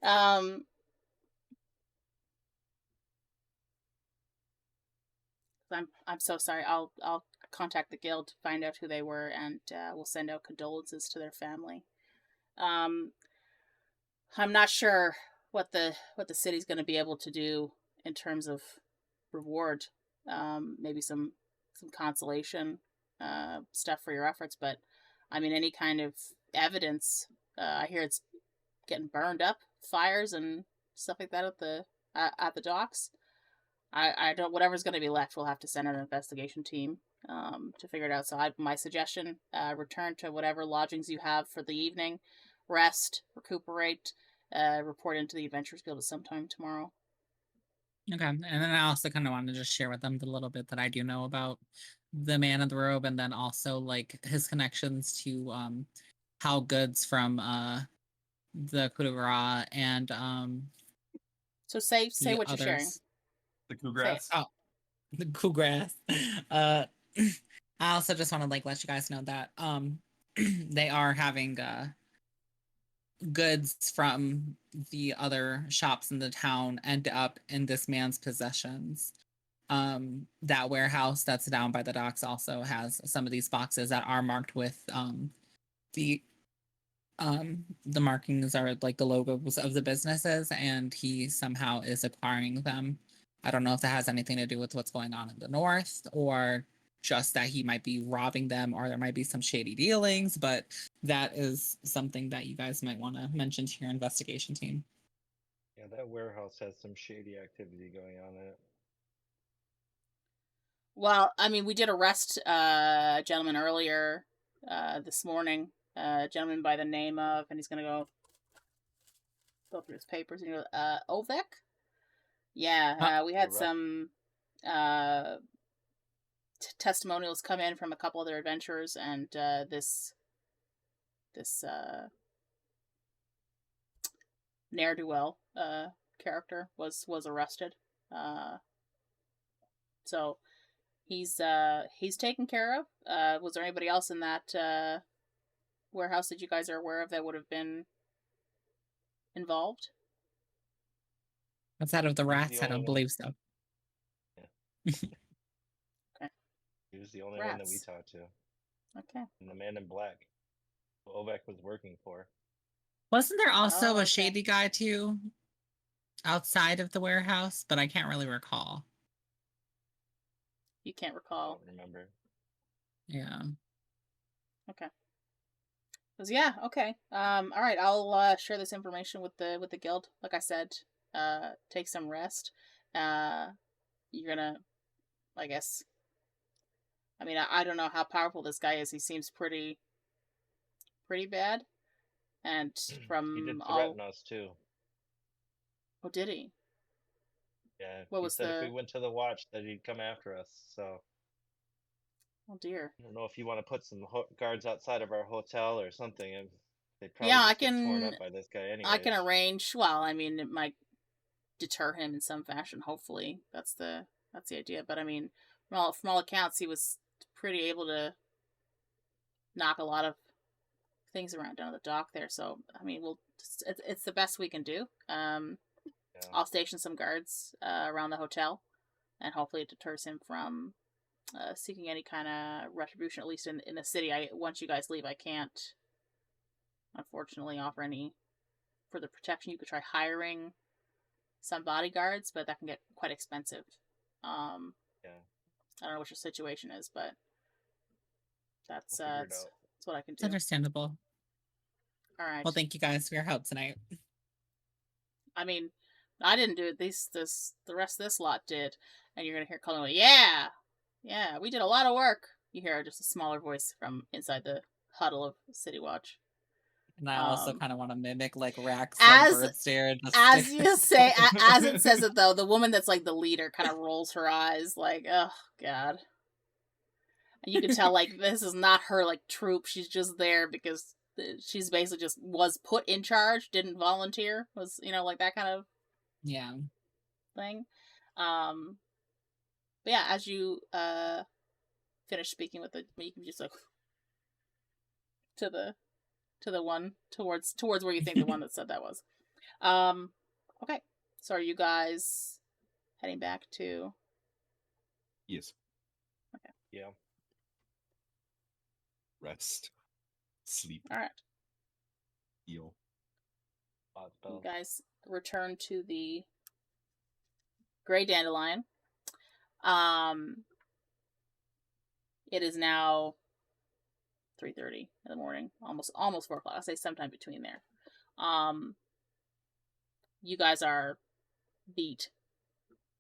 I'm so sorry. I'll contact the guild to find out who they were, and we'll send out condolences to their family. I'm not sure what the city's going to be able to do in terms of reward. Maybe some consolation stuff for your efforts, but I mean, any kind of evidence. I hear it's getting burned up, fires and stuff like that at the docks. I don't. Whatever's going to be left, we'll have to send out an investigation team to figure it out. So my suggestion: return to whatever lodgings you have for the evening, rest, recuperate, report into the Adventurers Guild at some time tomorrow. okay, and then I also kind of want to just share with them the little bit that I do know about the man in the robe, and then also like his connections to how goods from the coup de grace and So say the what you're sharing. The Kugrass. Oh, the coup grass. I also just want to like let you guys know that they are having goods from the other shops in the town end up in this man's possessions. That warehouse that's down by the docks also has some of these boxes that are marked with the markings are like the logos of the businesses, and he somehow is acquiring them. I don't know if that has anything to do with what's going on in the north, or just that he might be robbing them, or there might be some shady dealings, but that is something that you guys might want to mention to your investigation team. Yeah, that warehouse has some shady activity going on in it. Well, I mean, we did arrest a gentleman earlier this morning. A gentleman by the name of, and he's gonna go through his papers. And he goes, Ovek. Yeah, we had Correct. some testimonials come in from a couple other adventurers, and this ne'er-do-well character was arrested. So he's taken care of. Was there anybody else in that warehouse that you guys are aware of that would have been involved? Outside of the rats, I only don't one. believe so. He was the only one that we Rats. talked to. Okay. And the man in black, who Ovek was working for. Wasn't there also Oh, a okay. shady guy too outside of the warehouse? But I can't really recall. You can't I recall. don't remember. Yeah. Okay. Okay. All right. I'll share this information with the guild. Like I said, take some rest. You're gonna, I guess. I mean, I don't know how powerful this guy is. He seems pretty bad. And from He did all, threaten us too. oh, did he? Yeah. What he was said if the? we went to the watch that he'd come after us. So Oh dear. I don't know if you want to put some guards outside of our hotel or something. They'd probably Yeah, just get torn up by this guy anyway. I can arrange. Well, I mean, it might deter him in some fashion. Hopefully, that's the idea. But I mean, from all accounts, he was pretty able to knock a lot of things around down at the dock there. So I mean, it's the best we can do. I'll station some guards around the hotel, and hopefully it deters him from seeking any kind of retribution. At least in the city. Once you guys leave, I can't unfortunately offer any further protection. You could try hiring some bodyguards, but that can get quite expensive. I don't know what your situation is, but that's what I can It's do. understandable. All right. Well, thank you guys for your help tonight. I mean, I didn't do it. The rest of this lot did, and you're gonna hear Colin go, "Yeah, we did a lot of work." You hear just a smaller voice from inside the huddle of City Watch. And I also kind of want to mimic like Rahk's as- like, bird stare. As you say, as it says it though, the woman that's like the leader kind of rolls her eyes, like, "Oh God." And you can tell like this is not her like troop. She's just there because she's basically just was put in charge, didn't volunteer, was like that kind of thing. But yeah, as you finish speaking with you can just look to the one towards where you think the one that said that was. Okay. So are you guys heading back to? Yes. Okay. Yeah. Rest. Sleep. All right. Heal. You guys return to the Grey Dandelion. It is now 3:30 in the morning, almost 4 o'clock. I'll say sometime between there. You guys are beat.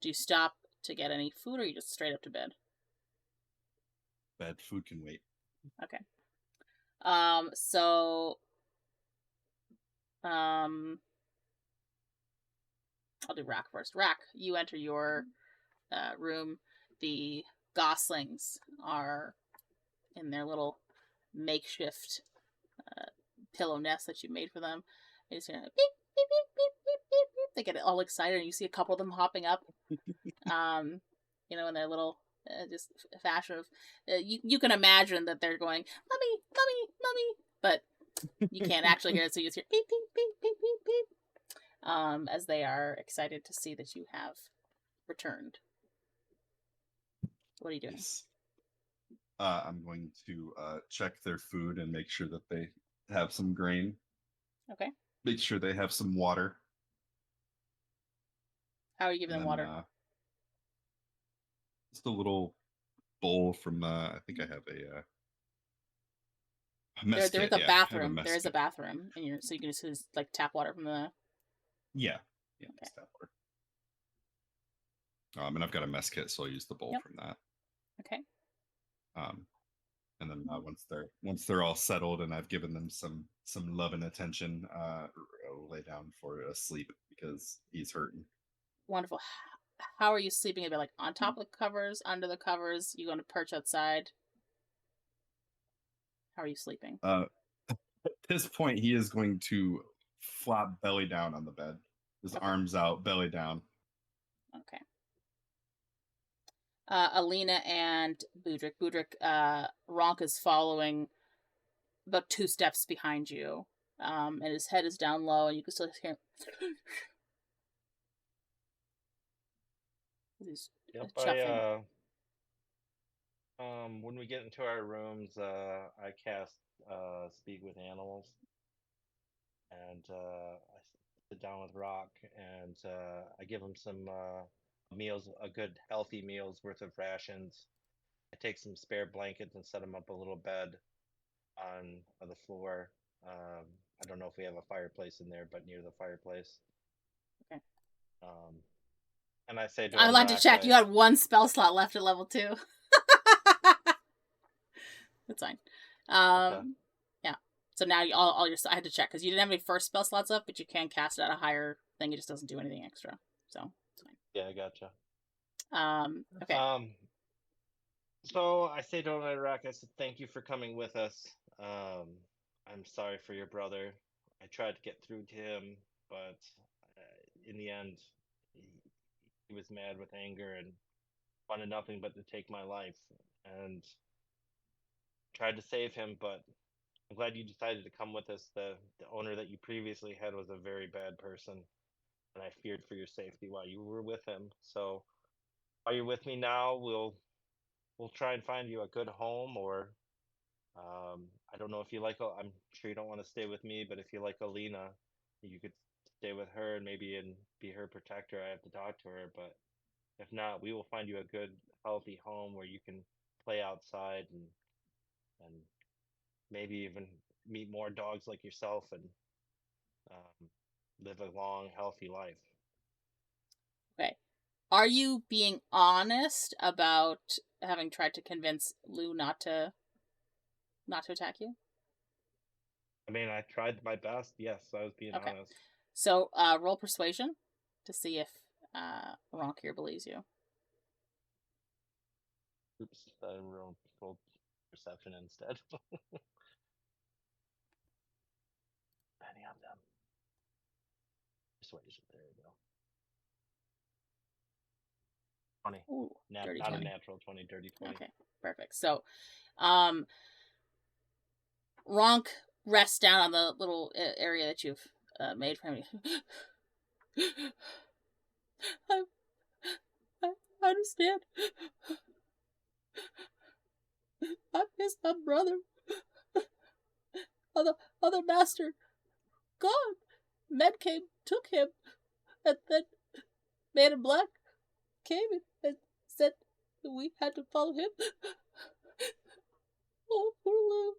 Do you stop to get any food, or you just straight up to bed? Bed. Food can wait. Okay. So I'll do Rahk first. Rahk, you enter your room. The goslings are in their little makeshift pillow nest that you made for them. They just beep, beep, beep, beep, beep, beep, beep. They get all excited, and you see a couple of them hopping up. In their little just fashion of you can imagine that they're going, "Mummy, mummy, mummy," but you can't actually hear it, so you just hear beep, beep, beep, beep, beep, beep. As they are excited to see that you have returned. What are you doing? Yes. I'm going to check their food and make sure that they have some grain. Okay. Make sure they have some water. How are you giving them water? Just a little bowl from I think I have a mess There is kit. a Yeah, bathroom. I have a There mess is a kit. bathroom, and so you can just like tap water from the. Yeah. Okay. Just tap water. And I've got a mess kit, so I'll use the bowl from that. Okay. And then once they're all settled and I've given them some love and attention, I'll lay down for a sleep because he's hurting. Wonderful. how are you sleeping? Like on top of the covers, under the covers? You going to perch outside? How are you sleeping? At this point, he is going to flop belly down on the bed, his arms out, belly down. Okay. Alina and Budrick. Budrick, Rahk is following about 2 steps behind you, and his head is down low, and you can still hear. He's chuffing. When we get into our rooms, I cast Speak with Animals, and I sit down with Rahk, and I give him some meals, a good healthy meal's worth of rations. I take some spare blankets and set him up a little bed on the floor. I don't know if we have a fireplace in there, but near the fireplace. Okay. And I say to I'd him, like to check. You had 1 spell slot left at level 2. That's fine. Okay. Yeah. So now all your I had to check because you didn't have any first spell slots up, but you can cast it at a higher thing. It just doesn't do anything extra. So it's fine. Yeah, I gotcha. Okay. So I say to Rahk, I said, thank you for coming with us. I'm sorry for your brother. I tried to get through to him, but in the end, he was mad with anger and wanted nothing but to take my life. And tried to save him, but I'm glad you decided to come with us. The owner that you previously had was a very bad person, and I feared for your safety while you were with him. So while you're with me now, we'll try and find you a good home, or I don't know if you like. I'm sure you don't want to stay with me, but if you like Alina, you could stay with her and maybe be her protector. I have to talk to her, but if not, we will find you a good, healthy home where you can play outside and maybe even meet more dogs like yourself and live a long, healthy life. Okay. Are you being honest about having tried to convince Lou not to attack you? I mean, I tried my best. Yes, I was being honest. So roll persuasion to see if Rahk here believes you. Oops, I rolled perception instead. Any of them. Persuasion, there we go. 20. Ooh, dirty Not 20. a natural 20, dirty 20. Okay, perfect. So, Rahk rests down on the little area that you've made for him. I understand. I missed my brother. Other master gone. Men came, took him, and then Man in Black came and said that we had to follow him. Oh, poor Lou.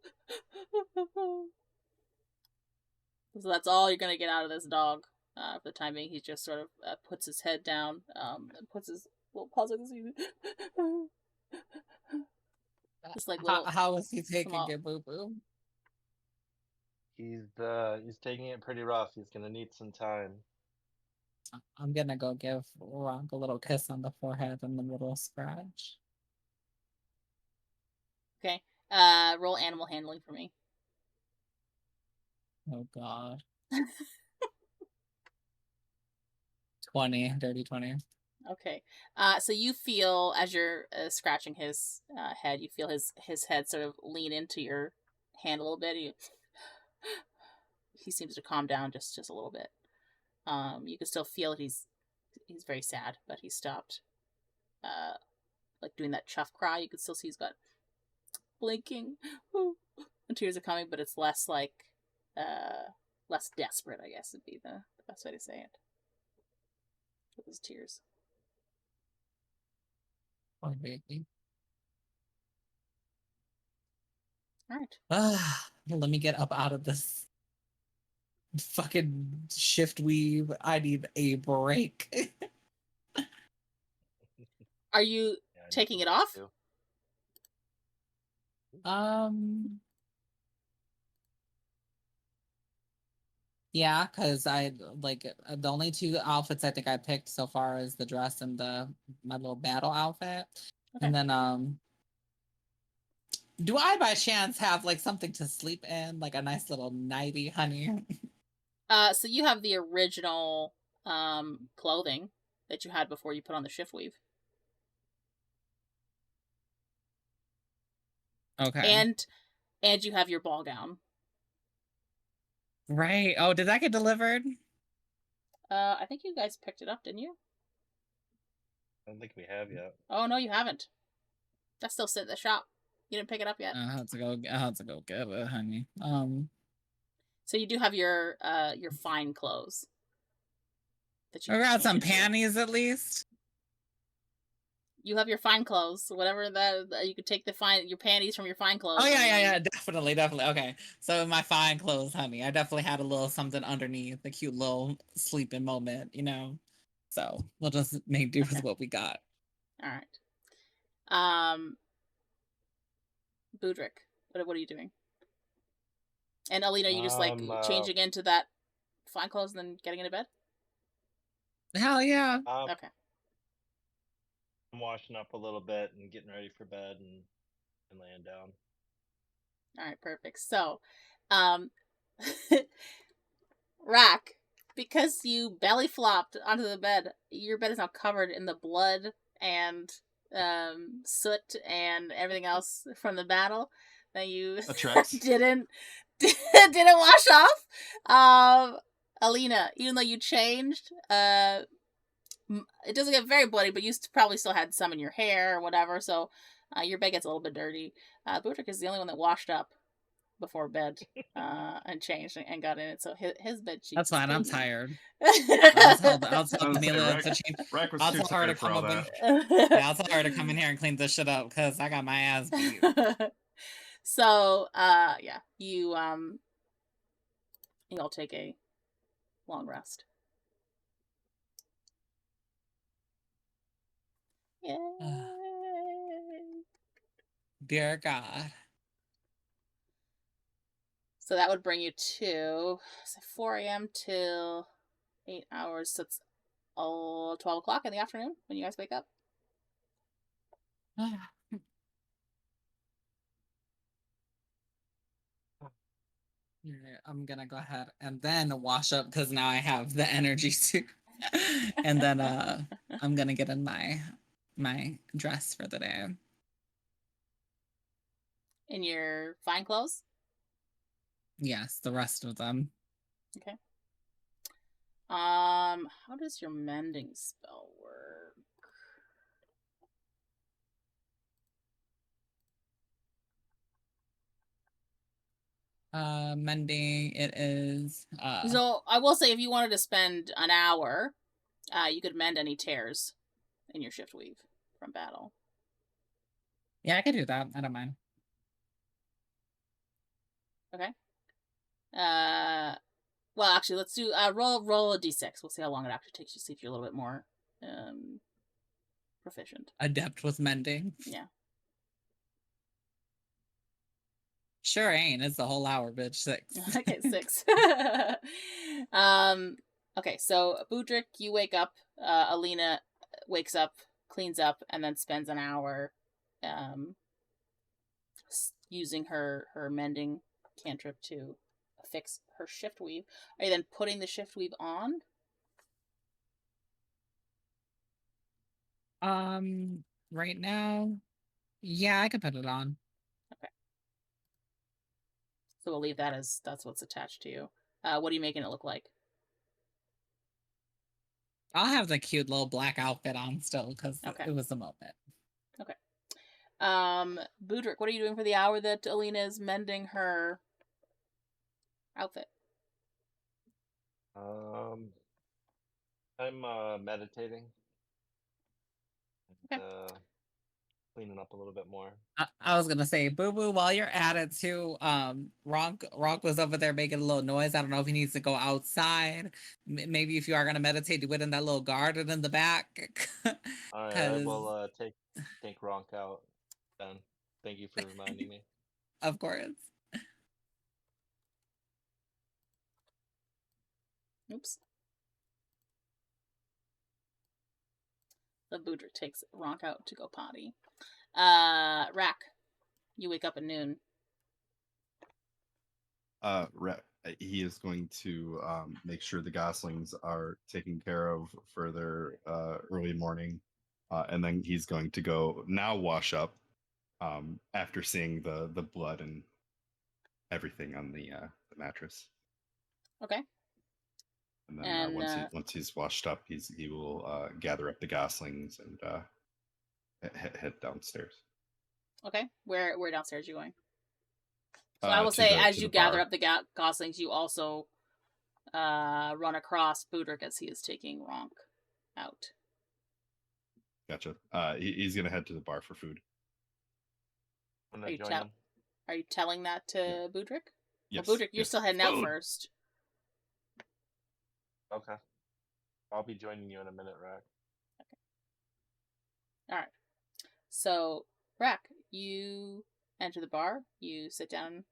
So that's all you're gonna get out of this dog. For the time being, he just sort of puts his head down, and puts his little paws like this. Just like little. How is he taking small... it, Boo Boo? He's taking it pretty rough. He's gonna need some time. I'm gonna go give Rahk a little kiss on the forehead and a little scratch. Okay. Roll animal handling for me. Oh God. 20, dirty 20. Okay. So you feel as you're scratching his head, you feel his head sort of lean into your hand a little bit. He seems to calm down just a little bit. You can still feel that he's very sad, but he stopped like doing that chuff cry. You can still see he's got blinking and tears are coming, but it's less like less desperate, I guess would be the best way to say it. With his tears. Oh, baby. Alright. Let me get up out of this fucking shift weave. I need a break. Are you taking it off? Yeah, because I like the only two outfits I think I picked so far is the dress and my little battle outfit. Okay. And then do I by chance have like something to sleep in, like a nice little nightie, honey? So you have the original clothing that you had before you put on the shift weave. Okay. And you have your ball gown. Right. Oh, did that get delivered? I think you guys picked it up, didn't you? I don't think we have yet. Oh no, you haven't. That's still sitting at the shop. You didn't pick it up yet. I had to go get it, honey. So you do have your fine clothes. That I got some change into. panties at least. You have your fine clothes, whatever that you could take your panties from your fine clothes. Oh yeah, definitely. Okay, so in my fine clothes, honey, I definitely had a little something underneath, a cute little sleeping moment, you know. So we'll just make do with what we got. All right. Budrick, what are you doing? And Alina, you just like changing into that fine clothes and then getting into bed? Hell yeah. Okay. I'm washing up a little bit and getting ready for bed and laying down. All right, perfect. So, Rahk, because you belly flopped onto the bed, your bed is now covered in the blood and soot and everything else from the battle that you didn't wash off. Alina, even though you changed, it doesn't get very bloody, but you probably still had some in your hair or whatever, so your bed gets a little bit dirty. Budrick is the only one that washed up before bed and changed and got in it, so his bed sheets. That's fine. I'm tired. I'll tell Amelia to change. I'll tell her to come up I'll tell her to come in here and clean this shit up because I got my ass beat. So yeah, you all take a long rest. Yay. Dear God. So that would bring you to 4 a.m. till 8 hours. So it's 12 o'clock in the afternoon when you guys wake up. I'm gonna go ahead and then wash up because now I have the energy to. And then I'm gonna get in my dress for the day. In your fine clothes? Yes, the rest of them. Okay. How does your mending spell work? Mending, it is so I will say if you wanted to spend an hour, you could mend any tears in your shift weave from battle. Yeah, I could do that. I don't mind. Okay. Well, actually, let's do roll a d6. We'll see how long it actually takes you. See if you're a little bit more proficient. Adept with mending. Yeah. Sure ain't. It's the whole hour, bitch. 6. Okay, 6. Okay, so Budrick, you wake up. Alina wakes up, cleans up, and then spends an hour using her mending cantrip to fix her shift weave. Are you then putting the shift weave on? Right now, yeah, I can put it on. Okay. So we'll leave that as that's what's attached to you. What are you making it look like? I'll have the cute little black outfit on still because it was the moment. Okay. Budrick, what are you doing for the hour that Alina is mending her outfit? I'm meditating. And, okay. Cleaning up a little bit more. I was gonna say, Boo Boo, while you're at it too, Rahk was over there making a little noise. I don't know if he needs to go outside. Maybe if you are gonna meditate, do it in that little garden in the back. All right, I will take Rahk out then. Thank you for reminding me. Of course. Oops. The Budrick takes Rahk out to go potty. Rahk, you wake up at noon. He is going to make sure the goslings are taken care of for their early morning, and then he's going to go now wash up after seeing the blood and everything on the mattress. Okay. And then And, once he's washed up, he will gather up the goslings and head downstairs. Okay. Where downstairs are you going? So I will To say, the- as to you the gather bar. up the goslings, you also run across Budrick as he is taking Rahk out. Gotcha. He's gonna head to the bar for food. I'm Are gonna you, join tell- him. are you telling that to Budrick? Yes. Well, Budrick, you're yes. still heading out Food! first. Okay. I'll be joining you in a minute, Rahk. All right. So, Rahk, you enter the bar. You sit down.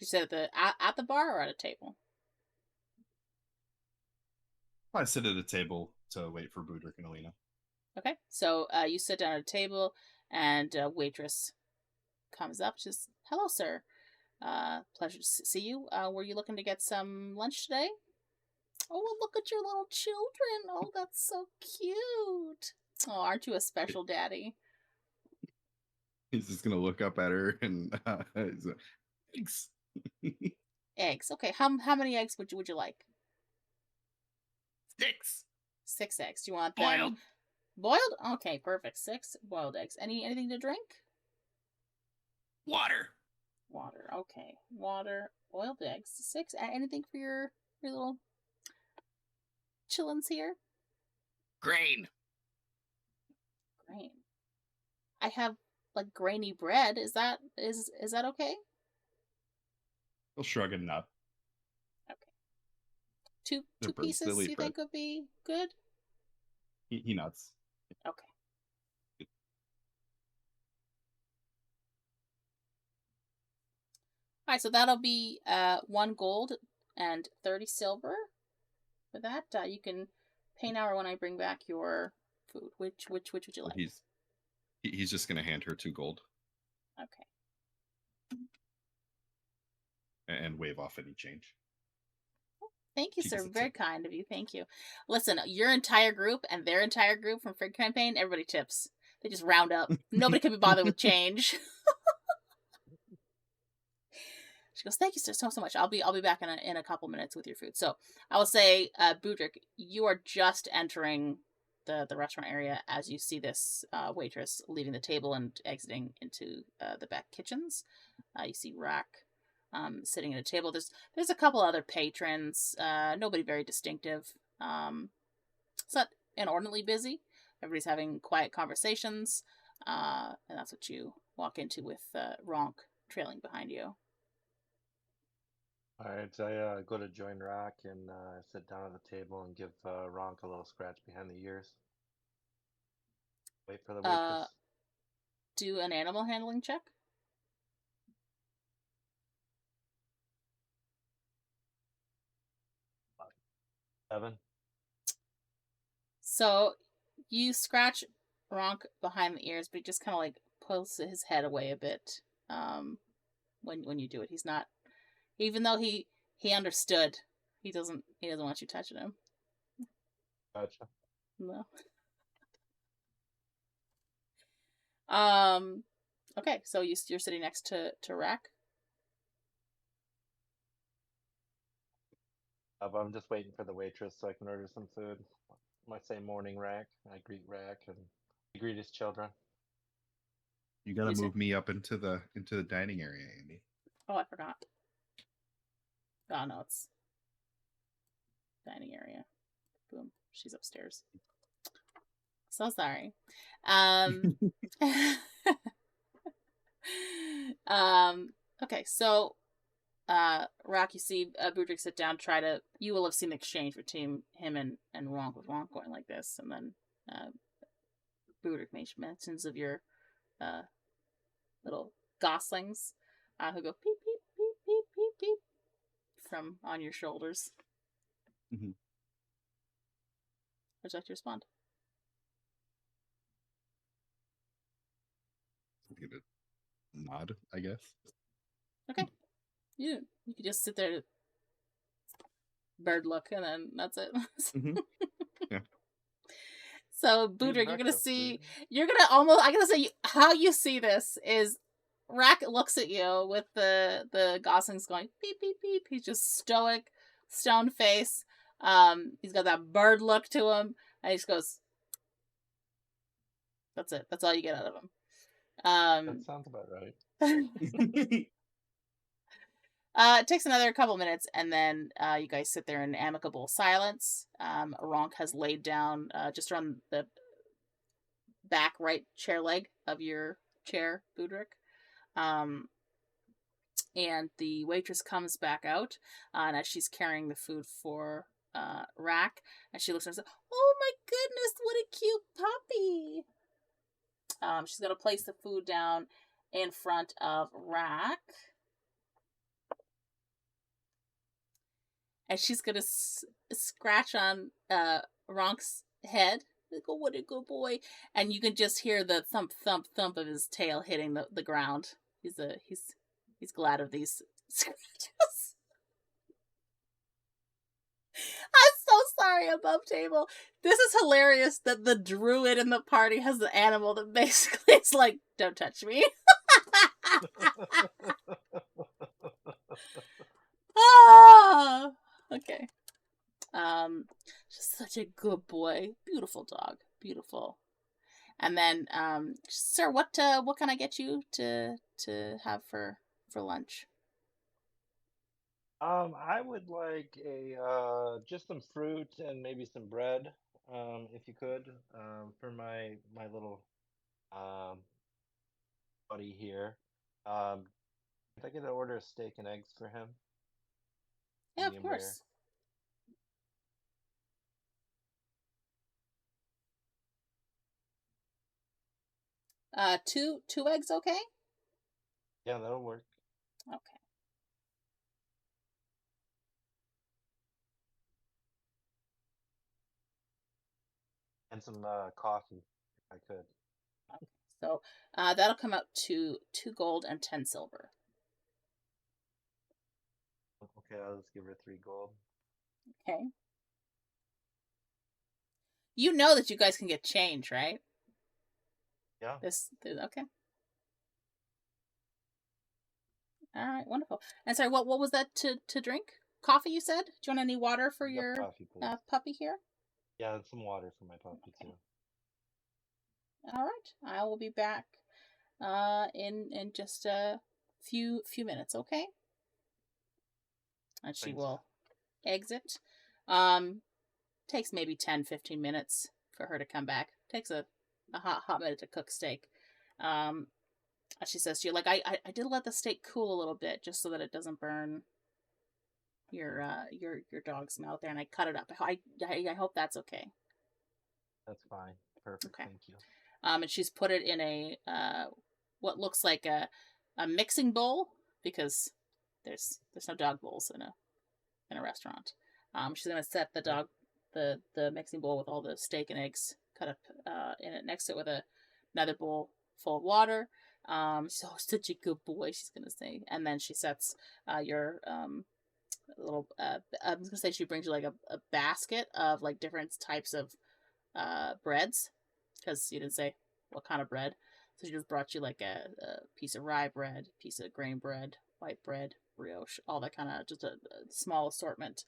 You sit at the bar or at a table? I sit at a table to wait for Budrick and Alina. Okay. So you sit down at a table, and a waitress comes up. She's, "Hello, sir. Pleasure to see you. Were you looking to get some lunch today?" "Oh, well, look at your little children. Oh, that's so cute. Oh, aren't you a special daddy?" He's just gonna look up at her and he's like, thanks. Eggs. Okay. How many eggs would you like? 6 6 eggs. Do you want them boiled? Okay, perfect. 6 boiled eggs. Anything to drink? water. Water. Okay. Water, boiled eggs, 6. Anything for your little chillins here? Grain. Grain. I have like grainy bread. Is that okay? He'll shrug and nod. Two They're birds, pieces they'll eat you bread. think would be good? He nods. Okay. All right, so that'll be 1 gold and 30 silver. For that, you can pay now or when I bring back your food. Which would you like? He's just gonna hand her 2 gold Okay. and wave off any change. Thank you, She sir. gets a Very tip. kind of you. Thank you. Listen, your entire group and their entire group from Frig Campaign, everybody tips. They just round up. Nobody can be bothered with change. She goes, "Thank you, sir, so much. I'll be back in a couple minutes with your food." So I will say, Budrick, you are just entering the restaurant area as you see this waitress leaving the table and exiting into the back kitchens. You see Rahk sitting at a table. There's a couple other patrons. Nobody very distinctive. It's not inordinately busy. Everybody's having quiet conversations, and that's what you walk into with Rahk trailing behind you. Alright, I go to join Rahk and sit down at the table and give Rahk a little scratch behind the ears. Wait for the waitress. Do an animal handling check. Seven. So you scratch Rahk behind the ears, but he just kind of like pulls his head away a bit when you do it. He's not, even though he understood, he doesn't want you touching him. Gotcha. No. Okay, so you're sitting next to Rahk. I'm just waiting for the waitress so I can order some food. I say morning, Rahk. I greet Rahk and I greet his children. You gotta Yes, sir. move me up into the dining area, Andy. Oh, I forgot. Oh no, it's dining area. Boom, she's upstairs. So sorry. Okay, so Rahk, you see Budrick sit down, you will have seen the exchange between him and Rahk, with Rahk going like this, and then Budrick mentions of your little goslings who go peep, peep, peep, peep, peep, peep from on your shoulders. Mhm. would you like to respond? Give it a nod, I guess. Okay. You could just sit there, bird look, and then that's it. Mhm. Yeah. So, Budrick, you're gonna see. You're gonna almost. I'm gonna say how you see this is. Rahk looks at you with the goslings going beep beep beep. He's just stoic, stone face. He's got that bird look to him, and he just goes. That's it. That's all you get out of him. That sounds about right. It takes another couple minutes, and then you guys sit there in amicable silence. Rahk has laid down just around the back right chair leg of your chair, Budrick. And the waitress comes back out, and as she's carrying the food for Rahk, and she looks at her and says, "Oh my goodness, what a cute puppy!" She's gonna place the food down in front of Rahk. And she's gonna scratch on Rahk's head. Like, oh, what a good boy! And you can just hear the thump, thump, thump of his tail hitting the ground. He's glad of these scratches. I'm so sorry, above table. This is hilarious that the druid in the party has the animal that basically is like, don't touch me. Ah, okay. Just such a good boy. Beautiful dog. Beautiful. And then, sir, what can I get you to have for lunch? I would like a just some fruit and maybe some bread, if you could, for my little buddy here. If I could order a steak and eggs for him, Yeah, of medium rare. course. Two eggs, okay? Yeah, that'll work. Okay. And some coffee, if I could. So, that'll come out to 2 gold and 10 silver. Okay, I'll just give her 3 gold. Okay. You know that you guys can get change, right? Yeah. Okay. All right, wonderful. And sorry, what was that to drink? Coffee, you said? Do you want any water for Yep, your coffee, please. puppy here? Yeah, and some water for my puppy too. All right, I will be back in just a few minutes, okay? And she Thanks. will exit. Takes maybe 10-15 minutes for her to come back. Takes a hot minute to cook steak. She says to you, like, I did let the steak cool a little bit just so that it doesn't burn your dog's mouth there, and I cut it up. I hope that's okay. That's fine. Perfect. Okay. Thank you. And she's put it in a what looks like a mixing bowl, because there's no dog bowls in a restaurant. She's gonna set the mixing bowl with all the steak and eggs cut up in it next to it with another bowl full of water. So such a good boy, she's gonna say, and then she sets your little. I was gonna say she brings you like a basket of like different types of breads, because you didn't say what kind of bread. So she just brought you like a piece of rye bread, piece of grain bread, white bread, brioche, all that kind of, just a small assortment,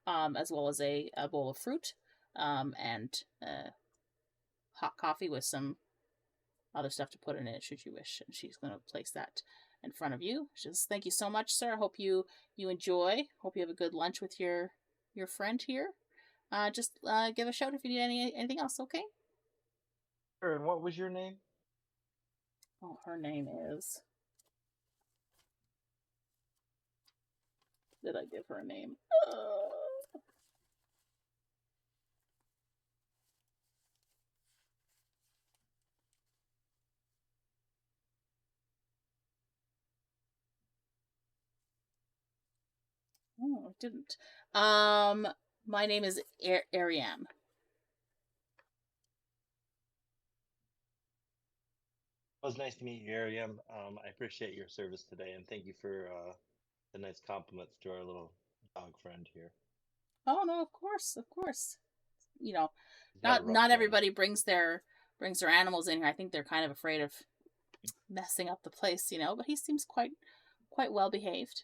as well as a bowl of fruit, and hot coffee with some other stuff to put in it should you wish. And she's going to place that in front of you. She says, "Thank you so much, sir. Hope you enjoy. Hope you have a good lunch with your friend here. Just give a shout if you need anything else, okay?" Sure. And what was your name? Oh, her name is... Did I give her a name? Oh, I didn't. My name is Ariam. It was nice to meet you, Ariam. I appreciate your service today, and thank you for the nice compliments to our little dog friend here. Oh no, of course, of course. You know, He's had a rough not day. everybody brings their animals in here. I think they're kind of afraid of messing up the place, you know. But he seems quite well behaved.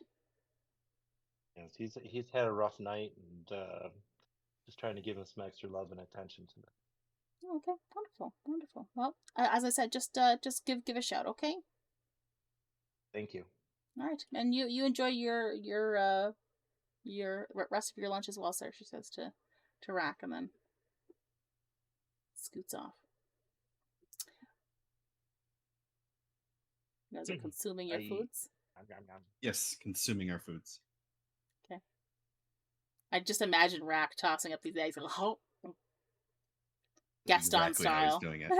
Yes, he's had a rough night, and just trying to give him some extra love and attention today. Okay, wonderful, wonderful. Well, as I said, just give a shout, okay? Thank you. All right, and you enjoy your rest of your lunch as well, sir. She says to Rahk, and then scoots off. You guys are consuming your foods. Yes, consuming our foods. Okay. I just imagine Rahk tossing up these eggs, like, oh, Gaston Exactly how he's style. doing it.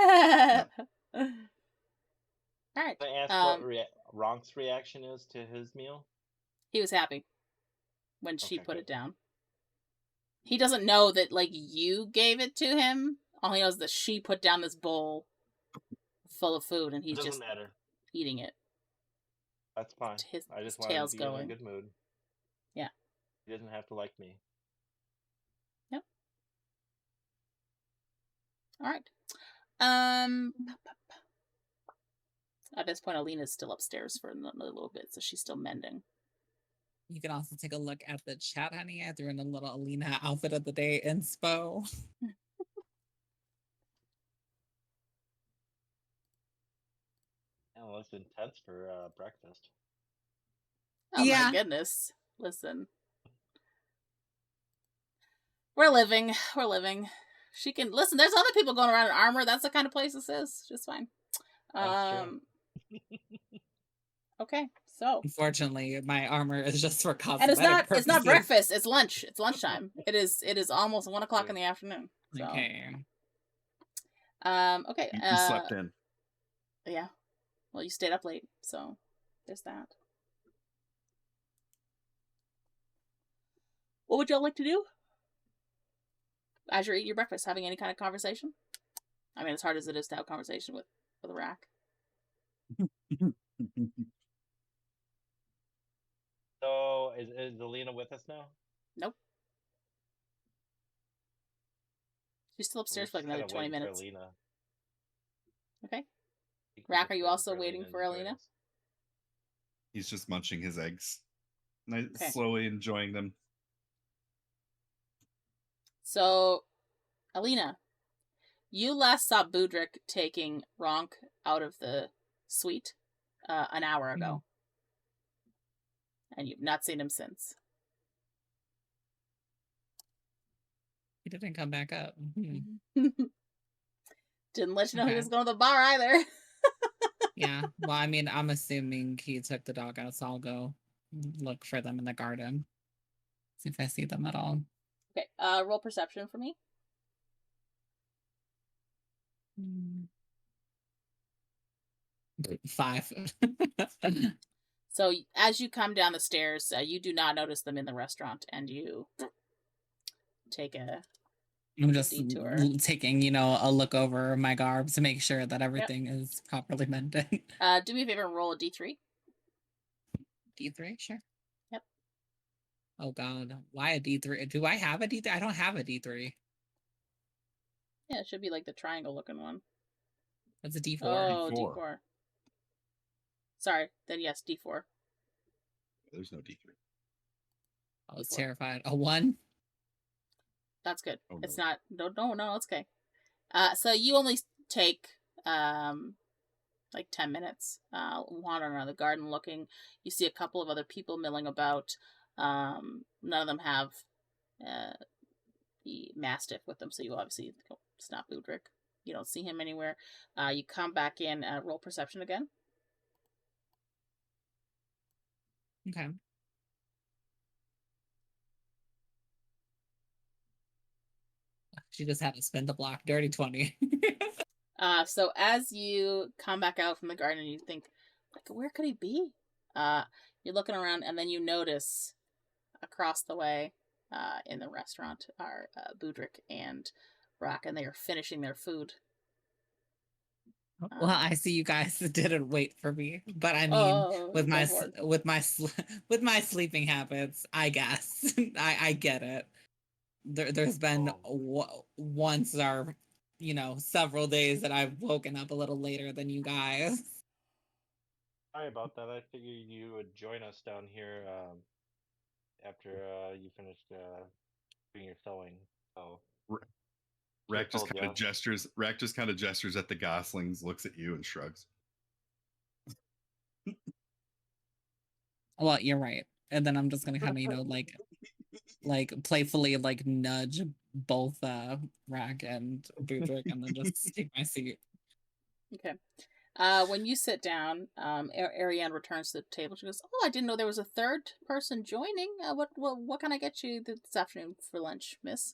All right. Can I ask what Ronk's reaction is to his meal? He was happy when she Okay, put good. it down. He doesn't know that, like, you gave it to him. All he knows is that she put down this bowl full of food, and he's It doesn't just matter. eating it. That's fine. I His just wanted tail's to be going. in a good mood. Yeah. He doesn't have to like me. Yep. All right. At this point, Alina's still upstairs for another little bit, so she's still mending. You can also take a look at the chat, honey. I threw in a little Alina outfit of the day inspo. Oh, that's intense for breakfast. Oh Yeah. my goodness. Listen. We're living. She can listen, there's other people going around in armor. That's the kind of place this is. Just fine. That's true. Okay, so Unfortunately, my armor is just for and cosmetic it's not purposes. breakfast, it's lunch. It's lunchtime. It is almost 1 o'clock in the afternoon. So Okay. okay. You slept in. Yeah. Well, you stayed up late, so there's that. What would y'all like to do? As you're eating your breakfast, having any kind of conversation? I mean, as hard as it is to have a conversation with Rahk. So, is Alina with us now? Nope. She's still upstairs for like Kinda another 20 waiting for minutes. Alina. Okay. He's Rahk, just are you waiting also for waiting Alina for to join Alina? us. He's just munching his eggs. Nice, Okay. slowly enjoying them. So, Alina, you last saw Budrick taking Rahk out of the suite an hour ago. And you've not seen him since. He didn't come back up. Didn't let you know he Okay. was going to the bar either. Yeah. Well, I mean, I'm assuming he took the dog out, so I'll go look for them in the garden. See if I see them at all. Okay, roll perception for me. 5. So as you come down the stairs, you do not notice them in the restaurant, and you take a I'm just detour. taking, a look over my garb to make sure that everything is properly mended. Do me a favor and roll a d3. D3, sure. Yep. Oh God, why a D3? Do I have a D3? I don't have a D3. Yeah, it should be like the triangle looking one. That's a D4. Oh, D4. D4. Sorry, then yes, D4. There's no D3. I was D4. terrified. A 1? That's good. Oh, It's no. not. No, it's okay. So you only take like 10 minutes wandering around the garden looking. You see a couple of other people milling about. None of them have the Mastiff with them, so you obviously it's not Budrick. You don't see him anywhere. You come back in, roll perception again. Okay. She just had to spend the block. Dirty 20. So as you come back out from the garden, you think, like, where could he be? You're looking around, and then you notice across the way in the restaurant are Budrick and Rahk, and they are finishing their food. Well, I see you guys didn't wait for me, but I mean, Oh, with my go for it. with my sleeping habits, I guess I get it. There's been once or several days that I've woken up a little later than you guys. Sorry about that. I figured you would join us down here after you finished doing your sewing. So Rahk just told kind ya. of gestures. Rahk just kind of gestures at the goslings, looks at you, and shrugs. Well, you're right. And then I'm just gonna kind of like playfully like nudge both Rahk and Budrick and then just take my seat. Okay. When you sit down, Ariane returns to the table. She goes, "Oh, I didn't know there was a third person joining. What can I get you this afternoon for lunch, miss?"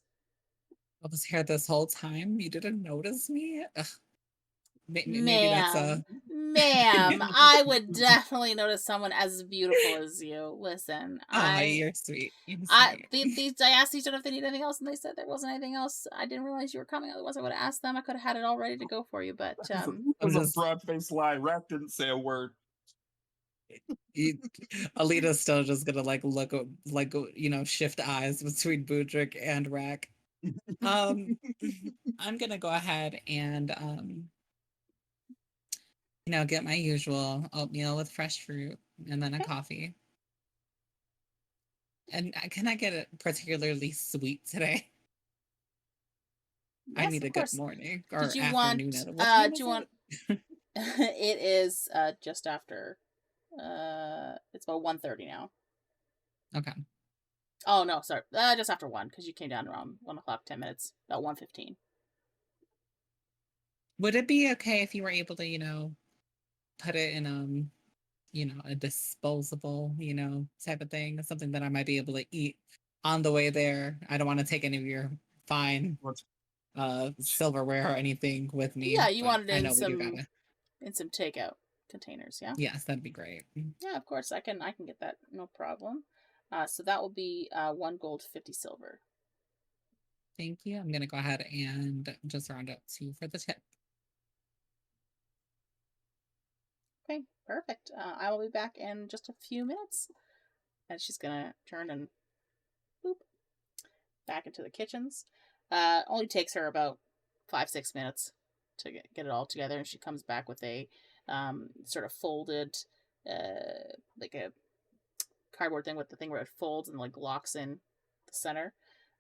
I was here this whole time. You didn't notice me? Ugh. Maybe that's Ma'am, I would definitely notice someone as beautiful as you. Listen, Oh, you're sweet. You're I sweet. I asked each other if they need anything else, and they said there wasn't anything else. I didn't realize you were coming. Otherwise, I would have asked them. I could have had it all ready to go for you, but It was a broad-faced lie. Rahk didn't say a word. Alina's still just gonna like look like shift eyes between Budrick and Rahk. I'm gonna go ahead and get my usual oatmeal with fresh fruit and then a coffee. And can I get it particularly sweet today? Yes, I need of a course. good morning or Did you afternoon. want? What time Do is you want? It is just after. It's about 1:30 now. Okay. Oh no, sorry. Just after 1 because you came down around 1:00, 10 minutes, about 1:15. Would it be okay if you were able to, put it in a disposable, type of thing, something that I might be able to eat on the way there? I don't want to take any of your fine silverware or anything with me. Yeah, you but wanted I in know we do gotta. some takeout containers, yeah. Yes, that'd be great. Yeah, of course I can get that, no problem. So that will be 1 gold, 50 silver. Thank you. I'm gonna go ahead and just round up 2 for the tip. Okay, perfect. I will be back in just a few minutes. And she's gonna turn and boop back into the kitchens. Only takes her about 5-6 minutes to get it all together, and she comes back with a sort of folded, like a cardboard thing with the thing where it folds and like locks in the center.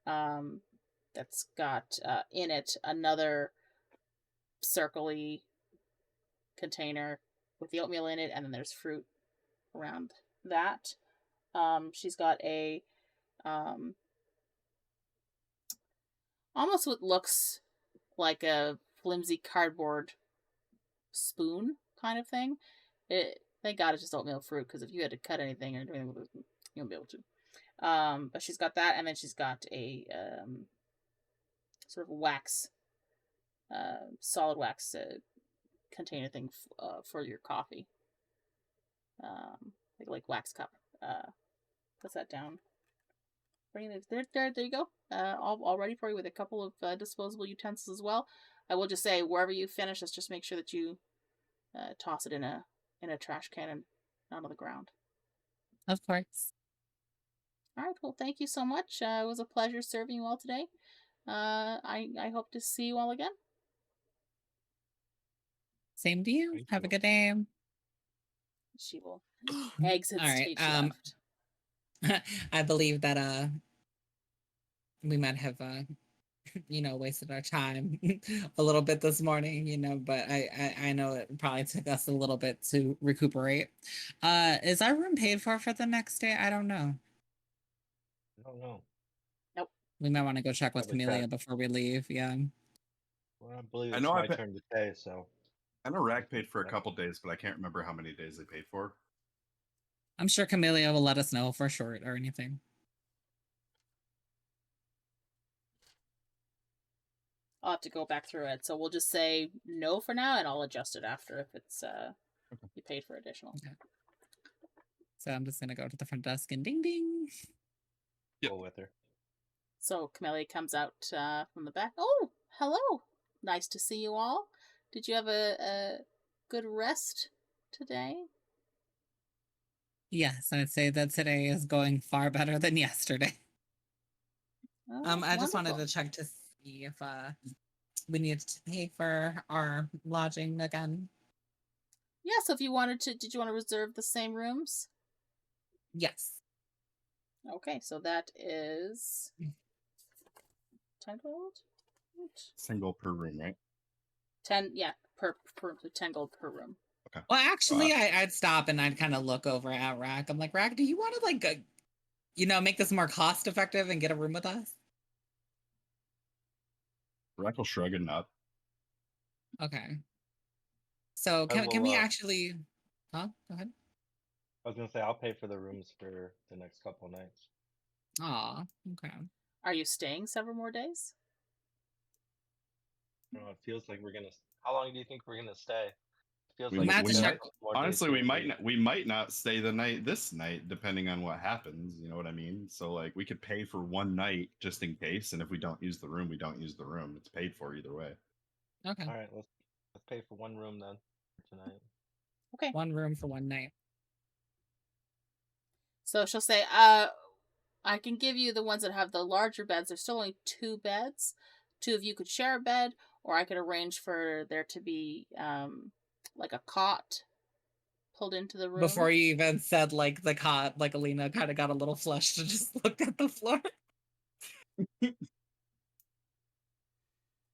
That's got in it another circle-y container with the oatmeal in it, and then there's fruit around that. She's got a almost what looks like a flimsy cardboard spoon kind of thing. Thank God it's just oatmeal fruit, because if you had to cut anything or do anything with it, you won't be able to. But she's got that, and then she's got a sort of wax, solid wax container thing for your coffee. Like wax cup. Put that down. There you go. All ready for you with a couple of disposable utensils as well. I will just say, wherever you finish, let's just make sure that you toss it in a trash can and not on the ground. Of course. All right. Well, thank you so much. It was a pleasure serving you all today. I hope to see you all again. Same to you. Have a good day. She will exit All right. stage left. I believe that we might have wasted our time a little bit this morning, but I know it probably took us a little bit to recuperate. Is our room paid for the next day? I don't know. I don't know. Nope. We might want to go check with Camellia before we leave. Yeah. Well, I believe it's my turn to pay, so. I know Rahk paid for a couple days, but I can't remember how many days they paid for. I'm sure Camellia will let us know if we're short or anything. I'll have to go back through it. So we'll just say no for now, and I'll adjust it after if it's you paid for additional. Okay. So I'm just gonna go to the front desk and ding ding. Go with her. So Camellia comes out from the back. Oh, hello. Nice to see you all. Did you have a good rest today? Yes, I'd say that today is going far better than yesterday. Oh, I just wanted wonderful. to check to see if we needed to pay for our lodging again. Yeah, so if you wanted to, did you want to reserve the same rooms? Yes. Okay, so that is 10 gold? Single per room, right? 10, yeah, per 10 gold per room. Okay. Well, actually, I'd stop and I'd kind of look over at Rahk. I'm like, Rahk, do you want to like, make this more cost effective and get a room with us? Rahk will shrug and nod. Okay. So I can we will, actually? Huh? Go ahead. I was gonna say I'll pay for the rooms for the next couple nights. Aw. Okay. Are you staying several more days? I don't know, it feels like we're gonna. How long do you think we're gonna stay? It feels We like might have it's to got a check- couple more days Honestly, we guaranteed. might not stay the night this night, depending on what happens. You know what I mean? So like, we could pay for one night just in case, and if we don't use the room, we don't use the room. It's paid for either way. Okay. All right, let's pay for one room then for tonight. Okay. One room for one night. So she'll say, I can give you the ones that have the larger beds. There's still only 2 beds. 2 of you could share a bed, or I could arrange for there to be like a cot pulled into the room. Before you even said like the cot, like Alina kind of got a little flushed and just looked at the floor.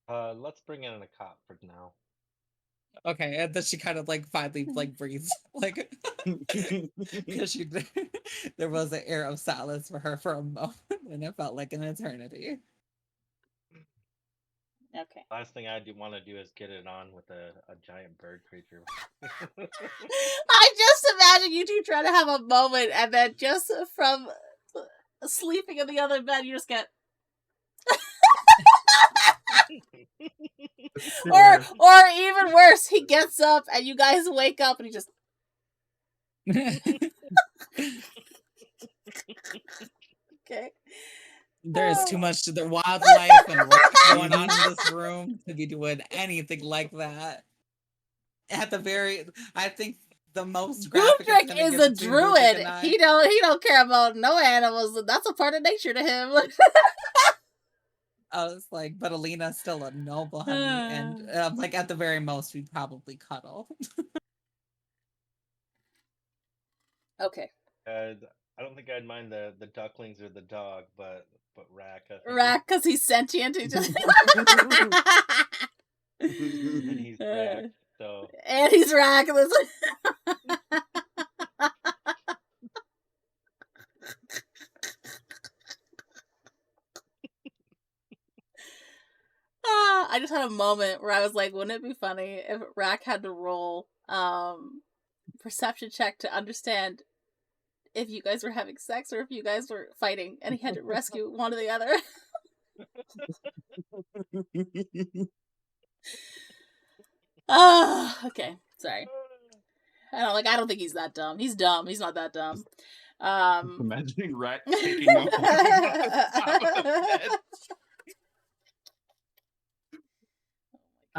Let's bring in a cop for now. Okay, and then she kind of like finally like breathes, like because there was an air of silence for her for a moment, and it felt like an eternity. Okay. Last thing I do want to do is get it on with a giant bird creature. I just imagine you two trying to have a moment, and then just from sleeping in the other bed, you just get, or even worse, he gets up and you guys wake up and he just. Okay. There is too much to the wildlife and what's going on in this room to be doing anything like that. I think the most graphic it's Budrick gonna is get a between druid. Budrick and I- He don't care about no animals. That's a part of nature to him. I was like, but Alina's still a noble honey, and like at the very most, we'd probably cuddle. Okay. I don't think I'd mind the ducklings or the dog, but Rahk. I think Rahk, because he's sentient. He just. and he's Rahk, so And he's Rahk. I just had a moment where I was like, wouldn't it be funny if Rahk had to roll perception check to understand if you guys were having sex or if you guys were fighting, and he had to rescue one or the other. Okay, sorry. I don't think he's that dumb. He's dumb. He's not that dumb. Imagining Rahk taking off the top of the bed.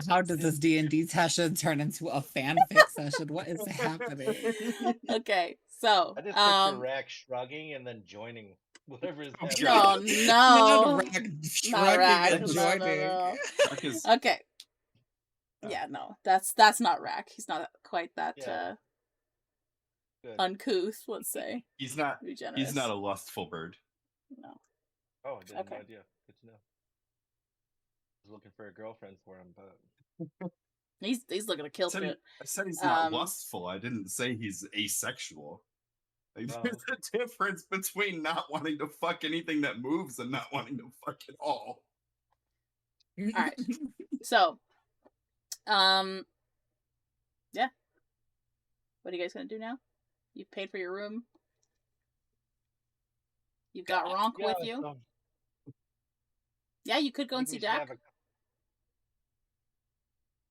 How does this D&D session turn into a fanfic session? What is happening? Okay, so I just picture Rahk shrugging and then joining whatever is happening. no, Not Rahk not shrugging Rahk. and No, joining. no. Rahk is- Okay. Oh. Yeah, no, that's not Rahk. He's not quite that Yeah. Good. uncouth. Let's say. He's not. To be generous. He's not a lustful bird. No. Oh, I didn't have Okay. no idea. Good to know. I was looking for a girlfriend for him, but He's looking to kill shit. I said he's not Um, lustful. I didn't say he's asexual. Like, Oh. there's a difference between not wanting to fuck anything that moves and not wanting to fuck it all. Alright. So, yeah. What are you guys gonna do now? You've paid for your room. You've got Ronk with you. so Yeah, you could go I and think see we should Dak. have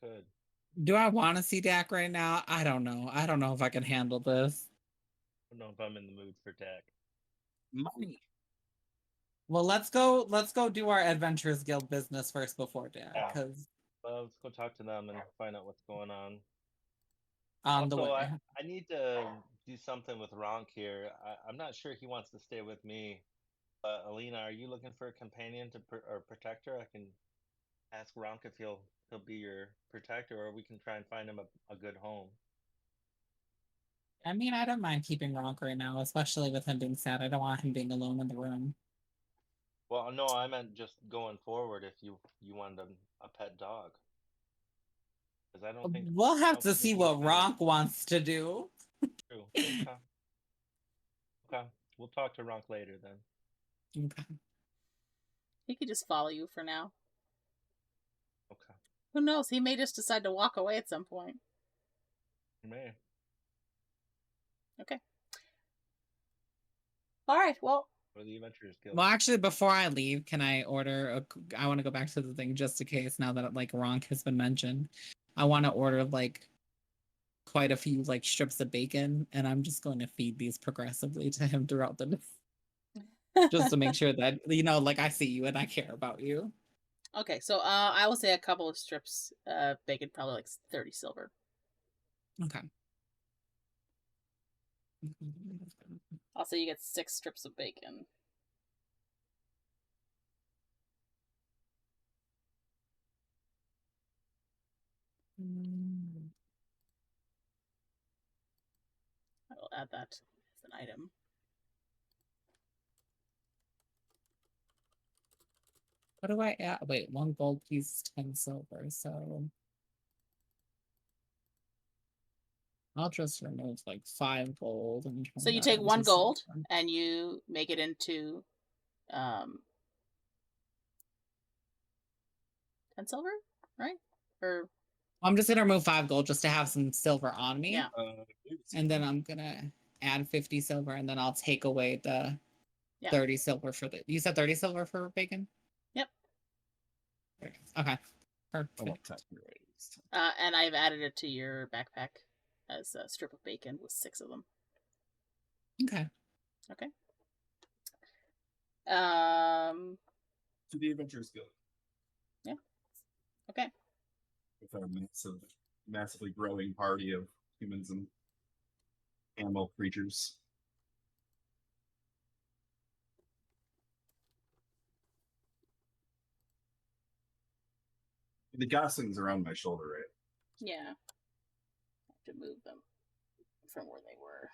Good. Do I want to see Dak right now? I don't know. I don't know if I can handle this. I don't know if I'm in the mood for Dak. Money. Well, let's go do our Adventurers Guild business first before Dak, Yeah. because Let's go talk to them and find out what's going on. On the Also, way. I need to do something with Ronk here. I'm not sure he wants to stay with me. Alina, are you looking for a companion to or protector? I can ask Ronk if he'll be your protector, or we can try and find him a good home. I mean, I don't mind keeping Ronk right now, especially with him being sad. I don't want him being alone in the room. Well, no, I meant just going forward. If you wanted a pet dog, because I don't think We'll I have don't to think see we what can get Ronk wants to do. true. Okay. Okay. We'll talk to Ronk later then. Okay. He could just follow you for now. Okay. Who knows? He may just decide to walk away at some point. You may. Okay. All right. Well, Or the Adventurers Guild. Well, actually, before I leave, can I order I want to go back to the thing just in case now that like Ronk has been mentioned. I want to order like quite a few like strips of bacon, and I'm just going to feed these progressively to him throughout the day, just to make sure that like I see you and I care about you. okay. So I will say a couple of strips of bacon, probably like 30 silver. Okay. I'll say you get 6 strips of bacon. I will add that as an item. What do I add? Wait, 1 gold piece, 10 silver. So I'll just remove like 5 gold and turn So you that take into 1 gold silver. and you make it into 10 silver, right? Or I'm just gonna remove 5 gold just to have some silver on me. yeah. And then I'm gonna add 50 silver, and then I'll take away the 30 silver for the. You said 30 silver for bacon? Yep. Okay. Perfect. And I've added it to your backpack as a strip of bacon with 6 of them. Okay. Okay. To the Adventurers Guild. Yeah. Okay. With our massively growing party of humans and animal creatures. The goslings are on my shoulder, right? Yeah. I have to move them from where they were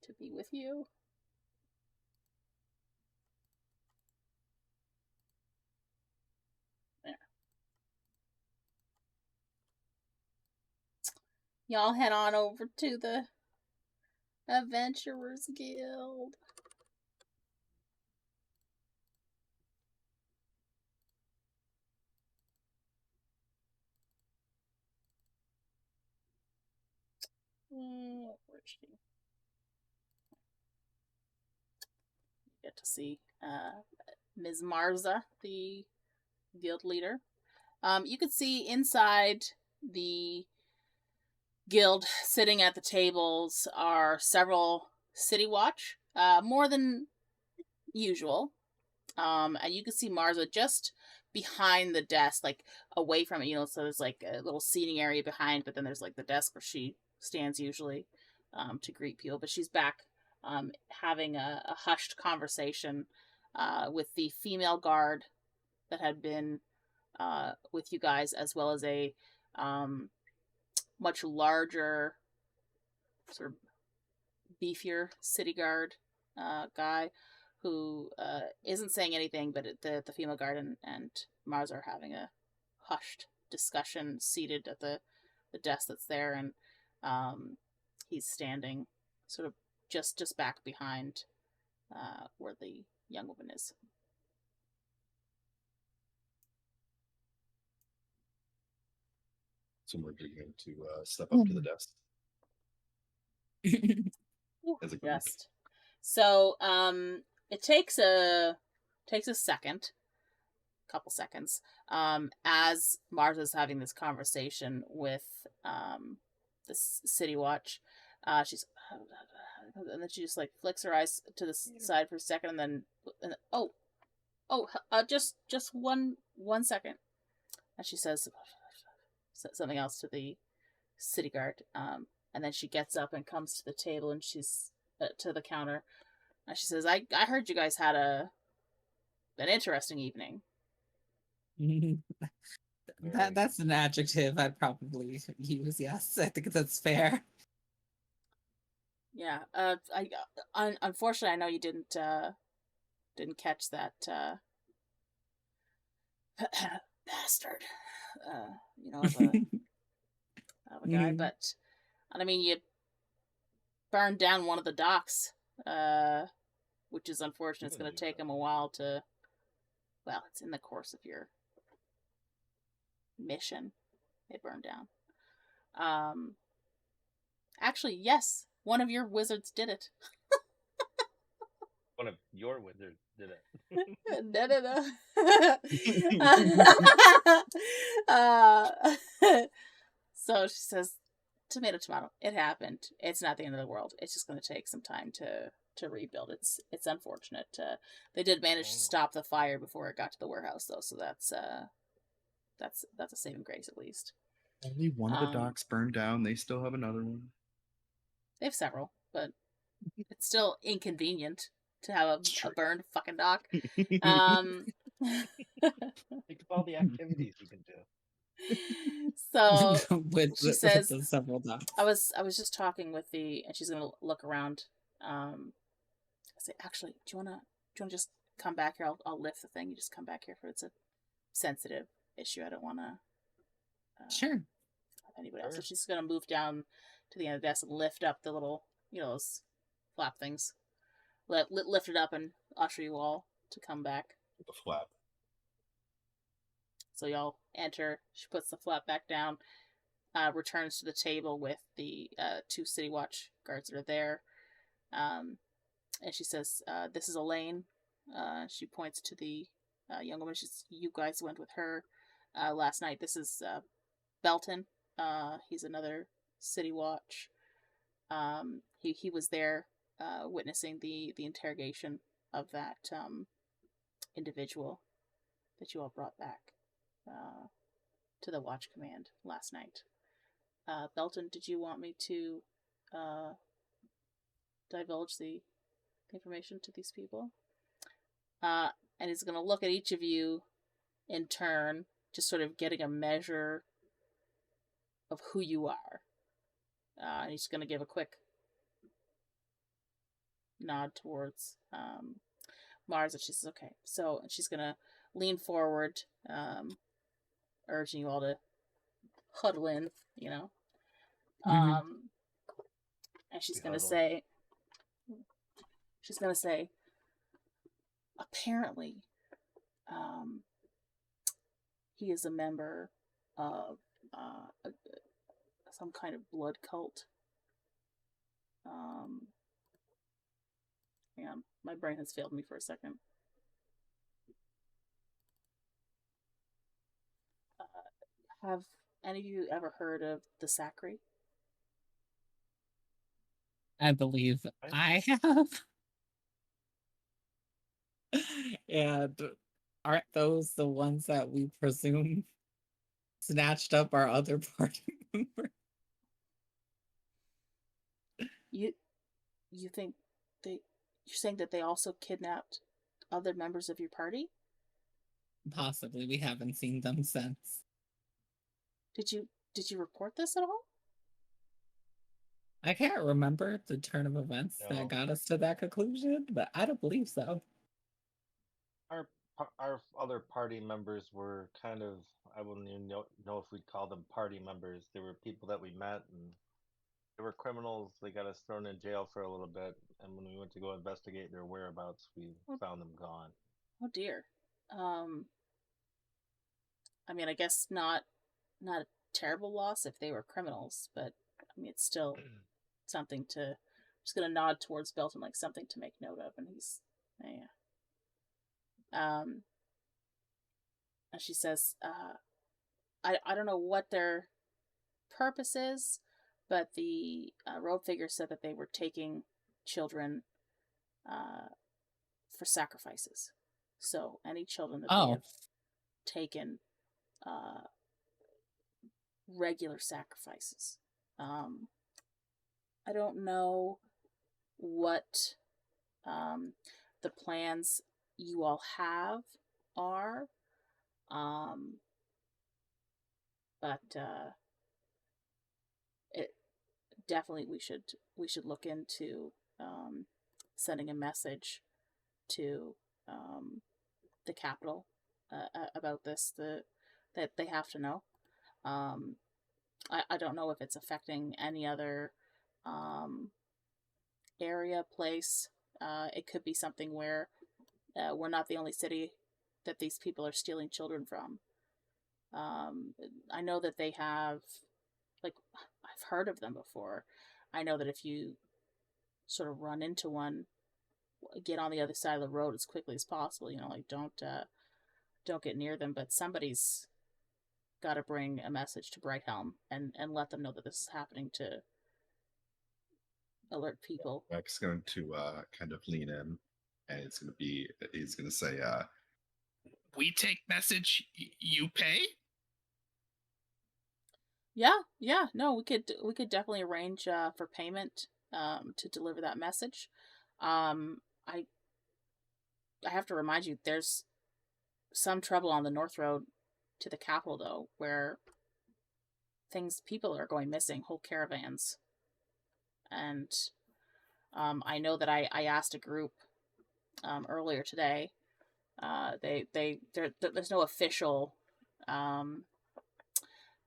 to be with you. There. Y'all head on over to the Adventurers Guild. Where's she? You get to see Ms. Marza, the guild leader. You could see inside the guild, sitting at the tables, are several City Watch, more than usual. And you can see Marza just behind the desk, like away from it, so there's like a little seating area behind, but then there's like the desk where she stands usually to greet people. But she's back having a hushed conversation with the female guard that had been with you guys, as well as a much larger, sort of beefier city guard guy who isn't saying anything, but the female guard and Mars are having a hushed discussion seated at the desk that's there, and he's standing sort of just back behind where the young woman is. So we're going to step up to the desk. As a group. Just so it takes a second, couple seconds, as Mars is having this conversation with this City Watch. She's and then she just like flicks her eyes to the side for a second, and then just one second, and she says, something else to the city guard. And then she gets up and comes to the table, and she's to the counter, and she says, "I heard you guys had an interesting evening." That's an adjective I'd probably use. Yes, I think that's fair. Yeah. Unfortunately, I know you didn't catch that bastard. Of a guy, Mhm. but I mean, you burned down one of the docks, which is unfortunate. It's going to take him a while to. Well, it's in the course of your mission. They burned down. Actually, yes, one of your wizards did it. One of your wizards did it. No. So she says, tomato, tomato. It happened. It's not the end of the world. It's just going to take some time to rebuild. It's unfortunate. They did manage to stop the fire before it got to the warehouse, though. So that's a saving grace at least. Only one of the docks burned down. They still have another one. They have several, but it's still inconvenient to have a burned fucking dock. Think of all the activities you can do. So with she says, the several dots. I was just talking with and she's gonna look around. I say, actually, do you wanna just come back here? I'll lift the thing. You just come back here it's a sensitive issue. I don't wanna Sure. have anybody else. So she's gonna move down to the end of the desk and lift up the little, those flap things. Lift it up and usher you all to come back. The flap. So y'all enter. She puts the flap back down. Returns to the table with the 2 City Watch guards that are there. And she says, "This is Elaine." She points to the young woman. You guys went with her last night. This is Belton. He's another City Watch. He was there witnessing the interrogation of that individual that you all brought back to the Watch Command last night. Belton, did you want me to divulge the information to these people? And he's going to look at each of you in turn, just sort of getting a measure of who you are. And he's going to give a quick nod towards Mars, and she says, "Okay." So, and she's going to lean forward, urging you all to huddle in, Mhm. And she's going to say, apparently, he is a member of some kind of blood cult. Hang on, my brain has failed me for a second. Have any of you ever heard of the Sacri? I believe I have. And aren't those the ones that we presume snatched up our other party member? You think you're saying that they also kidnapped other members of your party? Possibly. We haven't seen them since. Did you report this at all? I can't remember the turn of events No. that got us to that conclusion, but I don't believe so. Our other party members were kind of, I wouldn't even know if we'd call them party members. They were people that we met, and they were criminals. They got us thrown in jail for a little bit, and when we went to go investigate their whereabouts, we found them gone. Oh dear. I mean, I guess not a terrible loss if they were criminals, but I mean, it's still something to. Just gonna nod towards Belton, like something to make note of, and he's, yeah. And she says, I don't know what their purpose is, but the robe figure said that they were taking children for sacrifices. So any children that they have taken regular sacrifices. I don't know what the plans you all have are, but it definitely we should look into sending a message to the capital about this. That they have to know. I don't know if it's affecting any other area, place. It could be something where we're not the only city that these people are stealing children from. I know that they have, like, I've heard of them before. I know that if you sort of run into one, get on the other side of the road as quickly as possible. Like, don't get near them. But somebody's got to bring a message to Brighthelm and let them know that this is happening, to alert people. Rahk's going to kind of lean in, and he's going to say, we take message, you pay? Yeah, no, we could definitely arrange for payment to deliver that message. I have to remind you, there's some trouble on the North Road to the capital, though, where people are going missing, whole caravans. And I know that I asked a group earlier today. There's no official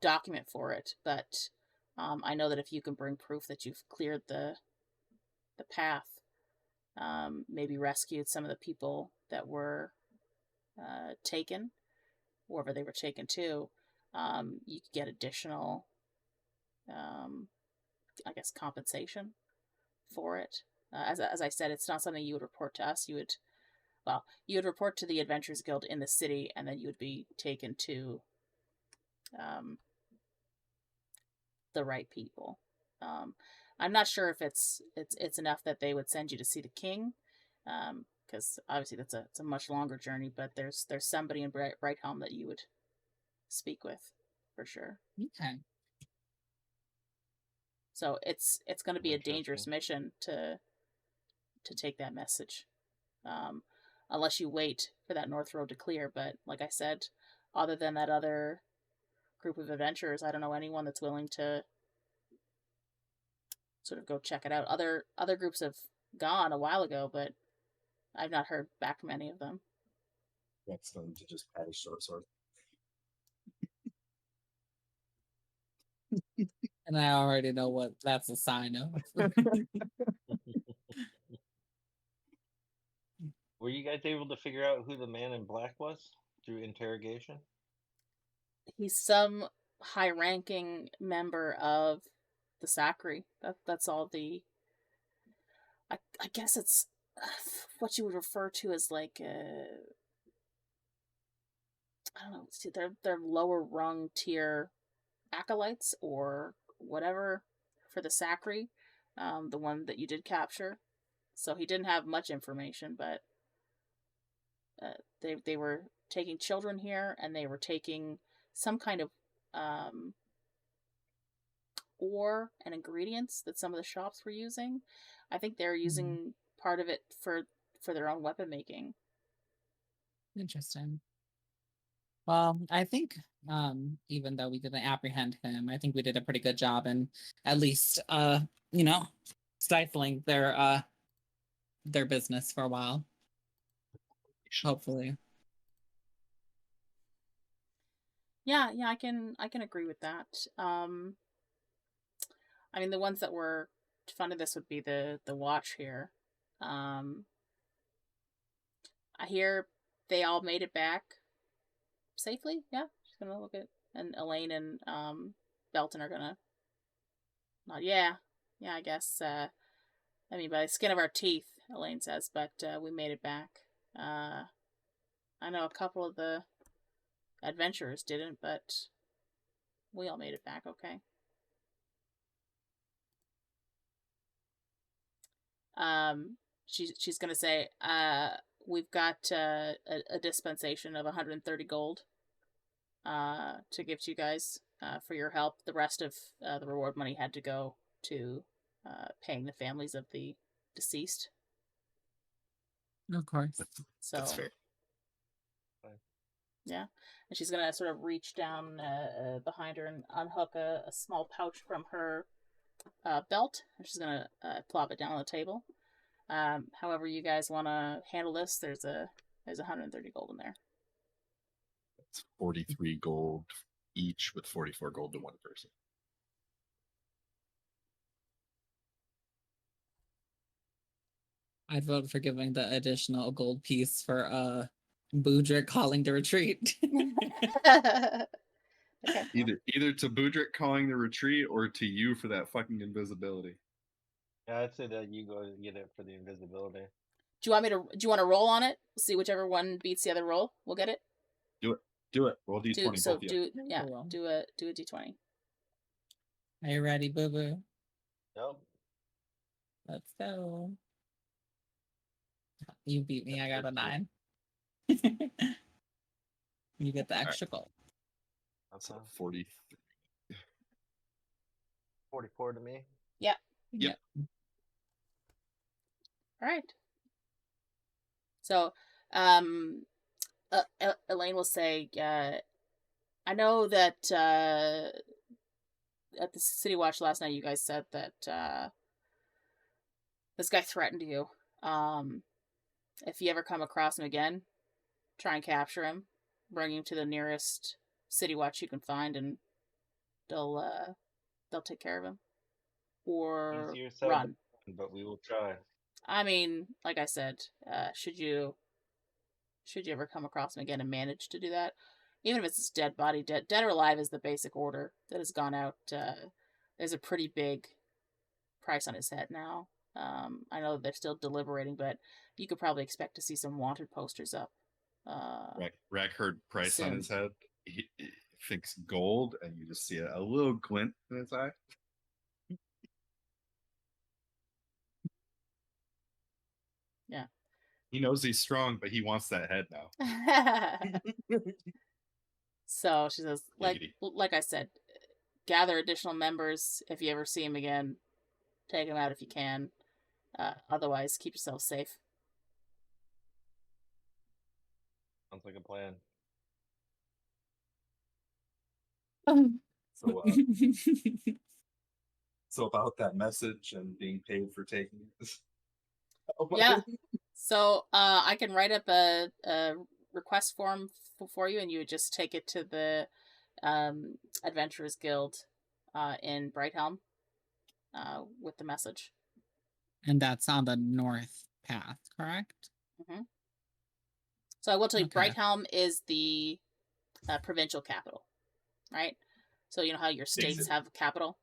document for it, but I know that if you can bring proof that you've cleared the path, maybe rescued some of the people that were taken, wherever they were taken to, you could get additional, I guess, compensation for it. As I said, it's not something you would report to us. You would report to the Adventurers Guild in the city, and then you would be taken to the right people. I'm not sure if it's enough that they would send you to see the king, because obviously it's a much longer journey. But there's somebody in Brighthelm that you would speak with for sure. Okay. So it's going to be a dangerous mission to take that message, unless you wait for that North Road to clear. But like I said, other than that other group of adventurers, I don't know anyone that's willing to sort of go check it out. Other groups have gone a while ago, but I've not heard back from any of them. Rahk's going to just pat his short sword. And I already know what that's a sign of. Were you guys able to figure out who the man in black was through interrogation? He's some high-ranking member of the Sacri. That's all the. I guess it's what you would refer to as like I don't know. They're lower rung tier acolytes or whatever for the Sacri, the one that you did capture. So he didn't have much information, but they were taking children here, and they were taking some kind of ore and ingredients that some of the shops were using. I think they're using part of it for their own weapon making. Interesting. Well, I think even though we didn't apprehend him, I think we did a pretty good job in at least stifling their business for a while. Hopefully. Yeah, I can agree with that. I mean, the ones that were funded this would be the watch here. I hear they all made it back safely. Yeah, she's gonna look at, and Elaine and Belton are gonna nod. Yeah, I guess. I mean, by the skin of our teeth, Elaine says, but we made it back. I know a couple of the adventurers didn't, but we all made it back okay. She's gonna say, we've got a dispensation of 130 gold to give to you guys for your help. The rest of the reward money had to go to paying the families of the deceased. Of course. So That's fair. yeah, and she's gonna sort of reach down behind her and unhook a small pouch from her belt, and she's gonna plop it down on the table. However you guys want to handle this, there's 130 gold in there. It's 43 gold each, with 44 gold to one person. I'd vote for giving the additional gold piece for Budrick calling to retreat. Okay. Either to Budrick calling the retreat, or to you for that fucking invisibility. Yeah, I'd say that you go get it for the invisibility. Do you want me to? Do you want to roll on it? See whichever one beats the other roll. We'll get it. Do it. Roll d20. So both of you. do a d20. Are you ready, boo boo? Yep. Let's go. You beat me. I got a 9. You get the extra gold. That's So 40. 44 to me. Yeah. Yep. All right. So, Elaine will say, I know that at the City Watch last night, you guys said that this guy threatened you. If you ever come across him again, try and capture him, bring him to the nearest City Watch you can find, and they'll take care of him. Or Easier said run. than done, but we will try. I mean, like I said, should you ever come across him again and manage to do that, even if it's his dead body, dead or alive is the basic order that has gone out. There's a pretty big price on his head now. I know they're still deliberating, but you could probably expect to see some wanted posters up. Rahk heard price soon. on his head. He thinks gold, and you just see a little glint in his eye. Yeah. He knows he's strong, but he wants that head now. So she says, Giggity. like I said, gather additional members. If you ever see him again, take him out if you can. Otherwise, keep yourself safe. Sounds like a plan. So, so about that message and being paid for taking it. Yeah. So I can write up a request form for you, and you would just take it to the Adventurers Guild in Brighthelm with the message. And that's on the north path, correct? Mm-hmm. So I will tell you, Okay. Brighthelm is the provincial capital, right? So you know how your states have a capital,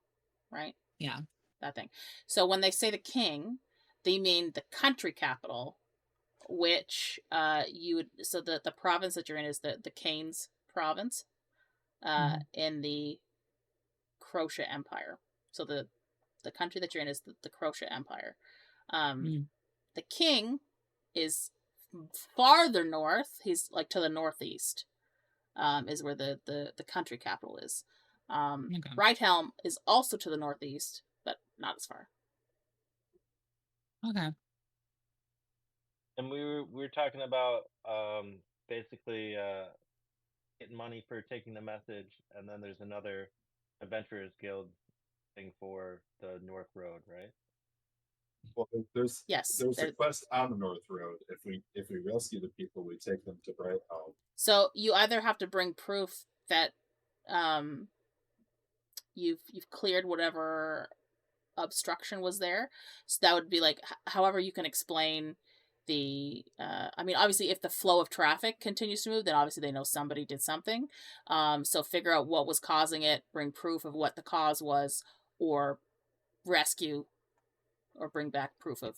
right? Yeah. That thing. So when they say the king, they mean the country capital, which you would. So the province that you're in is the Canes province, in the Croatia Empire. So the country that you're in is the Croatia Empire. The king is farther north. He's like to the northeast. Is where the country capital is. Okay. Brighthelm is also to the northeast, but not as far. Okay. And we were talking about basically getting money for taking the message, and then there's another Adventurers Guild thing for the North Road, right? Well, there's Yes, there's a there- quest on the North Road. If we rescue the people, we take them to Brighthelm. So you either have to bring proof that you've cleared whatever obstruction was there. So that would be like, however you can explain the I mean, obviously if the flow of traffic continues to move, then obviously they know somebody did something. So figure out what was causing it, bring proof of what the cause was, or rescue or bring back proof of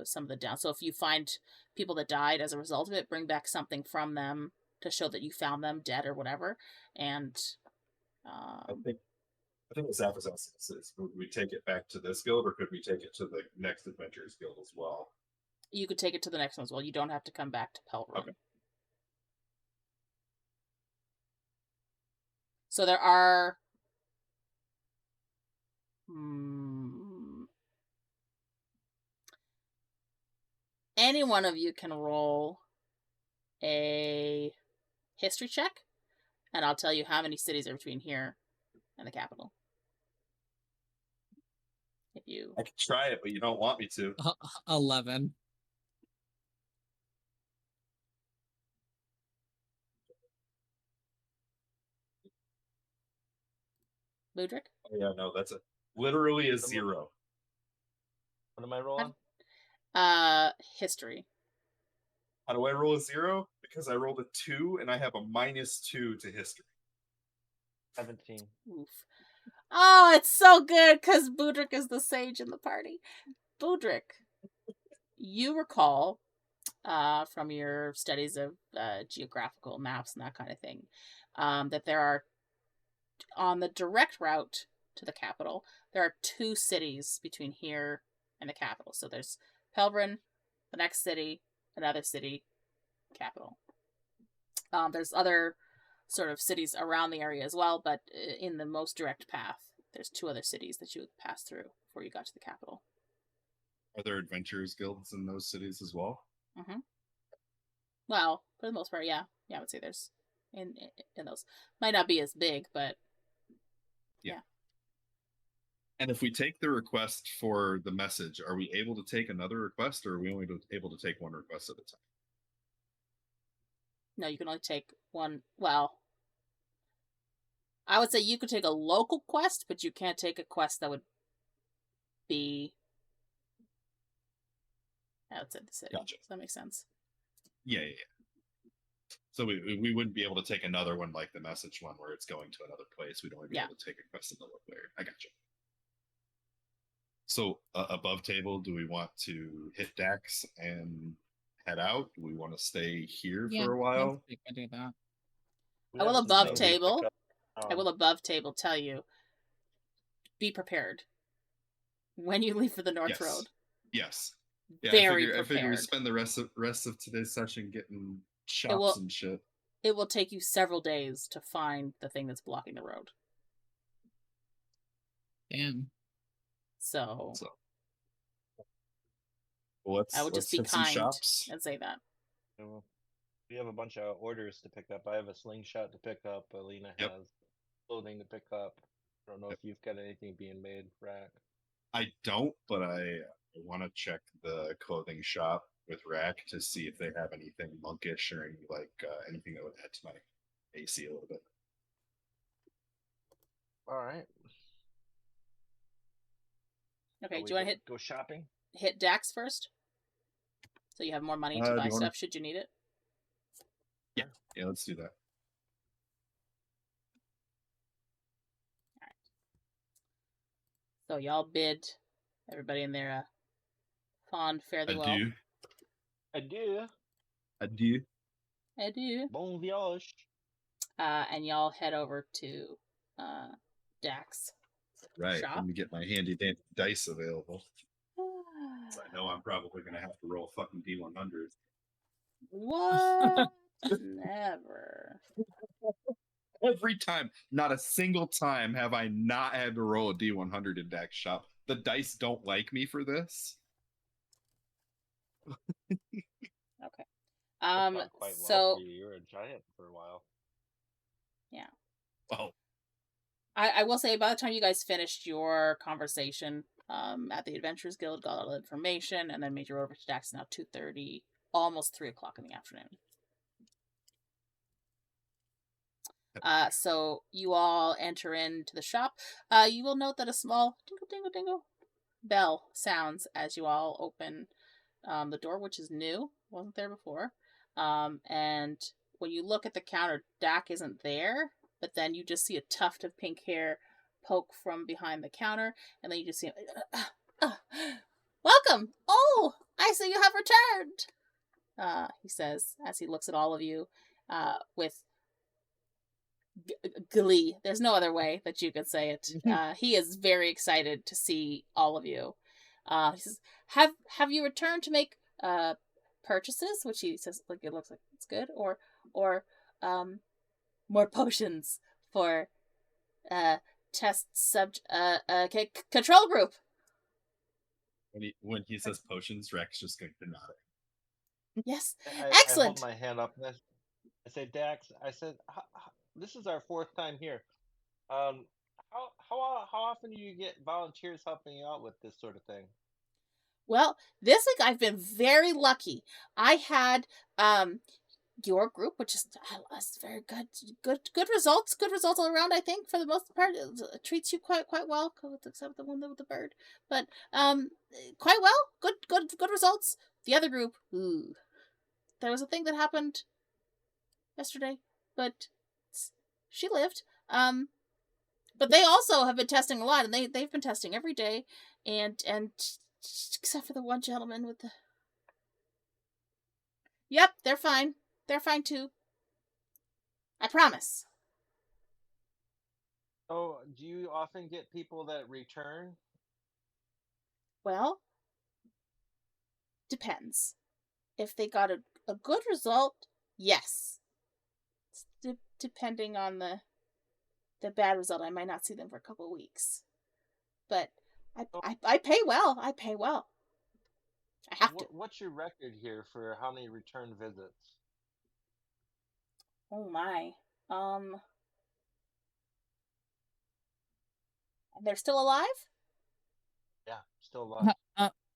some of the down. So if you find people that died as a result of it, bring back something from them to show that you found them dead or whatever. And I think what Zaf was asking is, would we take it back to this guild, or could we take it to the next Adventurers Guild as well? you could take it to the next one as well. You don't have to come back to Pelrun. Okay. So there are any one of you can roll a history check, and I'll tell you how many cities are between here and the capital. If you I can try it, but you don't want me to. 11. Budrick? Oh, yeah, no, that's literally a 0. What am I rolling? History. How do I roll a 0? Because I rolled a 2 and I have a -2 to history. 17. Oof. Oh, it's so good because Budrick is the sage in the party. Budrick, you recall from your studies of geographical maps and that kind of thing that there are, on the direct route to the capital, there are 2 cities between here and the capital. So there's Pelvrin, the next city, another city, capital. There's other sort of cities around the area as well, but in the most direct path, there's 2 other cities that you would pass through before you got to the capital. Are there adventurers guilds in those cities as well? Mm-hmm. Well, for the most part, yeah. Yeah, I would say there's in those. Might not be as big, but yeah. And if we take the request for the message, are we able to take another request, or are we only able to take one request at a time? No, you can only take one. Well, I would say you could take a local quest, but you can't take a quest that would be outside the city. Gotcha. Does that make sense? Yeah. So we wouldn't be able to take another one like the message one where it's going to another place. We'd only be able to take a quest in the local area. I gotcha. So above table, do we want to hit Dax and head out? Do we want to stay here for a while? You can do that. I will above table. I will above table tell you, be prepared when you leave for the North Road. Yes. Yeah, Very I figure we prepared. spend the rest of today's session getting shops and shit. It will take you several days to find the thing that's blocking the road. Damn. So well, I would just be kind and say that. We have a bunch of orders to pick up. I have a slingshot to pick up. Alina has clothing to pick up. I don't know if you've got anything being made, Rahk. I don't, but I want to check the clothing shop with Rahk to see if they have anything monkish or any anything that would add to my AC a little bit. All right. Okay, do you want to go shopping? Hit Dax first, so you have more money to buy stuff should you need it. Yeah, let's do that. All right. So y'all bid everybody in there fond fare thee well. Adieu. Bon voyage. And y'all head over to Dax. Right. Shop. Let me get my handy dandy dice available. I know I'm probably gonna have to roll fucking D100. What? Never. Every time, not a single time have I not had to roll a D100 in Dax shop. The dice don't like me for this. Okay. So you were a giant for a while. Yeah. Well, I will say, by the time you guys finished your conversation at the Adventurers Guild, got all the information, and then made your way over to Dax, now 2:30, almost 3 o'clock in the afternoon. So you all enter into the shop. You will note that a small dingle dingle dingle bell sounds as you all open the door, which is new, wasn't there before. And when you look at the counter, Dak isn't there, but then you just see a tuft of pink hair poke from behind the counter, and then you just see him. Welcome! Oh, I see you have returned! He says, as he looks at all of you with glee. There's no other way that you could say it. He is very excited to see all of you. He says, have you returned to make purchases? Which he says, like, it looks like it's good. Or more potions for test control group. when he says potions, Rex just going to nod it. Yes. I hold Excellent. my hand up and I say, Dax, I said, this is our fourth time here. How often do you get volunteers helping you out with this sort of thing? Well, this week I've been very lucky. I had your group, which is very good results. Good results all around. I think for the most part, it treats you quite well, except the one with the bird. But quite well. Good results. The other group, ooh, there was a thing that happened yesterday, but she lived. But they also have been testing a lot, and they've been testing every day, and except for the one gentleman with the. Yep, they're fine. They're fine too. I promise. So, do you often get people that return? Well, depends. If they got a good result, yes. Depending on the bad result, I might not see them for a couple of weeks. But I pay well. I pay well. I have to. What's your record here for how many return visits? Oh my. They're still alive? Yeah, still alive.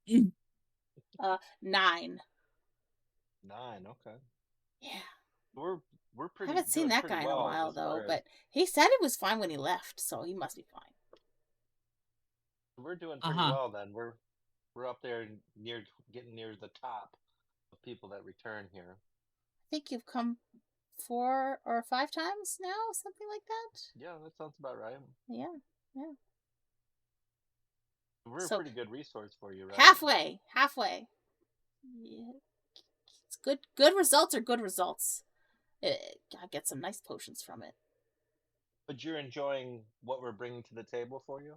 9. 9, okay. Yeah. We're I pretty. haven't seen doing that pretty guy in a well while as though, far as- but he said it was fine when he left, so he must be fine. we're doing pretty well then. We're up there getting near the top of people that return here. I think you've come 4 or 5 times now, something like that. Yeah, that sounds about right. Yeah. We're So, a pretty good resource for you, right? Halfway. Yeah. It's good results are good results. I get some nice potions from it. But you're enjoying what we're bringing to the table for you?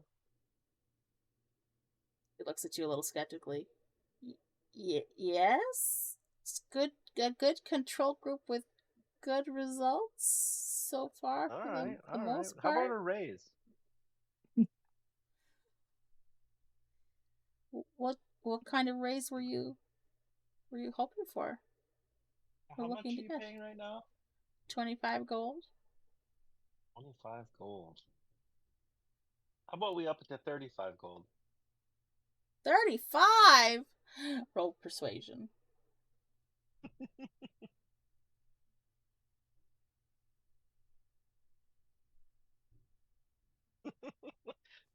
He looks at you a little skeptically. Yes. It's a good control group with good results so far. All For right. the most How part. about a raise? What kind of raise were you hoping for? How much are looking to you get paying right now? 25 gold. 25 gold. How about we up it to 35 gold? 35. Roll persuasion.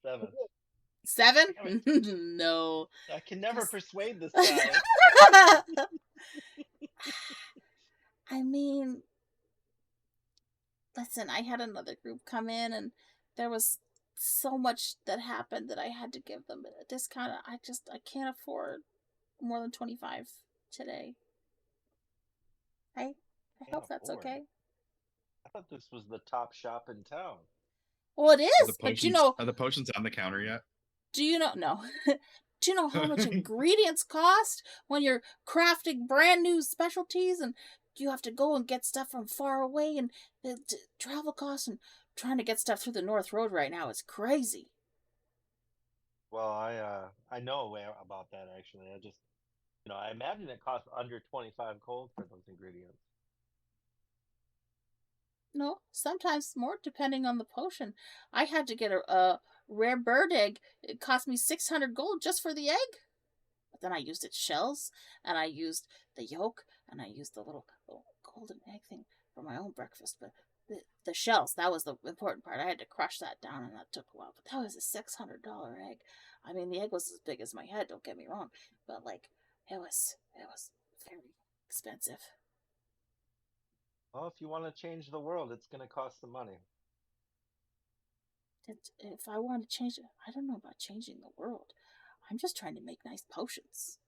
Seven. 7? No. I can never Yes. persuade this guy. I mean, listen, I had another group come in and there was so much that happened that I had to give them a discount. I can't afford more than 25 today. I hope that's okay. I thought this was the top shop in town. Well, it is, but you know, are the potions on the counter yet? do you know? No. Do you know how much ingredients cost when you're crafting brand new specialties and you have to go and get stuff from far away, and the travel costs and trying to get stuff through the North Road right now is crazy. Well, I know about that actually. I just, I imagine it costs under 25 gold for those ingredients. No, sometimes more depending on the potion. I had to get a rare bird egg. It cost me 600 gold just for the egg. But then I used its shells, and I used the yolk, and I used the little golden egg thing for my own breakfast. But the shells, that was the important part. I had to crush that down, and that took a while. But that was a $600 egg. I mean, the egg was as big as my head, don't get me wrong. But, like, it was very expensive. Well, if you want to change the world, it's going to cost some money. If I want to change it, I don't know about changing the world. I'm just trying to make nice potions.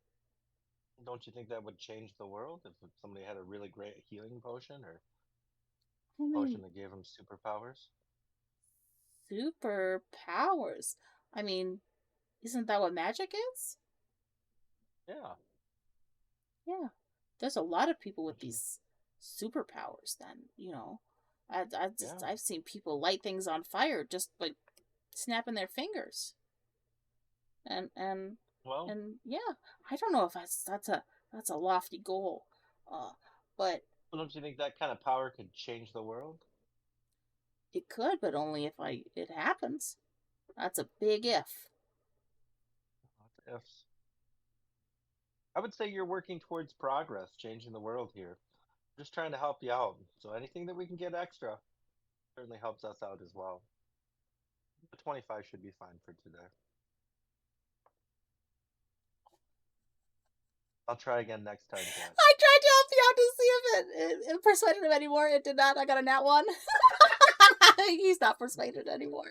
Don't you think that would change the world if somebody had a really great healing potion or potion that gave them superpowers? Superpowers? I mean, isn't that what magic is? Yeah. Yeah. There's a lot of people with these superpowers then, I've seen people light things on fire just by snapping their fingers. And yeah, I don't know if that's That's a lofty goal. But Don't you think that kind of power could change the world? it could, but only if it happens. That's a big if. Lots of ifs. I would say you're working towards progress, changing the world here. Just trying to help you out. So anything that we can get extra certainly helps us out as well. The 25 should be fine for today. I'll try again next time, Jack. I tried to help you out to see if it persuaded him anymore. It did not. I got a nat 1. He's not persuaded anymore.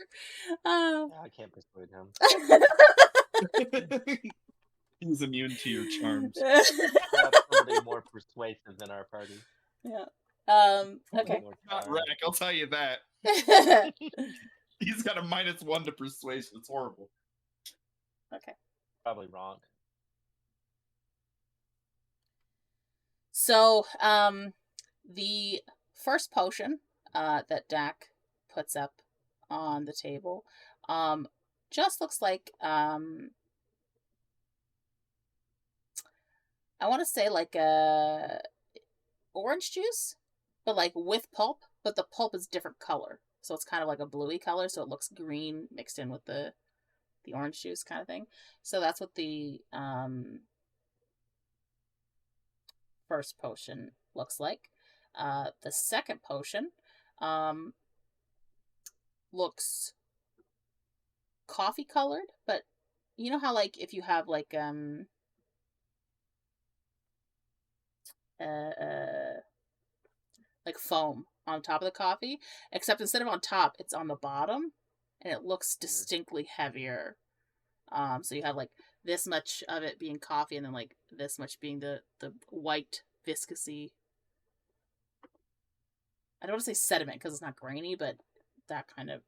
Yeah, I can't persuade him. He's immune to your charms. Perhaps somebody more persuasive than our party. Yeah. Okay. Not Rahk, I'll tell you that. He's got a -1 to persuasion. It's horrible. Okay. Probably wrong. So, the first potion that Dak puts up on the table just looks like I want to say like a orange juice, but like with pulp, but the pulp is different color. So it's kind of like a bluey color, so it looks green mixed in with the orange juice kind of thing. So that's what the first potion looks like. The second potion looks coffee colored, but you know how like if you have like foam on top of the coffee, except instead of on top, it's on the bottom, and it looks distinctly heavier. So you have like this much of it being coffee, and then like this much being the white viscousy. I don't want to say sediment because it's not grainy, but that kind of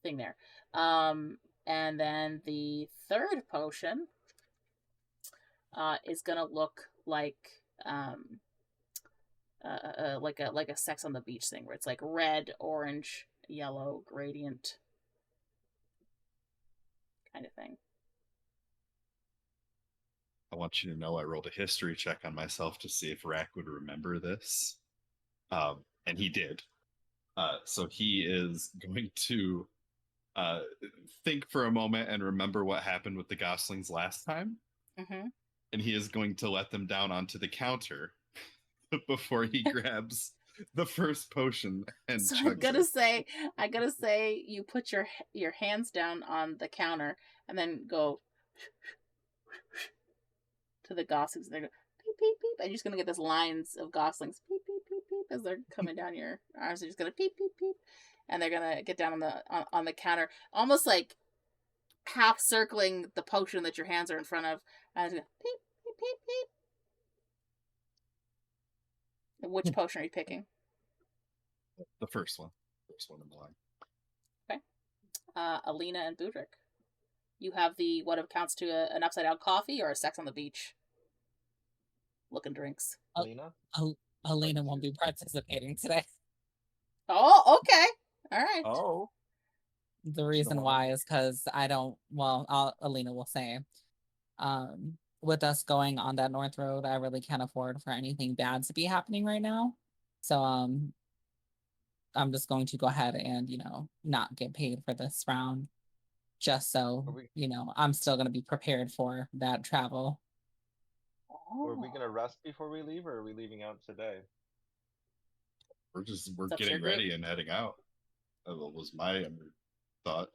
thing there. And then the third potion is gonna look like a Sex on the Beach thing, where it's like red, orange, yellow gradient kind of thing. I want you to know I rolled a history check on myself to see if Rahk would remember this. And he did. So he is going to think for a moment and remember what happened with the goslings last time. Mm-hmm. And he is going to let them down onto the counter before he grabs the first potion and So chugs I gotta say, you put your hands down on the counter and then go to the goslings, and they go peep peep peep, and you're just gonna get this lines of goslings peep peep peep peep as they're coming down your arms. They're just gonna peep peep peep, and they're gonna get down on the counter, almost like half circling the potion that your hands are in front of, and it's gonna peep peep peep peep. Which potion are you picking? the first one in the line. Okay. Alina and Budrick. You have the what counts to an upside down coffee or a Sex on the Beach looking drinks. Alina? Alina won't be participating today. Oh, okay. All right. Oh. The reason why is because I don't. Well, Alina will say, with us going on that North Road, I really can't afford for anything bad to be happening right now. So I'm just going to go ahead and not get paid for this round, just so I'm still going to be prepared for that travel. Are we gonna rest before we leave, or are we leaving out today? We're It's up to getting your group. ready and heading out. That was my thought.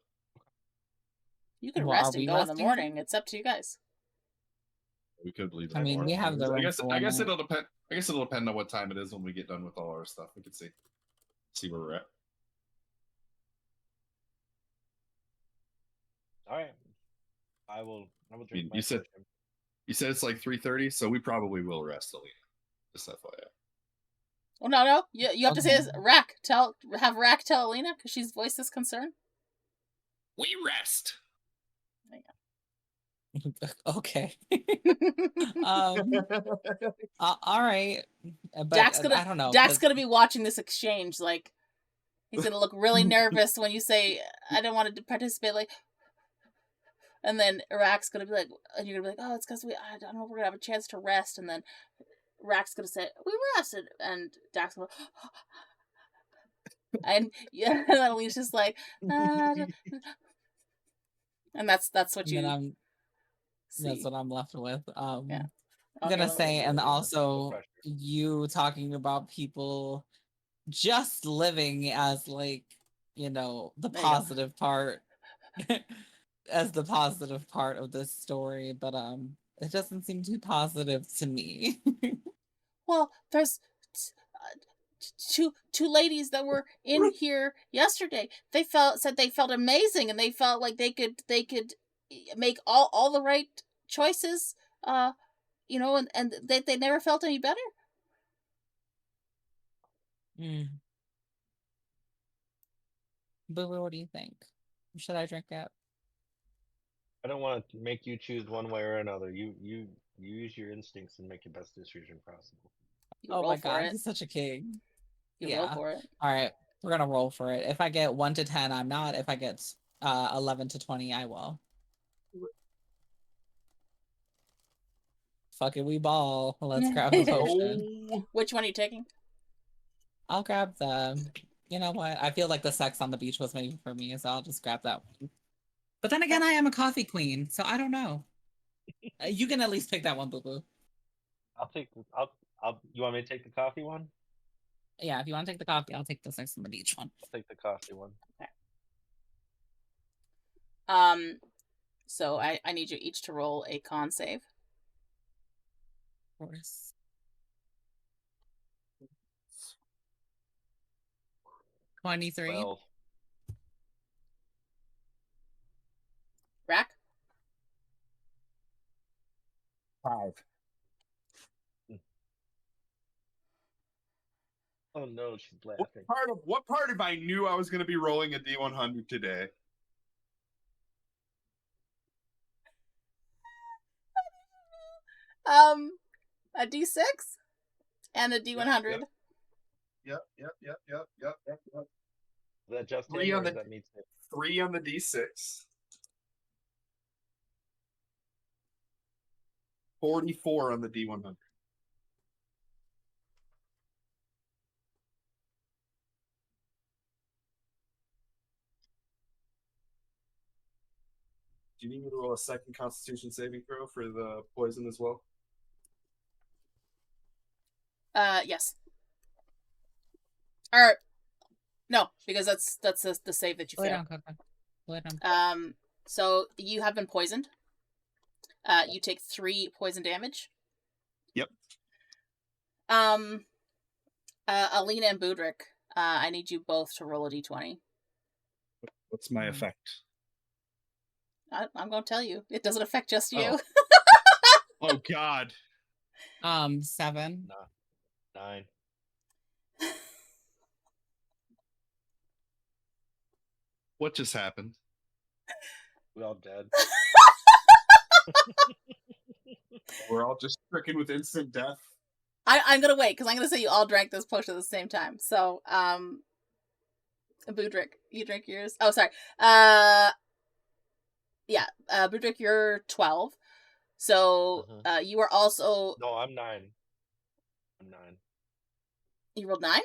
You can Well, rest are and we go in the resting? morning. It's up to you guys. We could leave. I mean, we have the I room guess. for I guess one it'll depend. I guess it'll depend on what time it is when we get done with all our stuff. We can see where we're at. All right. I will drink my you said potion. it's like 3:30, so we probably will rest, Alina. Just FYI. Well, no. You have to say Okay. this. Rahk, have Rahk tell Alina because she's voiced this concern. We rest. Okay. All right. But I don't know. Dak's gonna be watching this exchange. Like, he's gonna look really nervous when you say, "I don't want to participate." Like, And then Rahk's gonna be like, and you're gonna be like, oh, it's because I don't know if we're gonna have a chance to rest. And then Rahk's gonna say, we rested, and Dax will, and yeah, and then Alina's just like, and that's what And then you see. that's what I'm left with. Yeah. I'm Okay, gonna let me- say, and No also pressure. you talking about people just living as like, you know, the There you go. positive part as the positive part of this story, but it doesn't seem too positive to me. Well, there's two ladies that were in here yesterday. They said they felt amazing, and they felt like they could make all the right choices. You know, and they never felt any better. Mm. Boo, what do you think? Should I drink that? I don't want to make you choose one way or another. You use your instincts and make your best decision possible. You Oh roll my for god, it. he's such a king. You Yeah. roll for it. All right, we're gonna roll for it. If I get 1 to 10, I'm not. If I get 11 to 20, I will. Fuck it, we ball. Let's grab the potion. Oh, Which one are you taking? I'll grab the. You know what? I feel like the sex on the beach was made for me, so I'll just grab that one. But then again, I am a coffee queen, so I don't know. You can at least pick that one, Boo Boo. I'll take. I'll. You want me to take the coffee one? Yeah, if you want to take the coffee, I'll take the sex on the beach one. I'll take the coffee one. So I need you each to roll a con save. Of course. 23. 12. Rahk? 5. Oh no, she's laughing. What part of I knew I was going to be rolling a D100 today? A D6 and a D100. Yep. Is that just Three him, on or the- is that me too? 3 on the D6. 44 on the D100. Do you need me to roll a second Constitution saving throw for the poison as well? Yes. Or no, because that's the save that you Lay fail. down, Coco. Lay down. So you have been poisoned. You take 3 poison damage. Yep. Alina and Budrick, I need you both to roll a D20. What's my effect? I'm going to tell you. It doesn't affect just you. Oh. Oh God. 7. 9. What just happened? We all dead. We're all just stricken with instant death. I'm going to wait, because I'm going to say you all drank this potion at the same time. So, Budrick, you drink yours. Oh, sorry. Yeah, Budrick, you're 12. So, you are also... No, I'm 9. I'm 9. You rolled 9?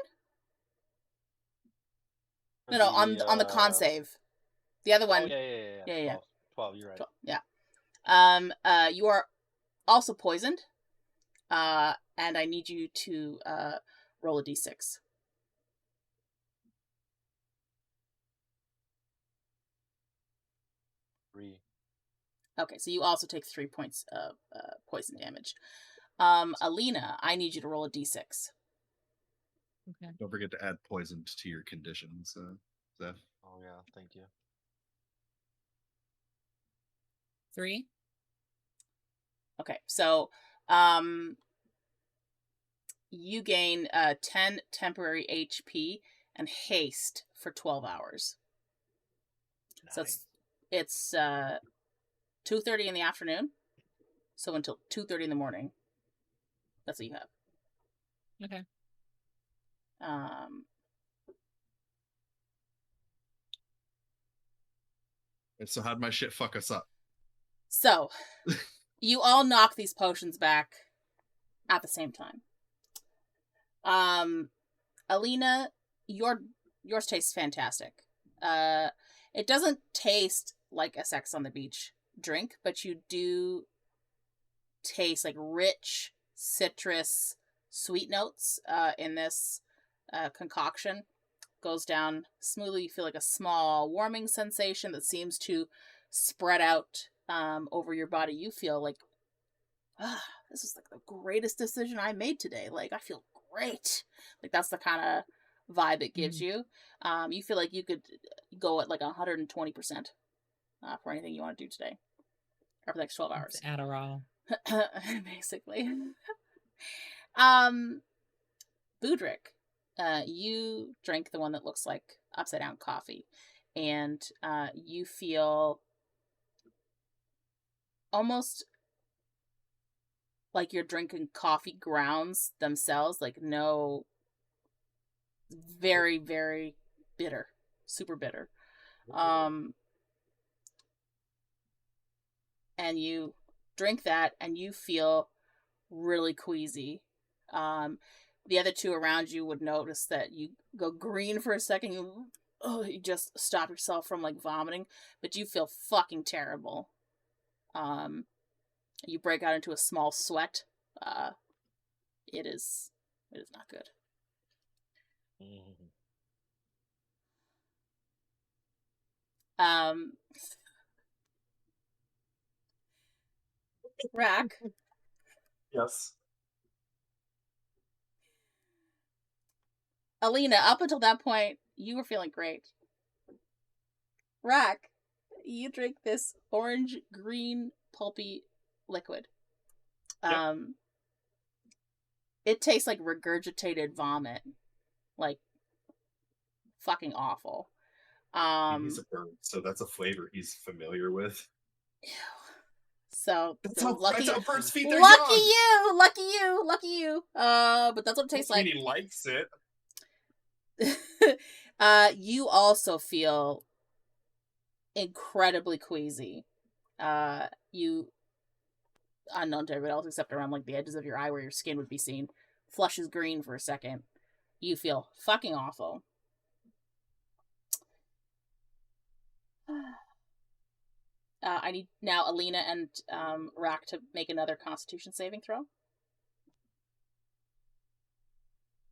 For No, on the con save. The other one. Oh, yeah. 12, you're right. 12, yeah. You are also poisoned. And I need you to roll a d6. Three. Okay, so you also take 3 points of poison damage. Alina, I need you to roll a d6. Okay. Don't forget to add poison to your conditions, Zeph. Oh yeah, thank you. 3. Okay, so you gain 10 temporary HP and haste for 12 hours. Nice. So it's 2:30 in the afternoon. So until 2:30 in the morning. That's what you have. Okay. And so how'd my shit fuck us up? So, you all knock these potions back at the same time. Alina, yours tastes fantastic. It doesn't taste like a Sex on the Beach drink, but you do taste like rich citrus sweet notes in this concoction. Goes down smoothly. You feel like a small warming sensation that seems to spread out over your body. You feel like, this is like the greatest decision I made today. Like, I feel great. Like, that's the kind of vibe it gives you. You feel like you could go at like 120% for anything you want to do today. Or for the next 12 hours. It's Adderall. Basically. Budrick, you drink the one that looks like upside down coffee, and you feel almost like you're drinking coffee grounds themselves, like no, very, very bitter, super bitter. And you drink that and you feel really queasy. The other two around you would notice that you go green for a second. You just stop yourself from like vomiting, but you feel fucking terrible. You break out into a small sweat. It is not good. Rahk, Yes. Alina, up until that point, you were feeling great. Rahk, you drink this orange-green pulpy liquid. Yep. It tastes like regurgitated vomit. Like, fucking awful. He's a bird, so that's a flavor he's familiar with. Ew. So That's lucky, how birds feed their lucky young. lucky you. But that's what it tastes I like. mean, he likes it. You also feel incredibly queasy. You, unknown to everybody else except around like the edges of your eye where your skin would be seen, flushes green for a second. You feel fucking awful. I need now Alina and Rahk to make another Constitution saving throw.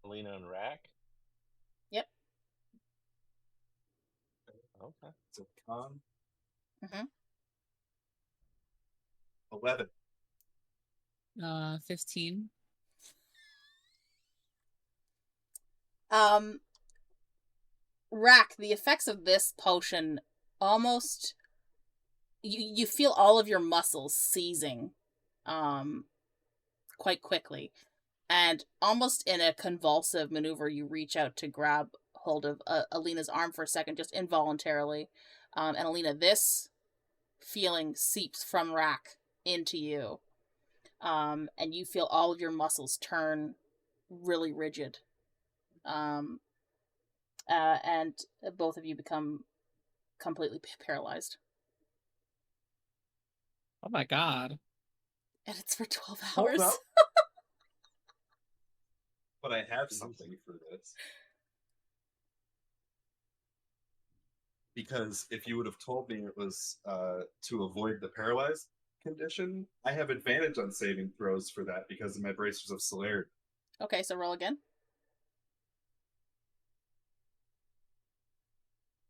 Alina and Rahk? Yep. Okay. So con 11. 15. Rahk, the effects of this potion almost you feel all of your muscles seizing quite quickly, and almost in a convulsive maneuver you reach out to grab hold of Alina's arm for a second, just involuntarily, and Alina, this feeling seeps from Rahk into you, and you feel all of your muscles turn really rigid, and both of you become completely paralyzed. Oh my god. And it's for 12 Hold hours. up. But I have something for this. Because if you would have told me it was to avoid the paralyzed condition, I have advantage on saving throws for that because of my bracers of celerity. Okay, so roll again.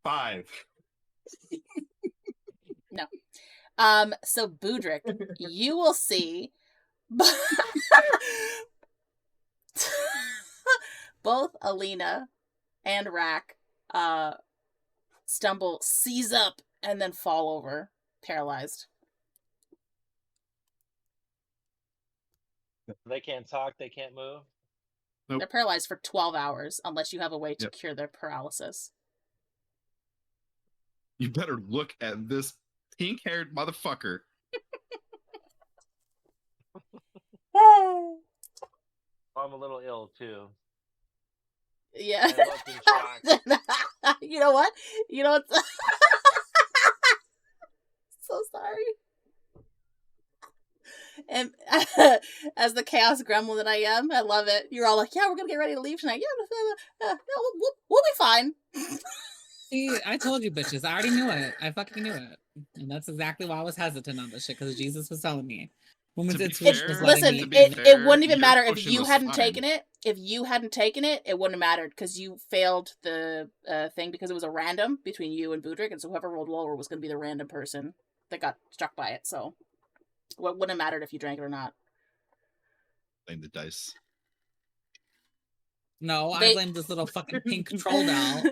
5. No. So Budrick, you will see both Alina and Rahk stumble, seize up, and then fall over, paralyzed. They can't talk, they can't move. Nope. They're paralyzed for 12 hours unless you have a way to cure their paralysis. You better look at this pink-haired motherfucker. I'm a little ill too. Yeah. I look in shock. You know what? You know what? So sorry. And as the chaos gremlin that I am, I love it. You're all like, yeah, we're gonna get ready to leave tonight. Yeah, we'll be fine. See, I told you, bitches. I already knew it. I fucking knew it. And that's exactly why I was hesitant on this shit, because Jesus was telling me. Woman's be intuition was fair- letting Listen, me. to be it fair, wouldn't even your matter if potion you was hadn't fine. taken it. If you hadn't taken it, it wouldn't have mattered because you failed the thing because it was a random between you and Budrick, and so whoever rolled lower was going to be the random person that got struck by it. So, what wouldn't have mattered if you drank it or not? Playing the dice. No, I They- blamed this little fucking pink troll doll.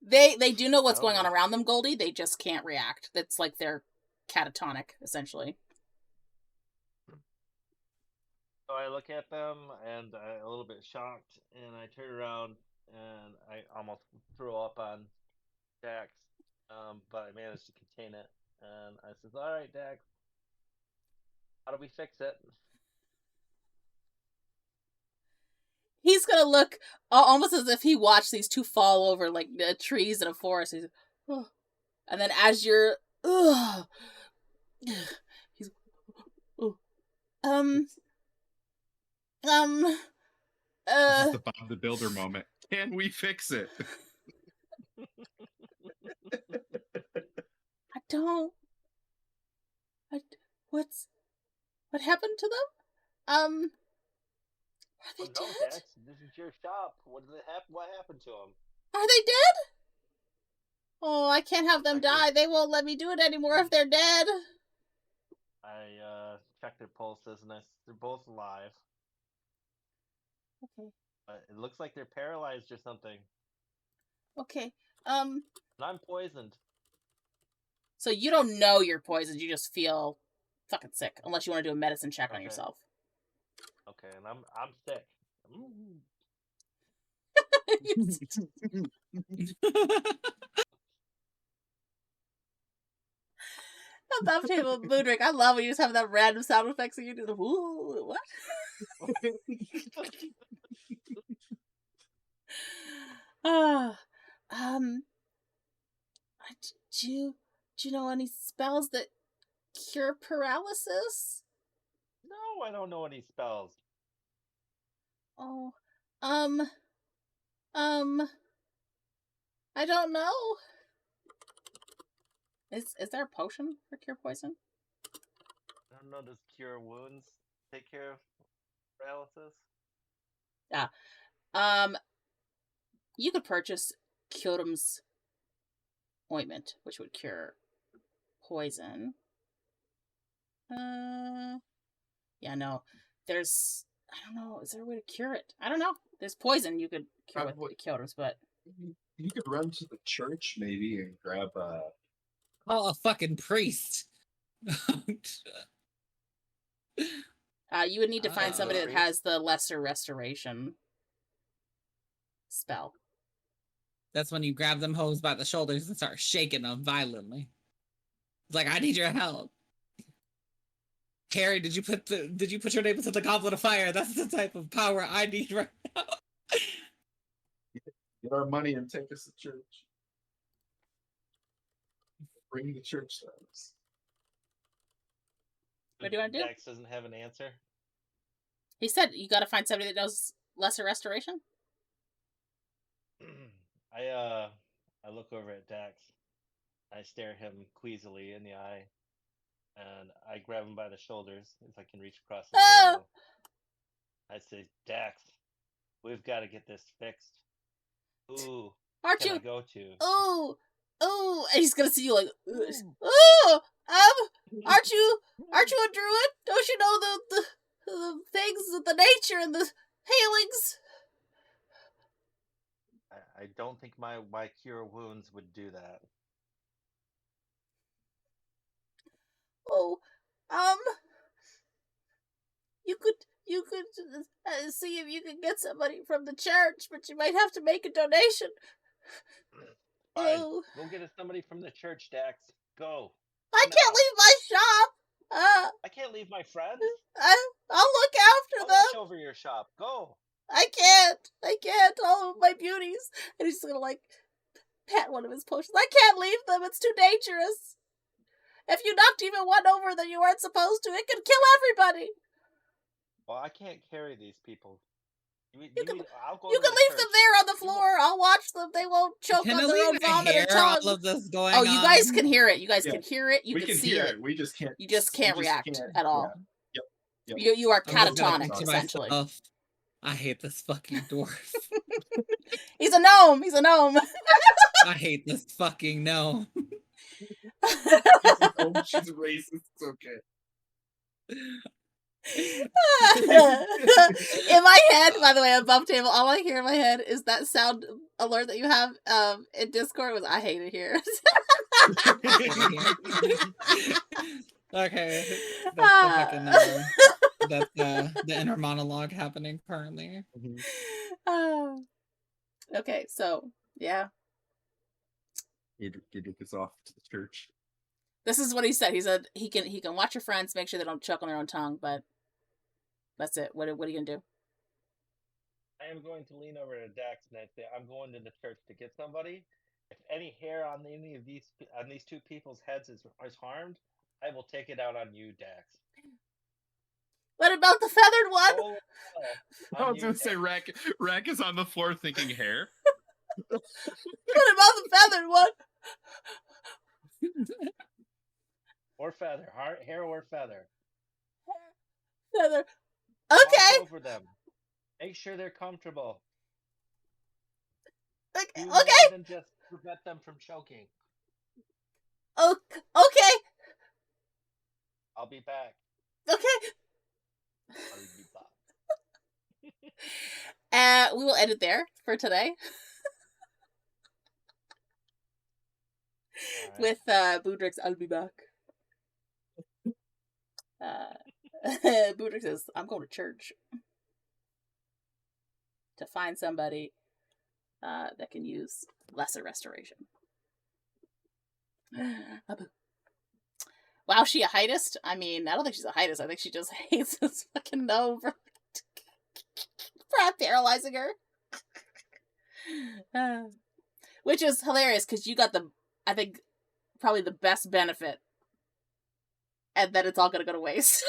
They do know what's Oh. going on around them, Goldie. They just can't react. That's like they're catatonic, essentially. So I look at them and I'm a little bit shocked, and I turn around and I almost threw up on Dax, but I managed to contain it. And I says, "All right, Dax, how do we fix it?" He's gonna look almost as if he watched these two fall over like the trees in a forest. He's, oh. And then as you're, he's, oh. This is the Bob the Builder moment. Can we fix it? I don't. What happened to them? Are they Oh, no, dead? Dax, this is your shop. What happened to them? Are they dead? Oh, I can't have them die. They won't let me do it anymore if they're dead. I checked their pulses, and they're both alive. Okay. But it looks like they're paralyzed or something. Okay. And I'm poisoned. So you don't know you're poisoned. You just feel fucking sick, unless you want to do a medicine check on Okay. yourself. Okay, and I'm sick. Mm. At that table, Budrick, I love when you just have that random sound effects and you do the woo, what? Do you know any spells that cure paralysis? No, I don't know any spells. Oh, I don't know. Is there a potion for cure poison? I don't know. Does cure wounds take care of paralysis? You could purchase Kyotum's ointment, which would cure poison. Yeah, no. There's, I don't know, is there a way to cure it? I don't know. There's poison you could cure with Probably. Kyotum's, but You could run to the church maybe and grab a. Call a fucking priest. you would need to find somebody that Okay. has the lesser restoration spell. That's when you grab them hoes by the shoulders and start shaking them violently. It's like, I need your help. Carrie, did you put your name into the goblet of fire? That's the type of power I need right now. Get our money and take us to church. Bring the church to us. What do you want to do? Dax doesn't have an answer. He said you gotta find somebody that knows lesser restoration. I look over at Dax. I stare him queasily in the eye, and I grab him by the shoulders if I can reach across the table. I say, "Dax, we've got to get this fixed. Who Aren't can I you? go to?" Oh, and he's gonna see you like, oh, aren't you a druid? Don't you know the things, the nature and the healings? I don't think my cure wounds would do that. Oh, you could see if you could get somebody from the church, but you might have to make a donation. Fine, Oh, go get us somebody from the church, Dax. Go. I Go can't now. leave my shop. I can't leave my friends. I'll look after I'll them. watch over your shop. Go. I can't. All of my beauties. And he's gonna like pat one of his potions. I can't leave them. It's too dangerous. If you knocked even one over that you weren't supposed to, it could kill everybody. Well, I can't carry these people. I'll go You to can the leave church. them there on the floor. I'll watch them. They won't choke Can on their own Alina vomit hear and tongue. all of this going Oh, on? you guys can hear it. You guys Yeah. can hear it. You we can can see hear it. We just can't. You just can't react can't- at all. Yeah. Yep. You are I'm just gonna catatonic, think to essentially. myself, I hate this fucking dwarf. He's a gnome. He's a gnome. I hate this fucking gnome. Oh, she's racist. It's okay. In my head, by the way, above table, all I hear in my head is that sound alert that you have in Discord was I hate it here. Okay, that's the fucking that's the inner monologue happening currently. Okay, so yeah, Budrick is off to the church. this is what he said. He said he can watch your friends, make sure they don't choke on their own tongue, but that's it. What are you gonna do? I am going to lean over to Dax and I say, I'm going to the church to get somebody. If any hair on any of these two people's heads is harmed, I will take it out on you, Dax. What about the feathered one? Oh, I was gonna say Rahk is on the floor thinking hair. What about the feathered one? Or feather, hair or feather. Feather. Watch Okay. over them. Make sure they're comfortable. Do Okay. more than just prevent them from choking. Okay. I'll be back. Okay. I'll be back. We will end it there for today. Alright. With Budrick's I'll be back. Budrick says, I'm going to church to find somebody that can use lesser restoration. Wow, she a heightist? I mean, I don't think she's a heightist. I think she just hates this fucking gnome for paralyzing her. Which is hilarious because you got I think, probably the best benefit. And then it's all gonna go to waste.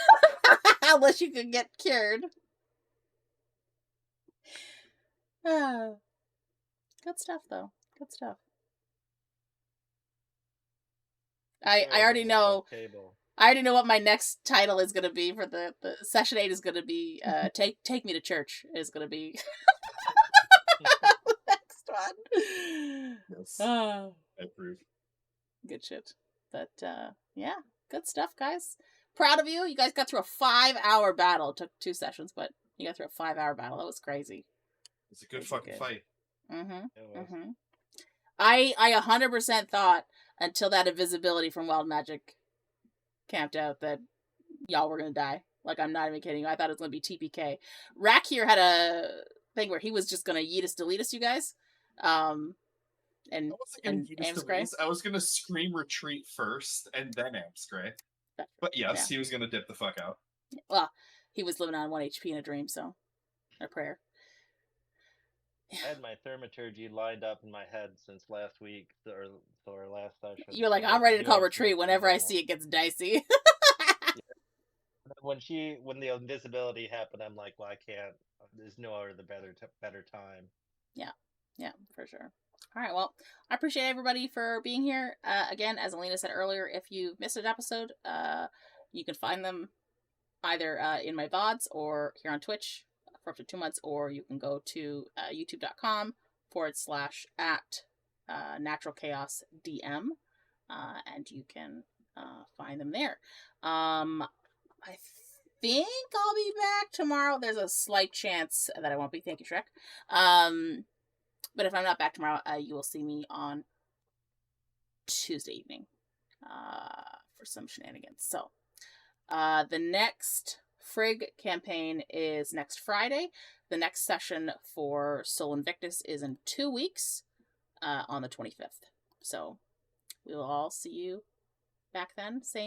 Unless you can get cured. Good stuff, though. Good stuff. I already know. I already know what my next title is gonna be for the session 8 is gonna be take me to church is gonna be the next one. Yes. I approve. Good shit. But yeah, good stuff, guys. Proud of you. You guys got through a 5-hour battle. It took 2 sessions, but you got through a 5-hour battle. That was crazy. It's a good fucking fight. I 100% thought until that invisibility from Wild Magic camped out that y'all were gonna die. Like, I'm not even kidding you. I thought it was gonna be TPK. Rahk here had a thing where he was just gonna yeetus delete us, you guys. And Amscray. I was gonna scream retreat first and then Amscray. But yes, he was gonna dip the fuck out. Well, he was living on 1 HP in a dream, so a prayer. I had my thaumaturgy lined up in my head since last week or last session. You're like, I'm ready to call retreat whenever I see it gets dicey. When the invisibility happened, I'm like, well, I can't. There's no other better time. Yeah, for sure. All right, well, I appreciate everybody for being here. Again, as Alina said earlier, if you missed an episode, you can find them either in my VODs or here on Twitch for up to 2 months, or you can go to youtube.com/@naturalchaosdm, and you can find them there. I think I'll be back tomorrow. There's a slight chance that I won't be. Thank you, Shrek. But if I'm not back tomorrow, you will see me on Tuesday evening for some shenanigans. So, the next Frigg campaign is next Friday. The next session for Soul Invictus is in 2 weeks on the 25th. So, we will all see you back then. Same